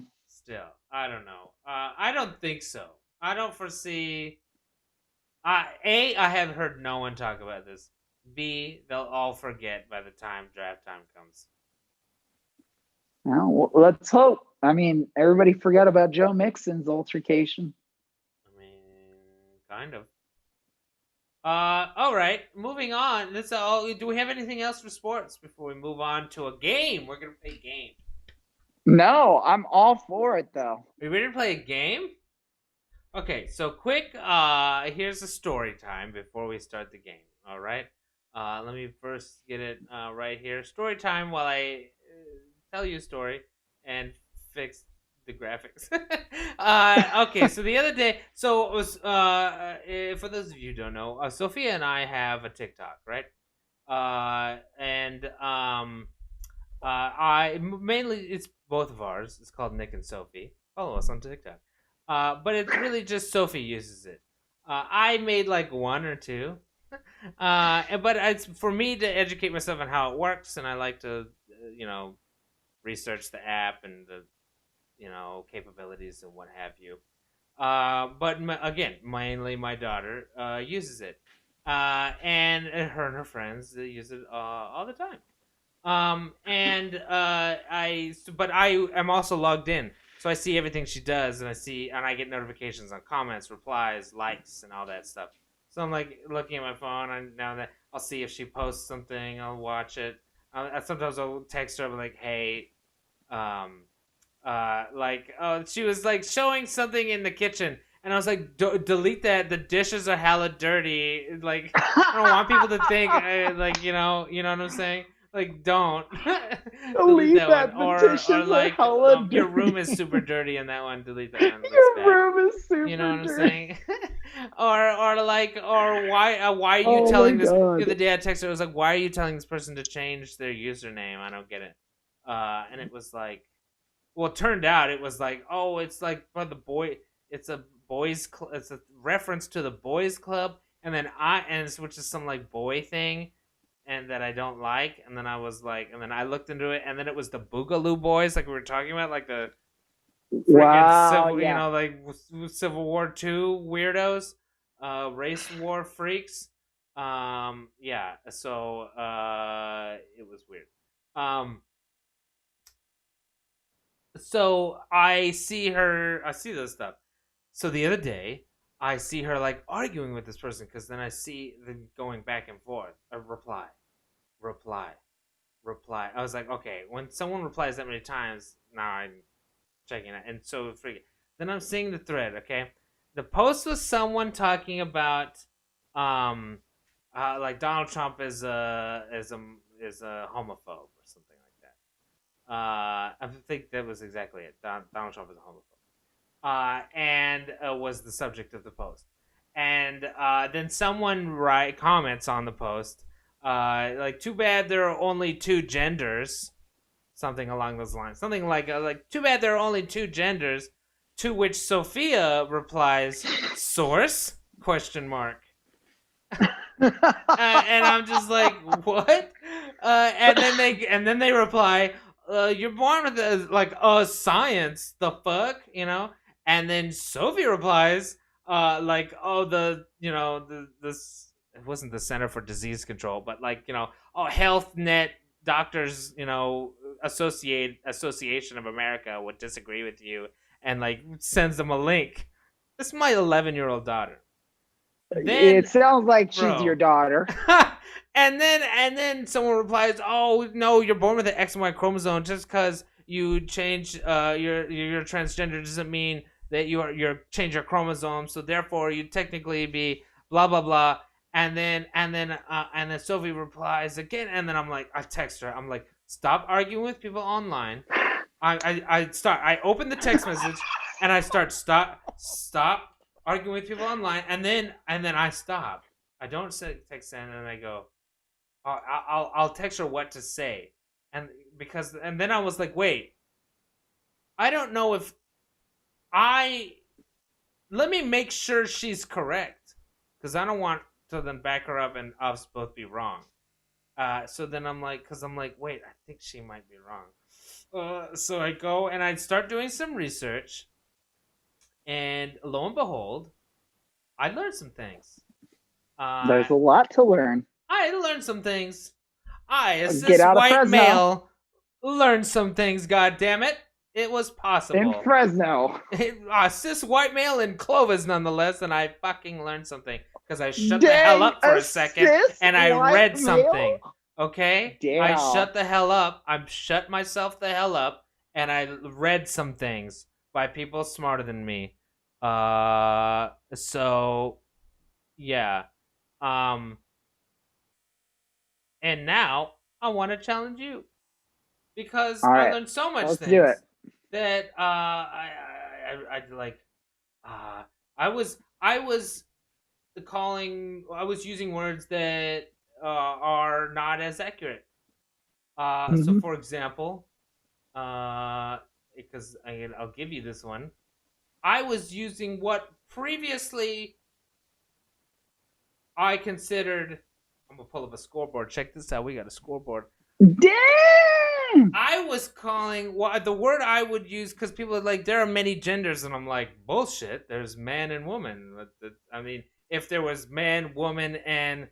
Speaker 1: I don't know. I don't think so. I don't foresee. A, I have heard no one talk about this. B, they'll all forget by the time draft time comes.
Speaker 2: Well, let's hope. I mean, everybody forgot about Joe Mixon's altercation.
Speaker 1: I mean, kind of. All right. Moving on. That's all. Do we have anything else for sports before we move on to a game? We're gonna play a game.
Speaker 2: No, I'm all for it though.
Speaker 1: Are you ready to play a game? Okay. So quick. Here's a story time before we start the game. All right. Let me first get it right here. Story time while I tell you a story and fix the graphics. Okay, so the other day, so it was for those of you who don't know, Sophia and I have a TikTok, right? And I mainly it's both of ours. It's called Nick and Sophie. Follow us on TikTok. But it's really just Sophie uses it. I made like 1 or 2. But it's for me to educate myself on how it works, and I like to, research the app and the, capabilities and what have you. But again, mainly my daughter uses it, and her and her friends use it all the time. But I am also logged in, so I see everything she does, and I get notifications on comments, replies, likes, and all that stuff. So I'm like looking at my phone, and now that I'll see if she posts something, I'll watch it. Sometimes I'll text her like, "Hey, um, she was like showing something in the kitchen, and I was like, delete that. The dishes are hella dirty. Like, I don't want people to think, you know what I'm saying? Like, don't delete
Speaker 2: Delete
Speaker 1: that one.
Speaker 2: that. The
Speaker 1: Or
Speaker 2: dishes are
Speaker 1: like,
Speaker 2: hella
Speaker 1: your room is
Speaker 2: dirty.
Speaker 1: super dirty, and that one, delete that one. That's
Speaker 2: Your
Speaker 1: bad.
Speaker 2: room is
Speaker 1: You know
Speaker 2: super
Speaker 1: what I'm
Speaker 2: dirty.
Speaker 1: saying? or why are you
Speaker 2: Oh my
Speaker 1: telling this? The
Speaker 2: god.
Speaker 1: other day I texted her, I was like, why are you telling this person to change their username? I don't get it. And it was like, well, it turned out it was like, oh, it's like for the boy. It's a it's a reference to the boys club, and then which is some like boy thing, and that I don't like. And then I was like, and then I looked into it, and then it was the Boogaloo Boys, like we were talking about, like the friggin'
Speaker 2: Wow.
Speaker 1: civil,
Speaker 2: Yeah.
Speaker 1: like Civil War II weirdos, race war freaks. Yeah. So it was weird. Um, so I see her. I see this stuff. So the other day, I see her like arguing with this person because then I see them going back and forth. A reply, reply, reply. I was like, okay, when someone replies that many times, now I'm checking it, and so freaking. Then I'm seeing the thread. Okay, the post was someone talking about, um, like Donald Trump is a homophobe or something like that. I think that was exactly it. Donald Trump is a homophobe, and was the subject of the post. And then someone comments on the post, like, "Too bad there are only two genders," something along those lines, something like, "Too bad there are only two genders." To which Sophia replies, "Source?" Question mark. And I'm just like, what? And then they reply, "You're born with science, the fuck, you know." And then Sophie replies, like, "Oh, it wasn't the Center for Disease Control, but like, oh, Health Net Doctors, Association of America would disagree with you," and like sends them a link. This is my 11-year-old daughter. Then,
Speaker 2: It sounds like she's your
Speaker 1: bro.
Speaker 2: daughter.
Speaker 1: and then someone replies, "Oh no, you're born with an X and Y chromosome. Just because you change your transgender doesn't mean that you're change your chromosome. So therefore, you technically be blah blah blah." And then Sophie replies again, and then I text her. I'm like, "Stop arguing with people online." I open the text message, and I start, stop arguing with people online, and then I stop. I don't say text, and then I go, I'll text her what to say, and then I was like, wait, I don't know if I let me make sure she's correct, because I don't want to then back her up and us both be wrong. So then I'm like, wait, I think she might be wrong. So I go and I start doing some research, and lo and behold, I learned some things. Uh,
Speaker 2: There's a lot to learn.
Speaker 1: I learned some things. I, a
Speaker 2: Get
Speaker 1: cis
Speaker 2: out of
Speaker 1: white
Speaker 2: Fresno.
Speaker 1: male, learned some things. God damn it, it was
Speaker 2: In
Speaker 1: possible.
Speaker 2: Fresno.
Speaker 1: A cis white male in Clovis, nonetheless, and I fucking learned something because I shut the hell
Speaker 2: Dang,
Speaker 1: up for a second
Speaker 2: cis
Speaker 1: and I
Speaker 2: white
Speaker 1: read
Speaker 2: male?
Speaker 1: something. Okay, I
Speaker 2: Damn.
Speaker 1: shut the hell up. I shut myself the hell up, and I read some things by people smarter than me. So yeah. Um, and now I want to challenge you because
Speaker 2: All
Speaker 1: I
Speaker 2: right,
Speaker 1: learned so much
Speaker 2: let's do it.
Speaker 1: things that I like. Uh, I was using words that are not as accurate. So
Speaker 2: Mhm.
Speaker 1: for example, because I'll give you this one. I was using what previously I considered. I'm gonna pull up a scoreboard. Check this out. We got a scoreboard.
Speaker 2: Damn.
Speaker 1: I was calling the word I would use, because people are like, there are many genders, and I'm like, bullshit. There's man and woman. I mean, if there was man, woman, and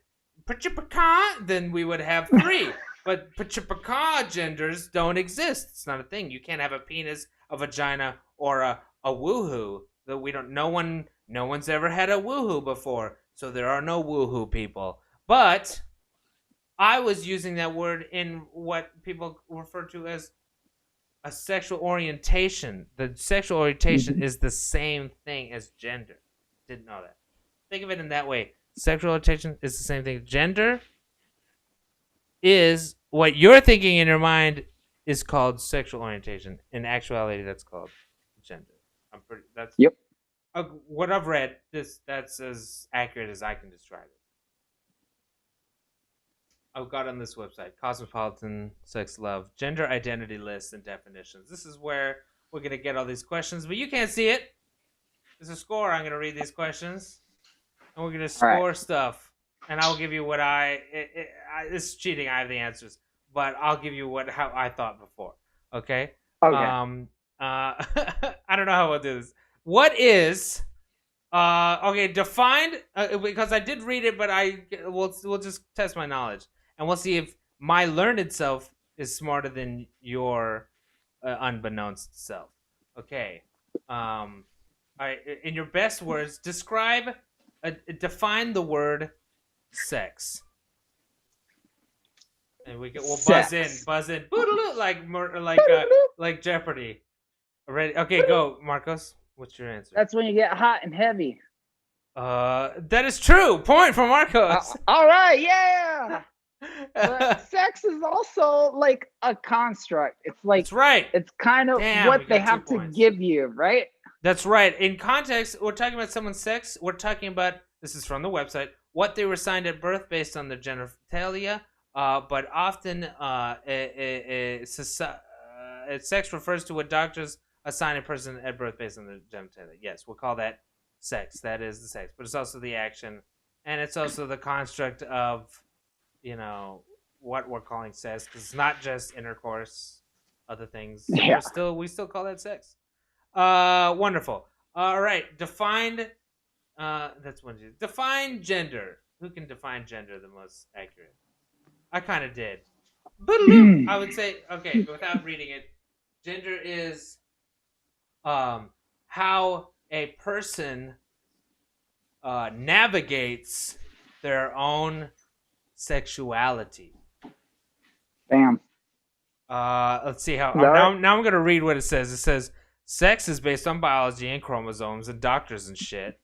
Speaker 1: then we would have three. But Pachipaka genders don't exist. It's not a thing. You can't have a penis, a vagina, or a woohoo. That we don't. No one's ever had a woohoo before, so there are no woohoo people. But I was using that word in what people refer to as a sexual orientation. The sexual orientation is the same thing as gender. Didn't know that. Think of it in that way. Sexual orientation is the same thing. Gender is what you're thinking in your mind is called sexual orientation. In actuality, that's called gender. That's
Speaker 2: Yep.
Speaker 1: What I've read. That's as accurate as I can describe it. I've got on this website, Cosmopolitan Sex Love, Gender Identity Lists and Definitions. This is where we're going to get all these questions, but you can't see it. There's a score. I'm going to read these questions, and we're going to score stuff, and I'll give you what this is cheating. I have the answers, but I'll give you how I thought before. Okay?
Speaker 2: Okay.
Speaker 1: I don't know how we'll do this. What is... defined... because I did read it, but we'll just test my knowledge. And we'll see if my learned self is smarter than your unbeknownst self. Okay. All right. In your best words, define the word sex. And we'll buzz in, like Jeopardy. Ready? Okay, go, Marcos. What's your answer?
Speaker 2: That's when you get hot and heavy.
Speaker 1: That is true. Point for Marcos.
Speaker 2: All right, yeah. But sex is also like a construct. It's like
Speaker 1: that's right.
Speaker 2: It's kind of what they have to give you, right?
Speaker 1: That's right. In context, we're talking about someone's sex. We're talking about, this is from the website, what they were assigned at birth based on their genitalia. But often, sex refers to what doctors assign a person at birth based on their genitalia. Yes, we'll call that sex. That is the sex. But it's also the action, and it's also the construct of, what we're calling sex, because it's not just intercourse, other things.
Speaker 2: Yeah.
Speaker 1: We still call that sex. Wonderful. All right, defined. That's one. Define gender. Who can define gender the most accurate? I kind of did. I would say, okay, without reading it, gender is how a person navigates their own sexuality.
Speaker 2: Bam.
Speaker 1: Let's see how. Now I'm going to read what it says. It says, sex is based on biology and chromosomes and doctors and shit.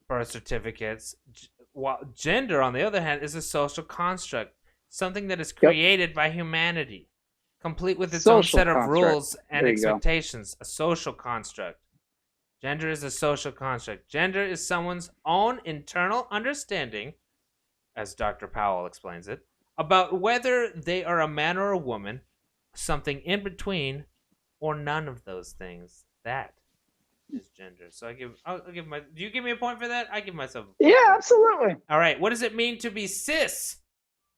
Speaker 1: Birth certificates. While gender, on the other hand, is a social construct. Something that is created by humanity. Complete with its own set of rules and expectations. A social construct. Gender is a social construct. Gender is someone's own internal understanding, as Dr. Powell explains it, about whether they are a man or a woman, something in between, or none of those things. That is gender. So I'll give my. Do you give me a point for that? I give myself a point.
Speaker 2: Yeah, absolutely.
Speaker 1: All right. What does it mean to be cis?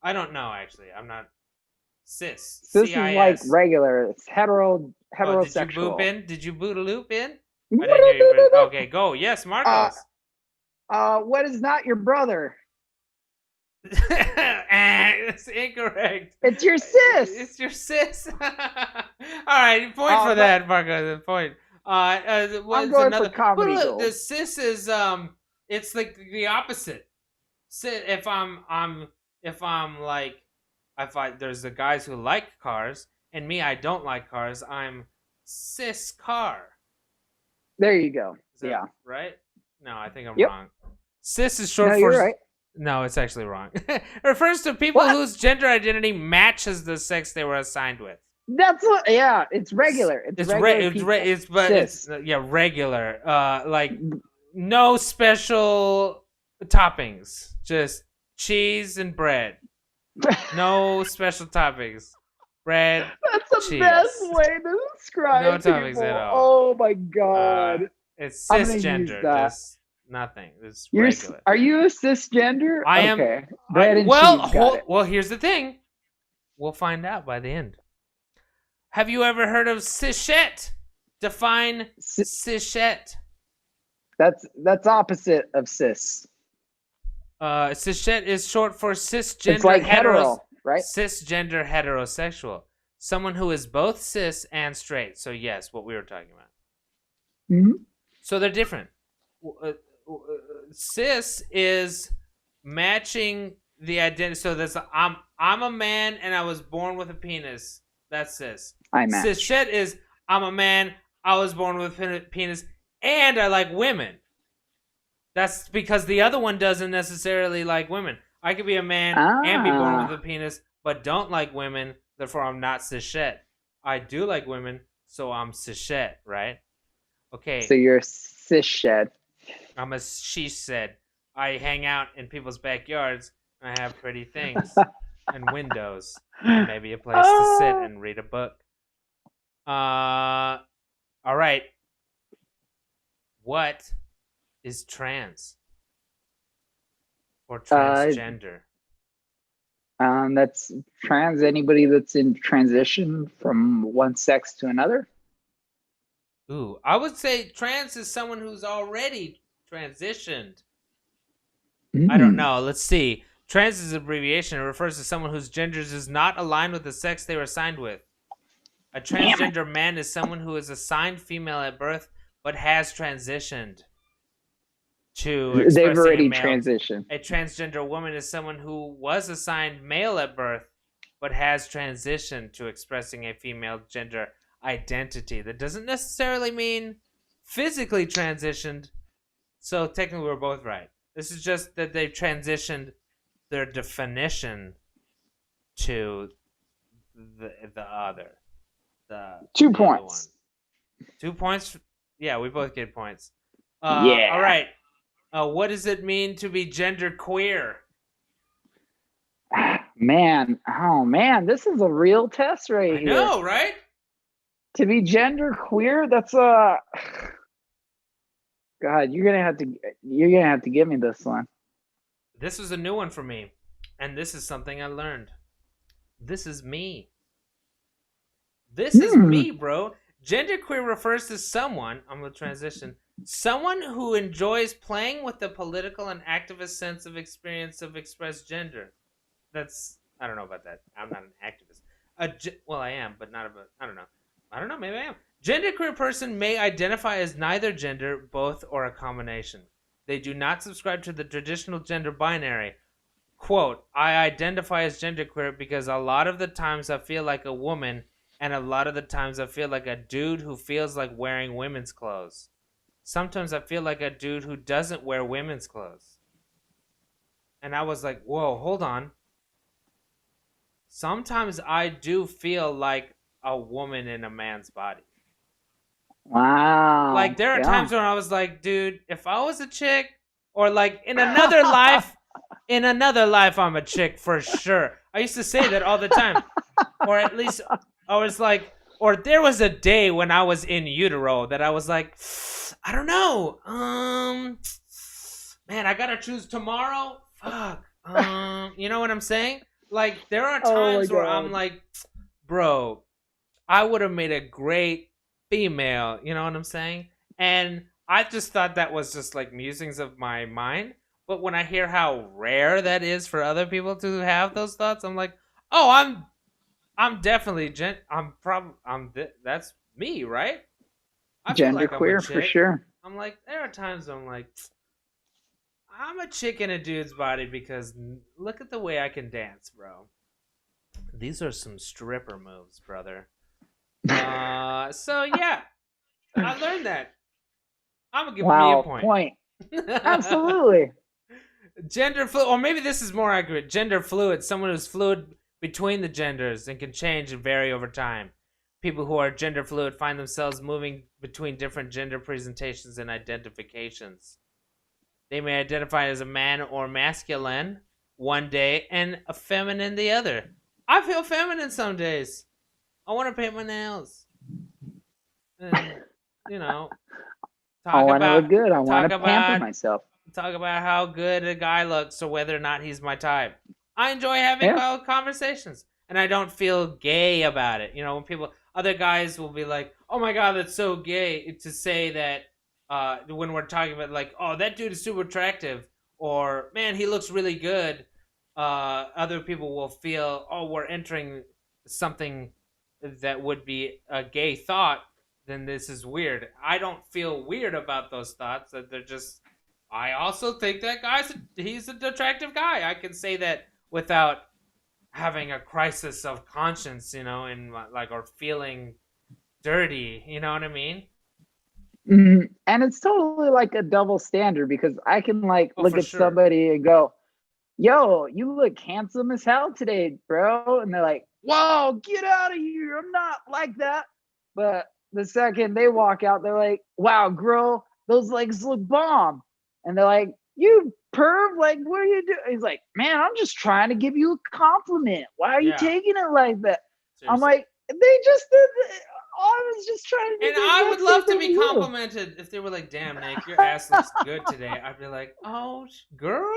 Speaker 1: I don't know, actually. I'm not cis.
Speaker 2: Cis is like regular. It's heterosexual.
Speaker 1: Did you boot a loop in? I didn't hear you. Okay, go. Yes, Marcos.
Speaker 2: What is not your brother?
Speaker 1: It's incorrect.
Speaker 2: It's your sis.
Speaker 1: It's your sis. All right, point for that, Marcos. Point.
Speaker 2: I'm going for comedy gold.
Speaker 1: The cis is it's like the opposite. If there's the guys who like cars and me, I don't like cars. I'm cis car.
Speaker 2: There you go.
Speaker 1: Is that right? No, I think I'm
Speaker 2: Yep.
Speaker 1: wrong. Cis is short for.
Speaker 2: You're right.
Speaker 1: No, it's actually wrong. It refers to people whose gender identity matches the sex they were assigned with.
Speaker 2: That's what. Yeah, it's regular. It's
Speaker 1: regular. Like no special toppings, just cheese and bread. No special toppings. Bread.
Speaker 2: That's the best way to describe
Speaker 1: no toppings
Speaker 2: people.
Speaker 1: at all.
Speaker 2: Oh my god.
Speaker 1: It's cisgender. Just nothing. It's regular.
Speaker 2: Are you a cisgender?
Speaker 1: I am.
Speaker 2: Okay.
Speaker 1: Well, here's the thing. We'll find out by the end. Have you ever heard of cishet? Define cishet.
Speaker 2: That's opposite of cis.
Speaker 1: Cishet is short for cisgender.
Speaker 2: It's like hetero, right?
Speaker 1: Cisgender heterosexual. Someone who is both cis and straight. So yes, what we were talking about.
Speaker 2: Mm-hmm.
Speaker 1: So they're different. Cis is matching the identity. So that's I'm a man and I was born with a penis. That's cis.
Speaker 2: I match.
Speaker 1: Cishet is I'm a man, I was born with a penis, and I like women. That's because the other one doesn't necessarily like women. I could be a man and be born with a penis, but don't like women. Therefore, I'm not cishet. I do like women, so I'm cishet, right? Okay.
Speaker 2: So you're cishet.
Speaker 1: I'm a she said. I hang out in people's backyards. And I have pretty things and windows, and maybe a place to sit and read a book. All right. What is trans or transgender?
Speaker 2: That's trans. Anybody that's in transition from one sex to another.
Speaker 1: Ooh, I would say trans is someone who's already transitioned. I don't know. Let's see. Trans is an abbreviation. It refers to someone whose gender is not aligned with the sex they were assigned with. A transgender man is someone who is assigned female at birth but has transitioned to expressing
Speaker 2: They've already
Speaker 1: a male.
Speaker 2: transitioned.
Speaker 1: A transgender woman is someone who was assigned male at birth but has transitioned to expressing a female gender identity. That doesn't necessarily mean physically transitioned. So technically we're both right. This is just that they've transitioned their definition to the other. The
Speaker 2: 2 points.
Speaker 1: One. 2 points? Yeah, we both get points.
Speaker 2: Yeah.
Speaker 1: All right. What does it mean to be gender queer?
Speaker 2: Man, this is a real test right here.
Speaker 1: I know, right?
Speaker 2: To be gender queer, that's a God. You're gonna have to give me this one.
Speaker 1: This was a new one for me, and this is something I learned. This is me. This is me, bro. Genderqueer refers to someone, I'm going to transition, someone who enjoys playing with the political and activist sense of experience of expressed gender. I don't know about that. I'm not an activist. Well, I am, but not about, I don't know, maybe I am. Genderqueer person may identify as neither gender, both, or a combination. They do not subscribe to the traditional gender binary. Quote, I identify as genderqueer because a lot of the times I feel like a woman, and a lot of the times I feel like a dude who feels like wearing women's clothes. Sometimes I feel like a dude who doesn't wear women's clothes. And I was like, whoa, hold on. Sometimes I do feel like a woman in a man's body.
Speaker 2: Wow.
Speaker 1: Like, there are times when I was like, dude, if I was a chick, or like in another life, I'm a chick for sure. I used to say that all the time. Or at least I was like, or there was a day when I was in utero that I was like, I don't know. Man, I gotta choose tomorrow. Fuck. You know what I'm saying? Like, there are times where I'm like, bro, I would have made a great female. You know what I'm saying? And I just thought that was just like musings of my mind. But when I hear how rare that is for other people to have those thoughts, I'm like, oh, I'm definitely that's me, right? I feel like I'm a
Speaker 2: genderqueer for
Speaker 1: chick.
Speaker 2: sure.
Speaker 1: I'm like, there are times I'm like, I'm a chick in a dude's body because look at the way I can dance, bro. These are some stripper moves, brother. So yeah, I learned that. I'm gonna give me a point.
Speaker 2: Absolutely.
Speaker 1: Gender fluid, or maybe this is more accurate. Gender fluid, someone who's fluid between the genders and can change and vary over time. People who are gender fluid find themselves moving between different gender presentations and identifications. They may identify as a man or masculine one day and a feminine the other. I feel feminine some days. I want to paint my nails. And, you know,
Speaker 2: I want to look good. I want to pamper myself.
Speaker 1: Talk about how good a guy looks or whether or not he's my type. I enjoy having conversations, and I don't feel gay about it. You know, when other guys will be like, "Oh my god, that's so gay," to say that when we're talking about like, "Oh, that dude is super attractive," or "Man, he looks really good." other people will feel, oh, we're entering something that would be a gay thought, then this is weird. I don't feel weird about those thoughts. That they're just. I also think that he's an attractive guy. I can say that without having a crisis of conscience, and like or feeling dirty. You know what I mean?
Speaker 2: And it's totally like a double standard because I can like
Speaker 1: Oh,
Speaker 2: look
Speaker 1: for
Speaker 2: at
Speaker 1: sure.
Speaker 2: somebody and go, yo, you look handsome as hell today, bro. And they're like, whoa, get out of here. I'm not like that. But the second they walk out, they're like, wow, girl, those legs look bomb. And they're like, you perv, like, what are you doing? He's like, man, I'm just trying to give you a compliment. Why are you
Speaker 1: Yeah,
Speaker 2: taking it like that? I'm
Speaker 1: seriously.
Speaker 2: like, they just did it. I was just trying to do
Speaker 1: And
Speaker 2: the
Speaker 1: I would
Speaker 2: exact same
Speaker 1: love to
Speaker 2: thing to
Speaker 1: be
Speaker 2: you.
Speaker 1: complimented if they were like, "Damn, Nick, your ass looks good today." I'd be like, "Oh, girl,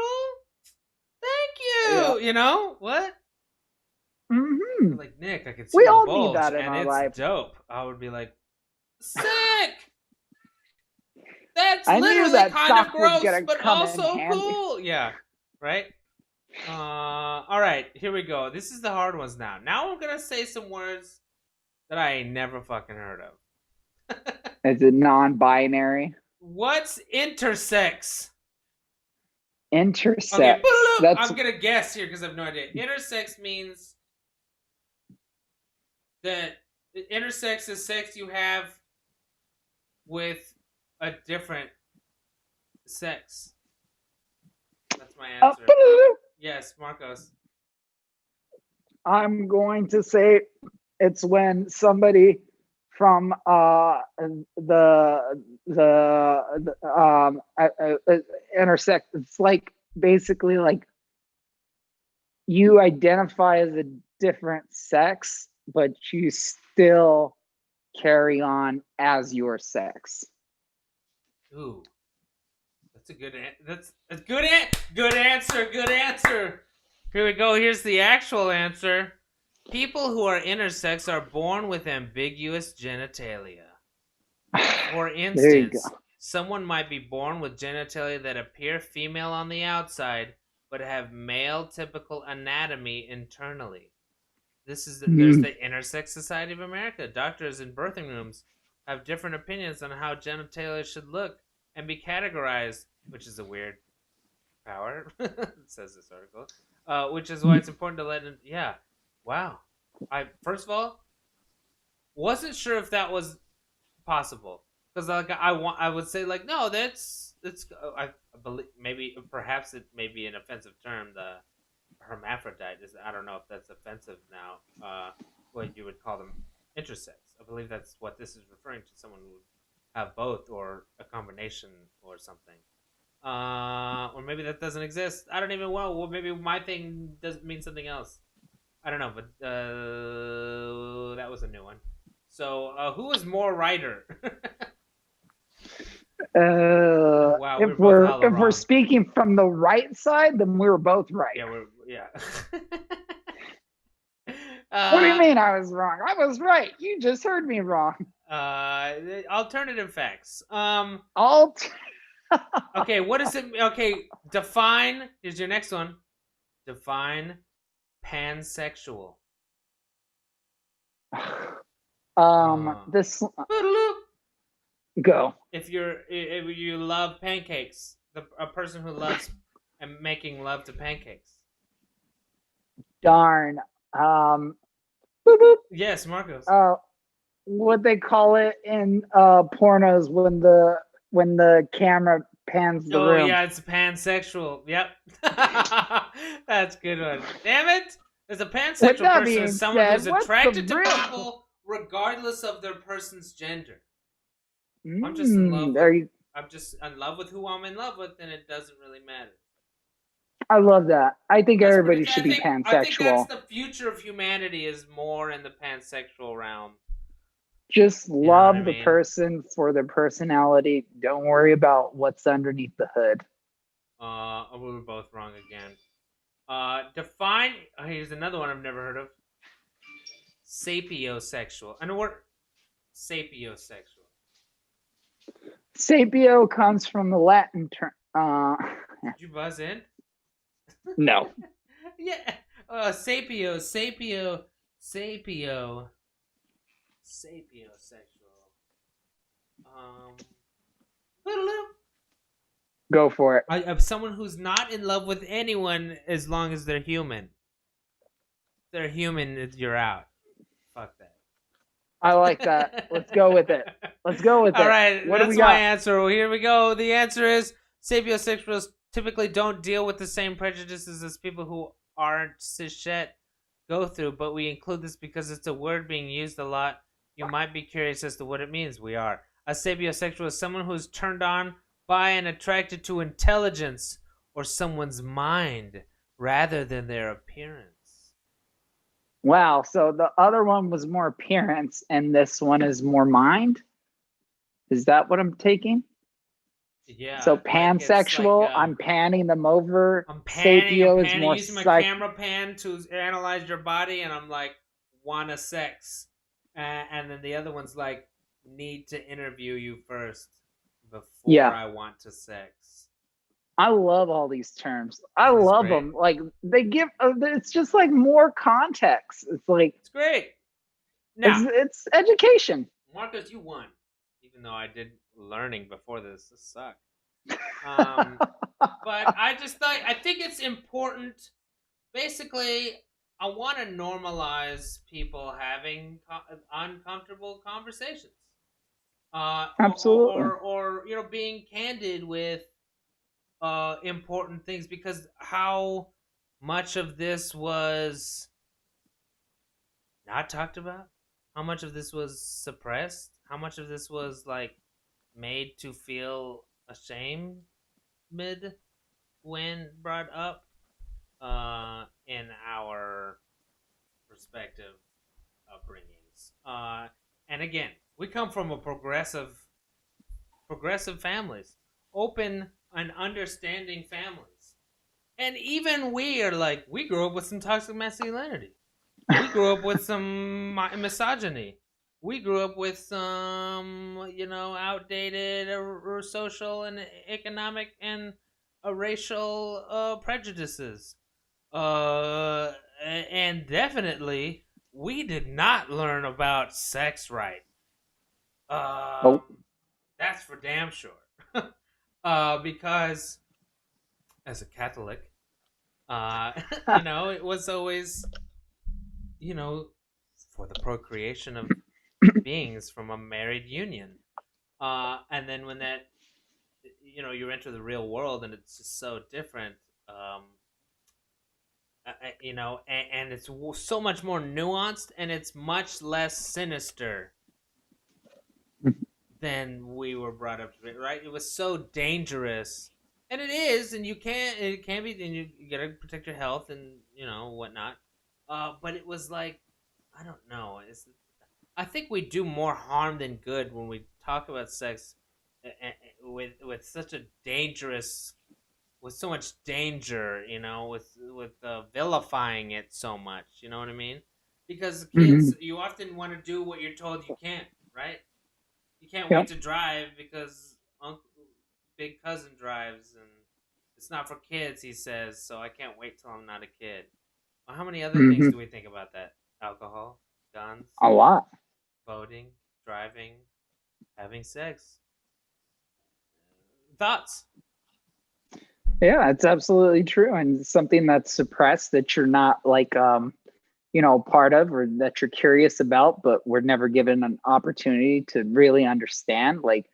Speaker 1: thank
Speaker 2: Yeah.
Speaker 1: you." You know what?
Speaker 2: Hmm.
Speaker 1: They're like, Nick, I can see
Speaker 2: We
Speaker 1: your
Speaker 2: all need
Speaker 1: bulge,
Speaker 2: that in
Speaker 1: and
Speaker 2: our
Speaker 1: it's
Speaker 2: life.
Speaker 1: dope. I would be like, sick. That's
Speaker 2: I knew
Speaker 1: literally
Speaker 2: that
Speaker 1: kind of
Speaker 2: sock was
Speaker 1: gross,
Speaker 2: gonna
Speaker 1: but
Speaker 2: come in
Speaker 1: also
Speaker 2: handy.
Speaker 1: cool. Yeah, right. All right, here we go. This is the hard ones now. Now I'm gonna say some words that I ain't never fucking heard of.
Speaker 2: Is it non-binary?
Speaker 1: What's intersex? Okay,
Speaker 2: Intersex. That's
Speaker 1: I'm gonna guess here because I have no idea. Intersex means that intersex is sex you have with a different sex. That's my answer. Yes, Marcos.
Speaker 2: I'm going to say it's when somebody from intersect. It's like basically like you identify as a different sex, but you still carry on as your sex.
Speaker 1: Ooh, that's a good. That's a good. Good answer. Good answer. Here we go. Here's the actual answer. People who are intersex are born with ambiguous genitalia. For
Speaker 2: There you go.
Speaker 1: instance, someone might be born with genitalia that appear female on the outside, but have male typical anatomy internally. There's
Speaker 2: Mm.
Speaker 1: the Intersex Society of America. Doctors in birthing rooms have different opinions on how genitalia should look and be categorized, which is a weird power. Says this article. Which is why it's important to let. Yeah, wow. I first of all wasn't sure if that was possible because like I would say like no, that's I believe maybe perhaps it may be an offensive term. The hermaphrodite is, I don't know if that's offensive now. What you would call them intersex. I believe that's what this is referring to. Someone who would have both or a combination or something. Or maybe that doesn't exist. I don't even know. Well, maybe my thing doesn't mean something else. I don't know, but that was a new one. So, who is more writer? Oh, wow, we were both hella
Speaker 2: If we're
Speaker 1: wrong.
Speaker 2: speaking from the right side, then we were both right.
Speaker 1: Yeah.
Speaker 2: What do you mean I was wrong? I was right. You just heard me wrong.
Speaker 1: Alternative facts.
Speaker 2: Alt.
Speaker 1: Okay, what is it? Okay, define. Here's your next one. Define pansexual.
Speaker 2: This go.
Speaker 1: If you love pancakes, a person who loves and making love to pancakes.
Speaker 2: Darn. Boop, boop.
Speaker 1: Yes, Marcos.
Speaker 2: What they call it in pornos when the camera pans the room.
Speaker 1: Oh yeah, it's pansexual. Yep. That's a good one. Damn it! There's a pansexual person is someone who's attracted to people regardless of their person's gender. I'm just in love with I'm just in love with who I'm in love with, and it doesn't really matter.
Speaker 2: I love that. I think everybody should be pansexual.
Speaker 1: I think that's the future of humanity, is more in the pansexual realm.
Speaker 2: Just love the person for their personality. Don't worry about what's underneath the hood.
Speaker 1: We were both wrong again. Define. Here's another one I've never heard of. Sapiosexual. I know what sapiosexual.
Speaker 2: Sapio comes from the Latin term.
Speaker 1: Did you buzz in?
Speaker 2: No.
Speaker 1: Yeah. Sapio, sapiosexual. Um,
Speaker 2: Go for it.
Speaker 1: I'm someone who's not in love with anyone as long as they're human. If they're human, you're out. Fuck that.
Speaker 2: I like that. Let's go with it. Let's go with
Speaker 1: All
Speaker 2: it.
Speaker 1: right,
Speaker 2: What do we
Speaker 1: that's my
Speaker 2: got?
Speaker 1: answer. Well, here we go. The answer is sapiosexuals typically don't deal with the same prejudices as people who aren't cishet go through, but we include this because it's a word being used a lot. You might be curious as to what it means. We are. A sapiosexual is someone who's turned on by and attracted to intelligence or someone's mind rather than their appearance.
Speaker 2: Wow. So the other one was more appearance, and this one is more mind. Is that what I'm taking?
Speaker 1: Yeah,
Speaker 2: So
Speaker 1: like it's like
Speaker 2: pansexual, I'm panning them over.
Speaker 1: I'm
Speaker 2: Sapio is more
Speaker 1: using my
Speaker 2: psych.
Speaker 1: camera pan to analyze your body, and I'm like, wanna sex, and then the other one's like, need to interview you first before
Speaker 2: Yeah,
Speaker 1: I want to sex.
Speaker 2: I love all these terms. I
Speaker 1: Isn't this
Speaker 2: love
Speaker 1: great?
Speaker 2: them. Like they give. It's just like more context. It's like
Speaker 1: It's great. Now,
Speaker 2: it's education.
Speaker 1: Marcus, you won, even though I did learning before this. This sucked. But I think it's important. Basically, I want to normalize people having uncomfortable conversations,
Speaker 2: Absolutely.
Speaker 1: or being candid with important things, because how much of this was not talked about, how much of this was suppressed, how much of this was like made to feel ashamed mid when brought up in our respective upbringings. And again, we come from a progressive families, open and understanding families, and even we are like, we grew up with some toxic masculinity. We grew up with some misogyny. We grew up with some, outdated or social and economic and racial prejudices. And definitely, we did not learn about sex right.
Speaker 2: Oh,
Speaker 1: That's for damn sure. Because as a Catholic, uh, it was always, for the procreation of beings from a married union. And then when that, you enter the real world and it's just so different. And it's so much more nuanced and it's much less sinister than we were brought up to be, right? It was so dangerous, and it is, and it can be, and you gotta protect your health and whatnot. But it was like, I don't know. I think we do more harm than good when we talk about sex with such a dangerous, with so much danger, with vilifying it so much. You know what I mean? Because kids, you often want to do what you're told you can't, right? You can't wait
Speaker 2: yep.
Speaker 1: to drive because big cousin drives, and it's not for kids, he says. So I can't wait till I'm not a kid. Well, how many other things do we think about that? Alcohol, guns,
Speaker 2: A lot.
Speaker 1: voting, driving, having sex. Thoughts?
Speaker 2: Yeah, it's absolutely true, and something that's suppressed that you're not like part of, or that you're curious about, but we're never given an opportunity to really understand. Like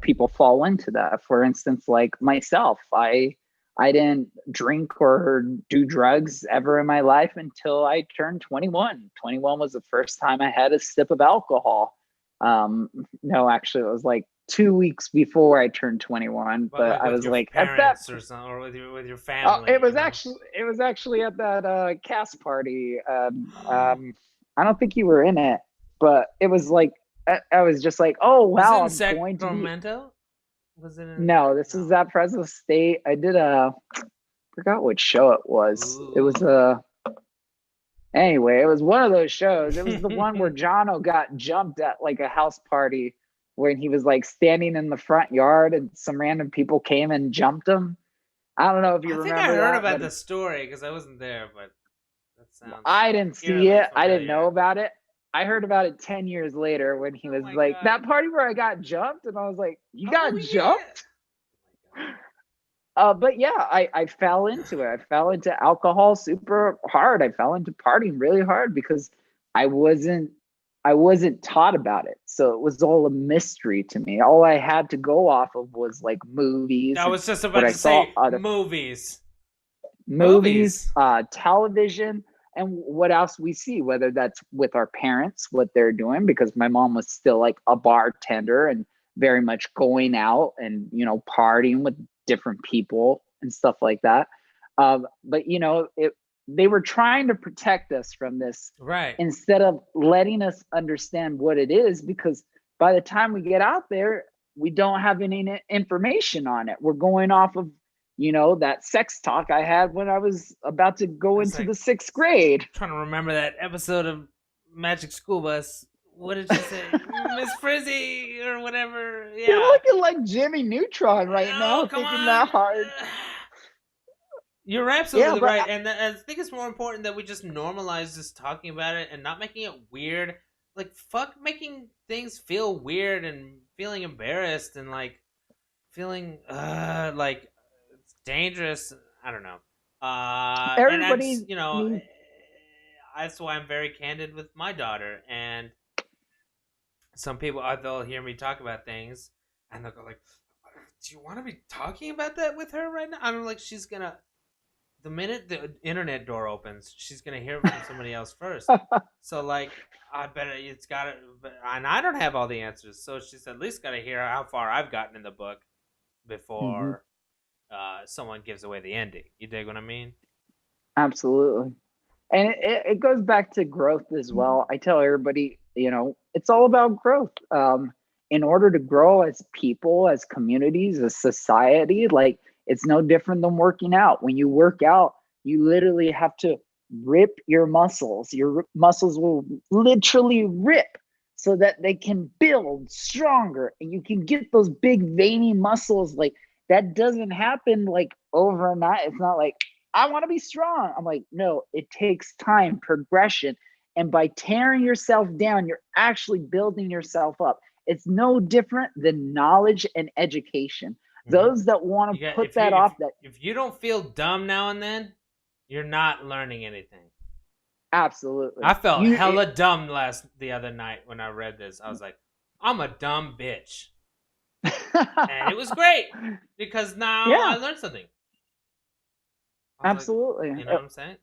Speaker 2: people fall into that. For instance, like myself, I didn't drink or do drugs ever in my life until I turned 21. 21 was the first time I had a sip of alcohol. No, actually, it was like 2 weeks before I turned 21.
Speaker 1: But
Speaker 2: But
Speaker 1: like
Speaker 2: I
Speaker 1: with
Speaker 2: was
Speaker 1: your
Speaker 2: like at that.
Speaker 1: parents or something, or with your family.
Speaker 2: It was actually at that cast party. I don't think you were in it, but it was like I was just like, oh
Speaker 1: Was it
Speaker 2: wow,
Speaker 1: in
Speaker 2: I'm going to be.
Speaker 1: Sacramento? Was it in?
Speaker 2: No, this is at Fresno State. I did forgot what show it was.
Speaker 1: Ooh.
Speaker 2: It was anyway, it was one of those shows. It was the one where Jono got jumped at like a house party when he was like standing in the front yard and some random people came and jumped him. I don't know if you
Speaker 1: I think I
Speaker 2: remember
Speaker 1: heard
Speaker 2: that,
Speaker 1: about
Speaker 2: but
Speaker 1: the story because I wasn't there, but that sounds
Speaker 2: I didn't see
Speaker 1: eerily
Speaker 2: it. I didn't know
Speaker 1: familiar.
Speaker 2: about it. I heard about it 10 years later when he
Speaker 1: Oh
Speaker 2: was
Speaker 1: my
Speaker 2: like,
Speaker 1: god.
Speaker 2: that party where I got jumped. And I was like, you
Speaker 1: Oh
Speaker 2: got
Speaker 1: yeah.
Speaker 2: jumped?
Speaker 1: Oh my god.
Speaker 2: But yeah, I fell into it. I fell into alcohol super hard. I fell into partying really hard because I wasn't I wasn't taught about it. So it was all a mystery to me. All I had to go off of was like movies
Speaker 1: I
Speaker 2: and
Speaker 1: was just
Speaker 2: what
Speaker 1: about
Speaker 2: I
Speaker 1: to
Speaker 2: saw
Speaker 1: say
Speaker 2: other
Speaker 1: movies.
Speaker 2: movies,
Speaker 1: Movies.
Speaker 2: television, and what else we see, whether that's with our parents, what they're doing, because my mom was still like a bartender and very much going out and, partying with different people and stuff like that. But, they were trying to protect us from this
Speaker 1: Right.
Speaker 2: instead of letting us understand what it is, because by the time we get out there, we don't have any information on it. We're going off of that sex talk I had when I was about to go
Speaker 1: It's
Speaker 2: into
Speaker 1: like
Speaker 2: the sixth grade.
Speaker 1: trying to remember that episode of Magic School Bus. What did she say? Miss Frizzy or whatever.
Speaker 2: You're
Speaker 1: Yeah.
Speaker 2: looking like Jimmy Neutron right
Speaker 1: Oh,
Speaker 2: now,
Speaker 1: come
Speaker 2: thinking
Speaker 1: on.
Speaker 2: that hard.
Speaker 1: You're
Speaker 2: Yeah,
Speaker 1: absolutely
Speaker 2: but
Speaker 1: right. And I think it's more important that we just normalize just talking about it and not making it weird. Like, fuck making things feel weird and feeling embarrassed and, like, feeling, like, it's dangerous. I don't know. And that's,
Speaker 2: everybody needs.
Speaker 1: that's why I'm very candid with my daughter. And some people, they'll hear me talk about things and they'll go, like, do you want to be talking about that with her right now? I'm like, she's gonna, the minute the internet door opens, she's gonna hear it from somebody else first. So like, I bet it's gotta, and I don't have all the answers. So she's at least gotta hear how far I've gotten in the book
Speaker 2: Mhm,
Speaker 1: before someone gives away the ending. You dig what I mean?
Speaker 2: absolutely. And it goes back to growth as well. I tell everybody, it's all about growth. In order to grow as people, as communities, as society, like it's no different than working out. When you work out, you literally have to rip your muscles. Your muscles will literally rip so that they can build stronger and you can get those big veiny muscles. Like that doesn't happen like overnight. It's not like I want to be strong. I'm like, no, it takes time, progression. And by tearing yourself down, you're actually building yourself up. It's no different than knowledge and education.
Speaker 1: Mm-hmm.
Speaker 2: Those that want
Speaker 1: You
Speaker 2: to
Speaker 1: got
Speaker 2: put that off, that
Speaker 1: if you don't feel dumb now and then, you're not learning anything. I
Speaker 2: absolutely
Speaker 1: felt hella dumb the other night when I read this. I was like, I'm a dumb bitch. And it was great because now I
Speaker 2: yeah,
Speaker 1: learned something. I was like,
Speaker 2: absolutely.
Speaker 1: you know what I'm saying?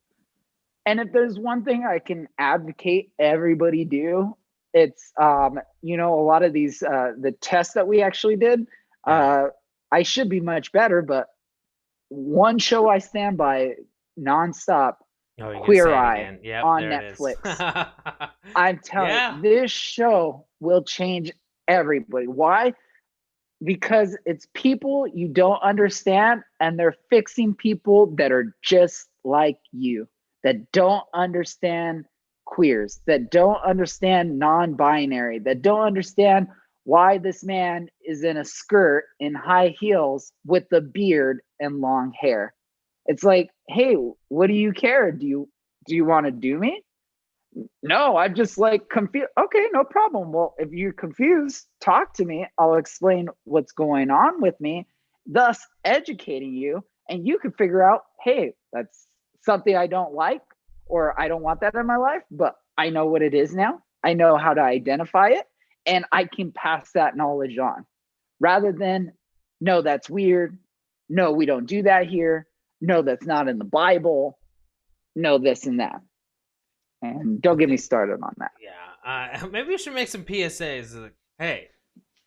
Speaker 2: And if there's one thing I can advocate everybody do, it's a lot of these the tests that we actually did.
Speaker 1: Yeah.
Speaker 2: I should be much better, but one show I stand by nonstop,
Speaker 1: Oh, you're gonna
Speaker 2: Queer
Speaker 1: say it
Speaker 2: Eye
Speaker 1: again. Yep,
Speaker 2: on
Speaker 1: there it is.
Speaker 2: Netflix. I'm telling
Speaker 1: Yeah.
Speaker 2: you, this show will change everybody. Why? Because it's people you don't understand, and they're fixing people that are just like you, that don't understand queers, that don't understand non-binary, that don't understand why this man is in a skirt in high heels with a beard and long hair. It's like, hey, what do you care? Do you want to do me? No, I'm just like confused. Okay, no problem. Well, if you're confused, talk to me. I'll explain what's going on with me, thus educating you, and you can figure out, hey, that's something I don't like, or I don't want that in my life, but I know what it is now. I know how to identify it, and I can pass that knowledge on rather than, no, that's weird. No, we don't do that here. No, that's not in the Bible. No, this and that. And
Speaker 1: I
Speaker 2: don't get me
Speaker 1: think,
Speaker 2: started on that.
Speaker 1: yeah. Maybe we should make some PSAs. Like, hey,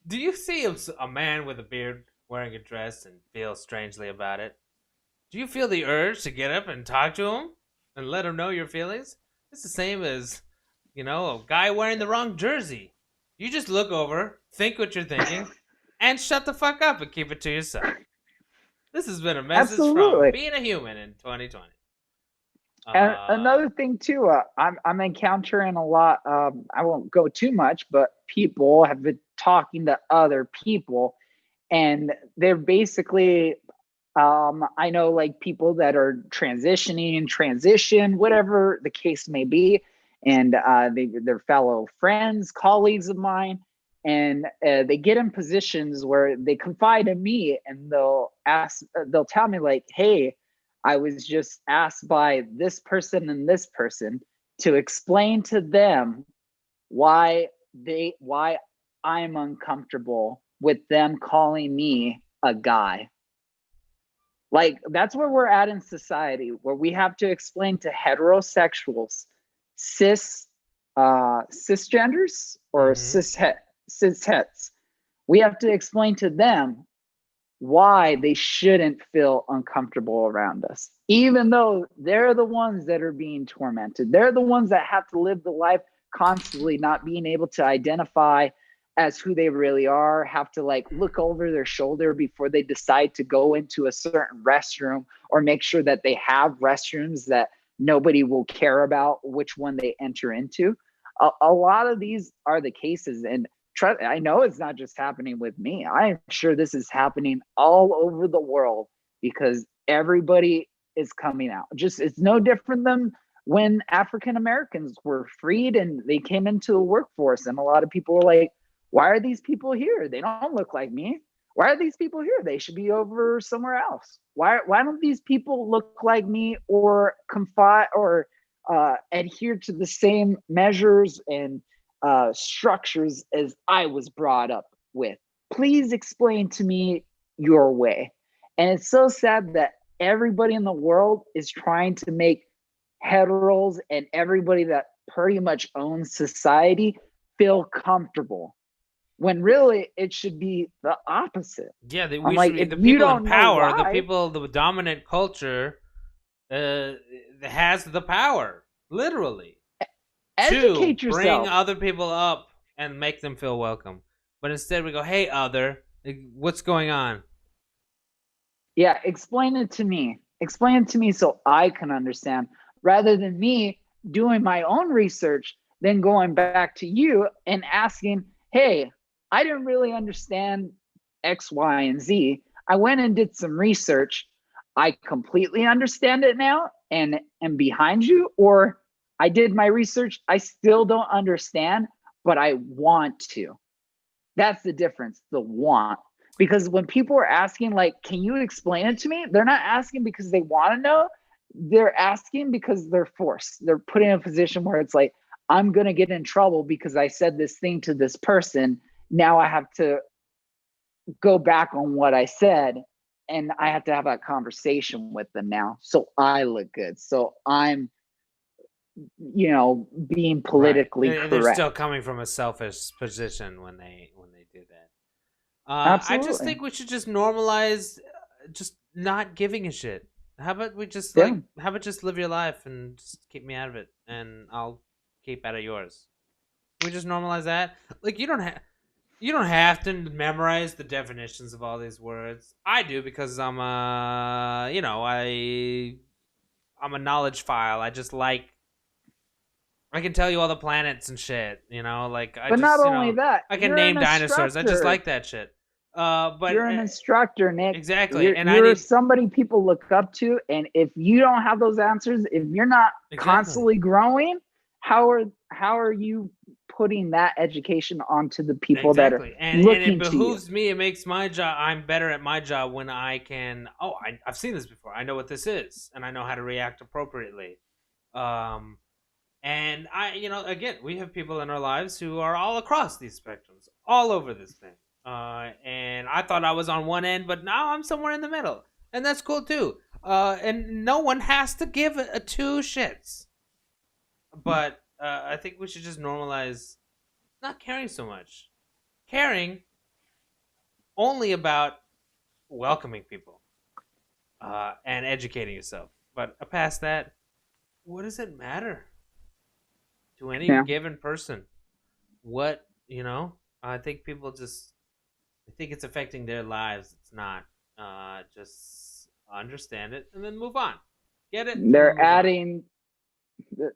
Speaker 1: do you see a man with a beard wearing a dress and feel strangely about it? Do you feel the urge to get up and talk to him and let him know your feelings? It's the same as, a guy wearing the wrong jersey. You just look over, think what you're thinking, and shut the fuck up and keep it to yourself. This has been a message from
Speaker 2: Absolutely.
Speaker 1: being a human in 2020.
Speaker 2: And
Speaker 1: Uh,
Speaker 2: another thing too, I'm encountering a lot. I won't go too much, but people have been talking to other people, and they're basically I know like people that are transitioning, transition, whatever the case may be, and they're fellow friends, colleagues of mine, and they get in positions where they confide in me, and they'll tell me like, "Hey, I was just asked by this person and this person to explain to them why I'm uncomfortable with them calling me a guy." Like that's where we're at in society, where we have to explain to heterosexuals, cis cisgenders or
Speaker 1: Mm-hmm.
Speaker 2: cishets. We have to explain to them why they shouldn't feel uncomfortable around us, even though they're the ones that are being tormented. They're the ones that have to live the life constantly not being able to identify as who they really are, have to like look over their shoulder before they decide to go into a certain restroom, or make sure that they have restrooms that nobody will care about which one they enter into. A lot of these are the cases, and I know it's not just happening with me. I'm sure this is happening all over the world because everybody is coming out. Just it's no different than when African Americans were freed and they came into the workforce, and a lot of people were like, "Why are these people here? They don't look like me. Why are these people here? They should be over somewhere else. Why don't these people look like me or confide or adhere to the same measures and structures as I was brought up with? Please explain to me your way." And it's so sad that everybody in the world is trying to make heteros and everybody that pretty much owns society feel comfortable, when really it should be the opposite.
Speaker 1: Yeah,
Speaker 2: I'm
Speaker 1: we should
Speaker 2: like,
Speaker 1: be
Speaker 2: if
Speaker 1: the
Speaker 2: you
Speaker 1: people in
Speaker 2: don't know
Speaker 1: power, the
Speaker 2: why,
Speaker 1: people, the dominant culture has the power, literally, to
Speaker 2: educate
Speaker 1: bring
Speaker 2: yourself.
Speaker 1: other people up and make them feel welcome. But instead, we go, "Hey, other, what's going on?"
Speaker 2: Yeah, explain it to me. Explain it to me so I can understand, rather than me doing my own research, then going back to you and asking, "Hey, I didn't really understand X, Y, and Z. I went and did some research. I completely understand it now and am behind you." Or I did my research, I still don't understand, but I want to. That's the difference, the want. Because when people are asking, like, "Can you explain it to me?" They're not asking because they want to know. They're asking because they're forced. They're put in a position where it's like, "I'm going to get in trouble because I said this thing to this person. Now I have to go back on what I said, and I have to have a conversation with them now. So I look good. So I'm, being
Speaker 1: Right,
Speaker 2: politically
Speaker 1: they're
Speaker 2: correct."
Speaker 1: still coming from a selfish position when they do that. I just
Speaker 2: Absolutely.
Speaker 1: think we should just normalize just not giving a shit.
Speaker 2: Yeah.
Speaker 1: How about just live your life and just keep me out of it, and I'll keep out of yours. Can we just normalize that? Like you don't have to memorize the definitions of all these words. I do because I'm a I'm a knowledge file. I just like I can tell you all the planets and shit. Like I
Speaker 2: But not
Speaker 1: just
Speaker 2: only that,
Speaker 1: I can
Speaker 2: you're an
Speaker 1: name dinosaurs. I just
Speaker 2: instructor.
Speaker 1: like that shit. But
Speaker 2: You're an instructor, Nick.
Speaker 1: exactly,
Speaker 2: You're
Speaker 1: and I
Speaker 2: you're
Speaker 1: need
Speaker 2: somebody people look up to, and if you don't have those answers, if you're not
Speaker 1: exactly.
Speaker 2: constantly growing, how are you putting that education onto the people that are
Speaker 1: Exactly, and it
Speaker 2: looking to you?
Speaker 1: behooves me. It makes my job. I'm better at my job when I can. Oh, I've seen this before. I know what this is, and I know how to react appropriately. Um, and again, we have people in our lives who are all across these spectrums, all over this thing. And I thought I was on one end, but now I'm somewhere in the middle, and that's cool too. And no one has to give a two shits. But I think we should just normalize not caring so much. Caring only about welcoming people and educating yourself. But past that, what does it matter to any
Speaker 2: Yeah.
Speaker 1: given person? What, I think people just, I think it's affecting their lives. It's not. Just understand it and then move on. Get it and then
Speaker 2: They're
Speaker 1: move on.
Speaker 2: adding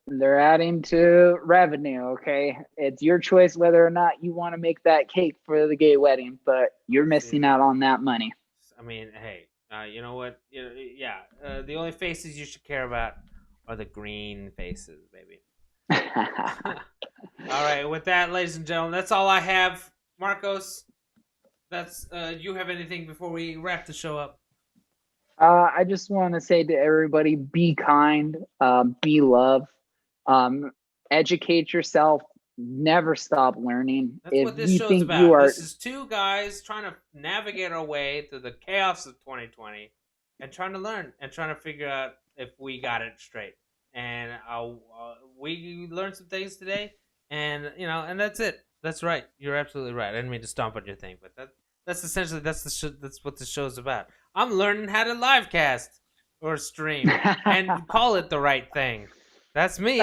Speaker 2: they're adding to revenue, okay? It's your choice whether or not you want to make that cake for the gay wedding, but you're missing
Speaker 1: See,
Speaker 2: out on that money.
Speaker 1: I mean, hey. You know what? Yeah. The only faces you should care about are the green faces, baby. All right. With that, ladies and gentlemen, that's all I have. Marcos, that's you have anything before we wrap the show up?
Speaker 2: I just want to say to everybody, be kind, be love, um, educate yourself, never stop learning.
Speaker 1: That's
Speaker 2: If
Speaker 1: what this
Speaker 2: you
Speaker 1: show's
Speaker 2: think you
Speaker 1: about.
Speaker 2: are,
Speaker 1: This is two guys trying to navigate our way through the chaos of 2020 and trying to learn and trying to figure out if we got it straight. And we learned some things today, and and that's it. That's right. You're absolutely right. I didn't mean to stomp on your thing, but that's essentially that's what the show's about. I'm learning how to live cast or stream and call it the right thing. That's me.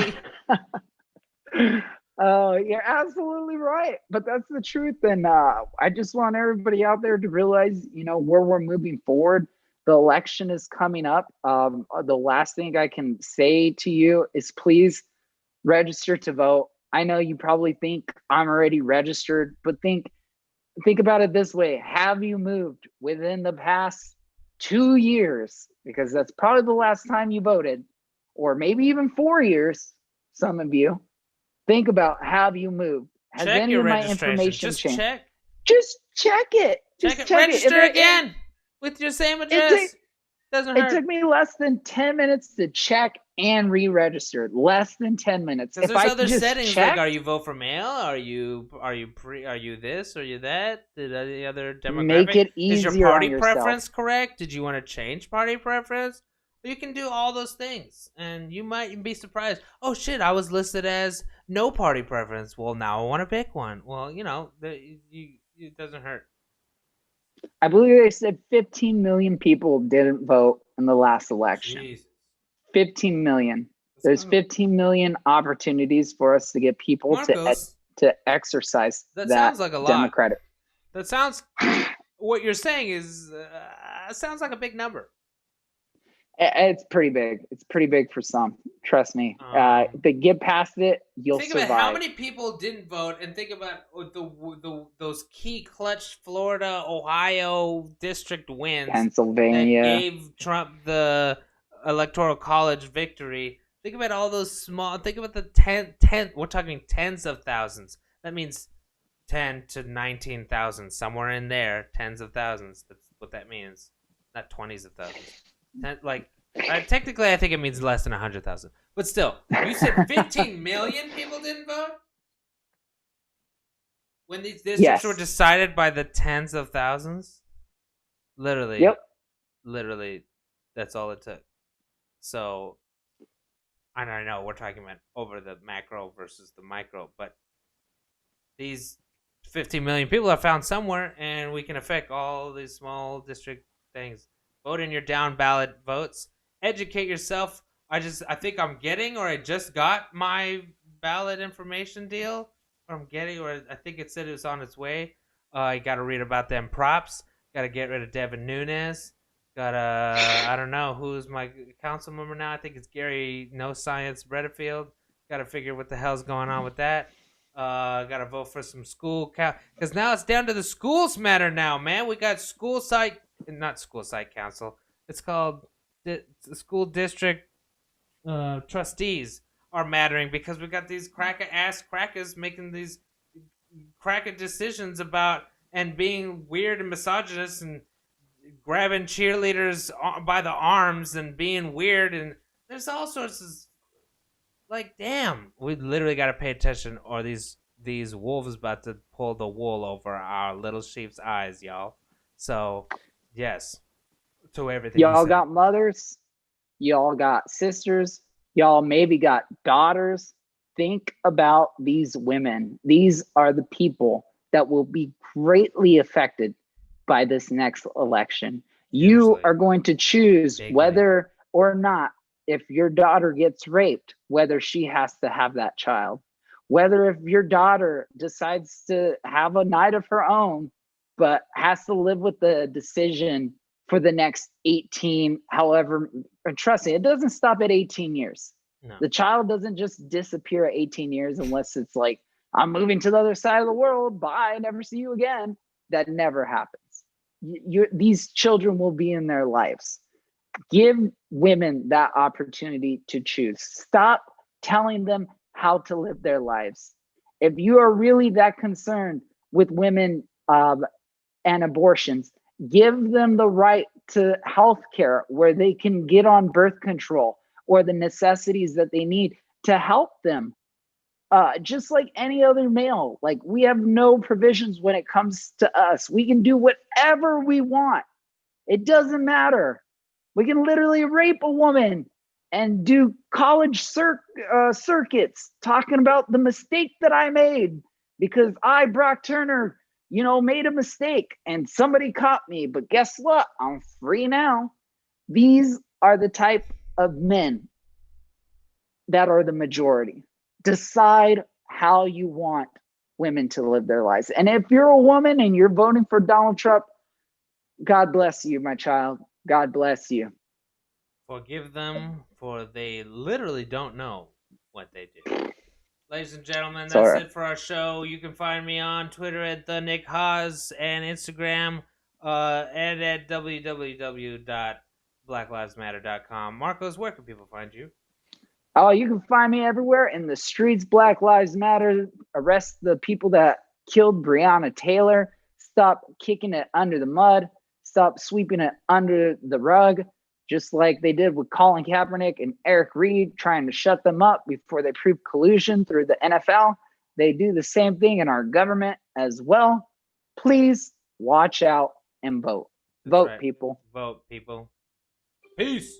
Speaker 2: oh, you're absolutely right. But that's the truth. And I just want everybody out there to realize, where we're moving forward. The election is coming up. The last thing I can say to you is please register to vote. I know you probably think I'm already registered, but think about it this way. Have you moved within the past 2 years? Because that's probably the last time you voted, or maybe even 4 years, some of you. Think about, have you moved? Has
Speaker 1: Check
Speaker 2: any
Speaker 1: your
Speaker 2: of my
Speaker 1: registration.
Speaker 2: information
Speaker 1: Just
Speaker 2: changed?
Speaker 1: check.
Speaker 2: Just check it.
Speaker 1: Check
Speaker 2: Just
Speaker 1: it.
Speaker 2: check it.
Speaker 1: Register again with your same
Speaker 2: It, it,
Speaker 1: address. Doesn't
Speaker 2: it
Speaker 1: hurt.
Speaker 2: took me less than 10 minutes to check and re-register. Less than 10 minutes.
Speaker 1: Because
Speaker 2: If
Speaker 1: there's
Speaker 2: I
Speaker 1: other
Speaker 2: just
Speaker 1: settings
Speaker 2: check,
Speaker 1: like, are you vote for mail? Are you this? Are you that? Did any other
Speaker 2: make
Speaker 1: demographic?
Speaker 2: it
Speaker 1: Is your
Speaker 2: easier
Speaker 1: party
Speaker 2: on yourself.
Speaker 1: preference correct? Did you want to change party preference? You can do all those things, and you might be surprised. Oh shit! I was listed as no party preference. Well, now I want to pick one. Well, it doesn't hurt.
Speaker 2: I believe they said 15 million people didn't vote in the last election.
Speaker 1: Jeez.
Speaker 2: 15 million.
Speaker 1: That's
Speaker 2: There's
Speaker 1: kind of
Speaker 2: 15 million opportunities for us to get people
Speaker 1: Marcos.
Speaker 2: to exercise
Speaker 1: That
Speaker 2: that
Speaker 1: sounds like a lot.
Speaker 2: democratic.
Speaker 1: That sounds. What you're saying is sounds like a big number.
Speaker 2: It's pretty big. It's pretty big for some. Trust me. If they get past it, you'll
Speaker 1: Think
Speaker 2: survive.
Speaker 1: about how many people didn't vote, and think about those key clutch Florida, Ohio district wins
Speaker 2: Pennsylvania.
Speaker 1: that gave Trump the electoral college victory. Think about all those small. Think about the 10. We're talking tens of thousands. That means 10 to 19,000, somewhere in there. Tens of thousands. That's what that means. Not 20s of thousands. Technically, I think it means less than 100,000. But still, you said 15 million people didn't vote? When these districts were decided by the tens of thousands? Literally.
Speaker 2: Yep.
Speaker 1: Literally, that's all it took. So, I don't know, we're talking about over the macro versus the micro, but these 15 million people are found somewhere, and we can affect all these small district things. Vote in your down ballot votes. Educate yourself. I think I'm getting, or I just got my ballot information deal. Or I think it said it was on its way. I got to read about them props. Got to get rid of Devin Nunes. I don't know who's my council member now. I think it's Gary No Science Bredefield. Got to figure what the hell's going on with that. Got to vote for some school because now it's down to the schools matter now, man. We got not school site council. It's called the school district trustees are mattering because we got these crackers making these cracker decisions about and being weird and misogynist and grabbing cheerleaders by the arms and being weird, and there's all sorts of damn, we literally got to pay attention or these wolves about to pull the wool over our little sheep's eyes, y'all. So yes, to everything
Speaker 2: y'all got mothers, y'all got sisters, y'all maybe got daughters. Think about these women. These are the people that will be greatly affected by this next election. You are going to choose whether or not, if your daughter gets raped, whether she has to have that child, whether if your daughter decides to have a night of her own, but has to live with the decision for the next 18, however, trust me, it doesn't stop at 18 years. No. The child doesn't just disappear at 18 years unless it's like, I'm moving to the other side of the world. Bye, never see you again. That never happens. these children will be in their lives. Give women that opportunity to choose. Stop telling them how to live their lives. If you are really that concerned with women and abortions, give them the right to health care where they can get on birth control or the necessities that they need to help them. Just like any other male, like we have no provisions when it comes to us. We can do whatever we want. It doesn't matter. We can literally rape a woman and do college circuits talking about the mistake that I made because I, Brock Turner, made a mistake and somebody caught me. But guess what? I'm free now. These are the type of men that are the majority. Decide how you want women to live their lives. And if you're a woman and you're voting for Donald Trump, God bless you, my child. God bless you.
Speaker 1: Forgive them, for they literally don't know what they do. Ladies and gentlemen, that's it for our show. You can find me on Twitter at the Nick Haas and Instagram and at www.blacklivesmatter.com. Marcos, where can people find you?
Speaker 2: Oh, you can find me everywhere in the streets. Black Lives Matter. Arrest the people that killed Breonna Taylor. Stop kicking it under the mud. Stop sweeping it under the rug, just like they did with Colin Kaepernick and Eric Reed, trying to shut them up before they proved collusion through the NFL. They do the same thing in our government as well. Please watch out and vote. Vote, people.
Speaker 1: Vote, people. Peace.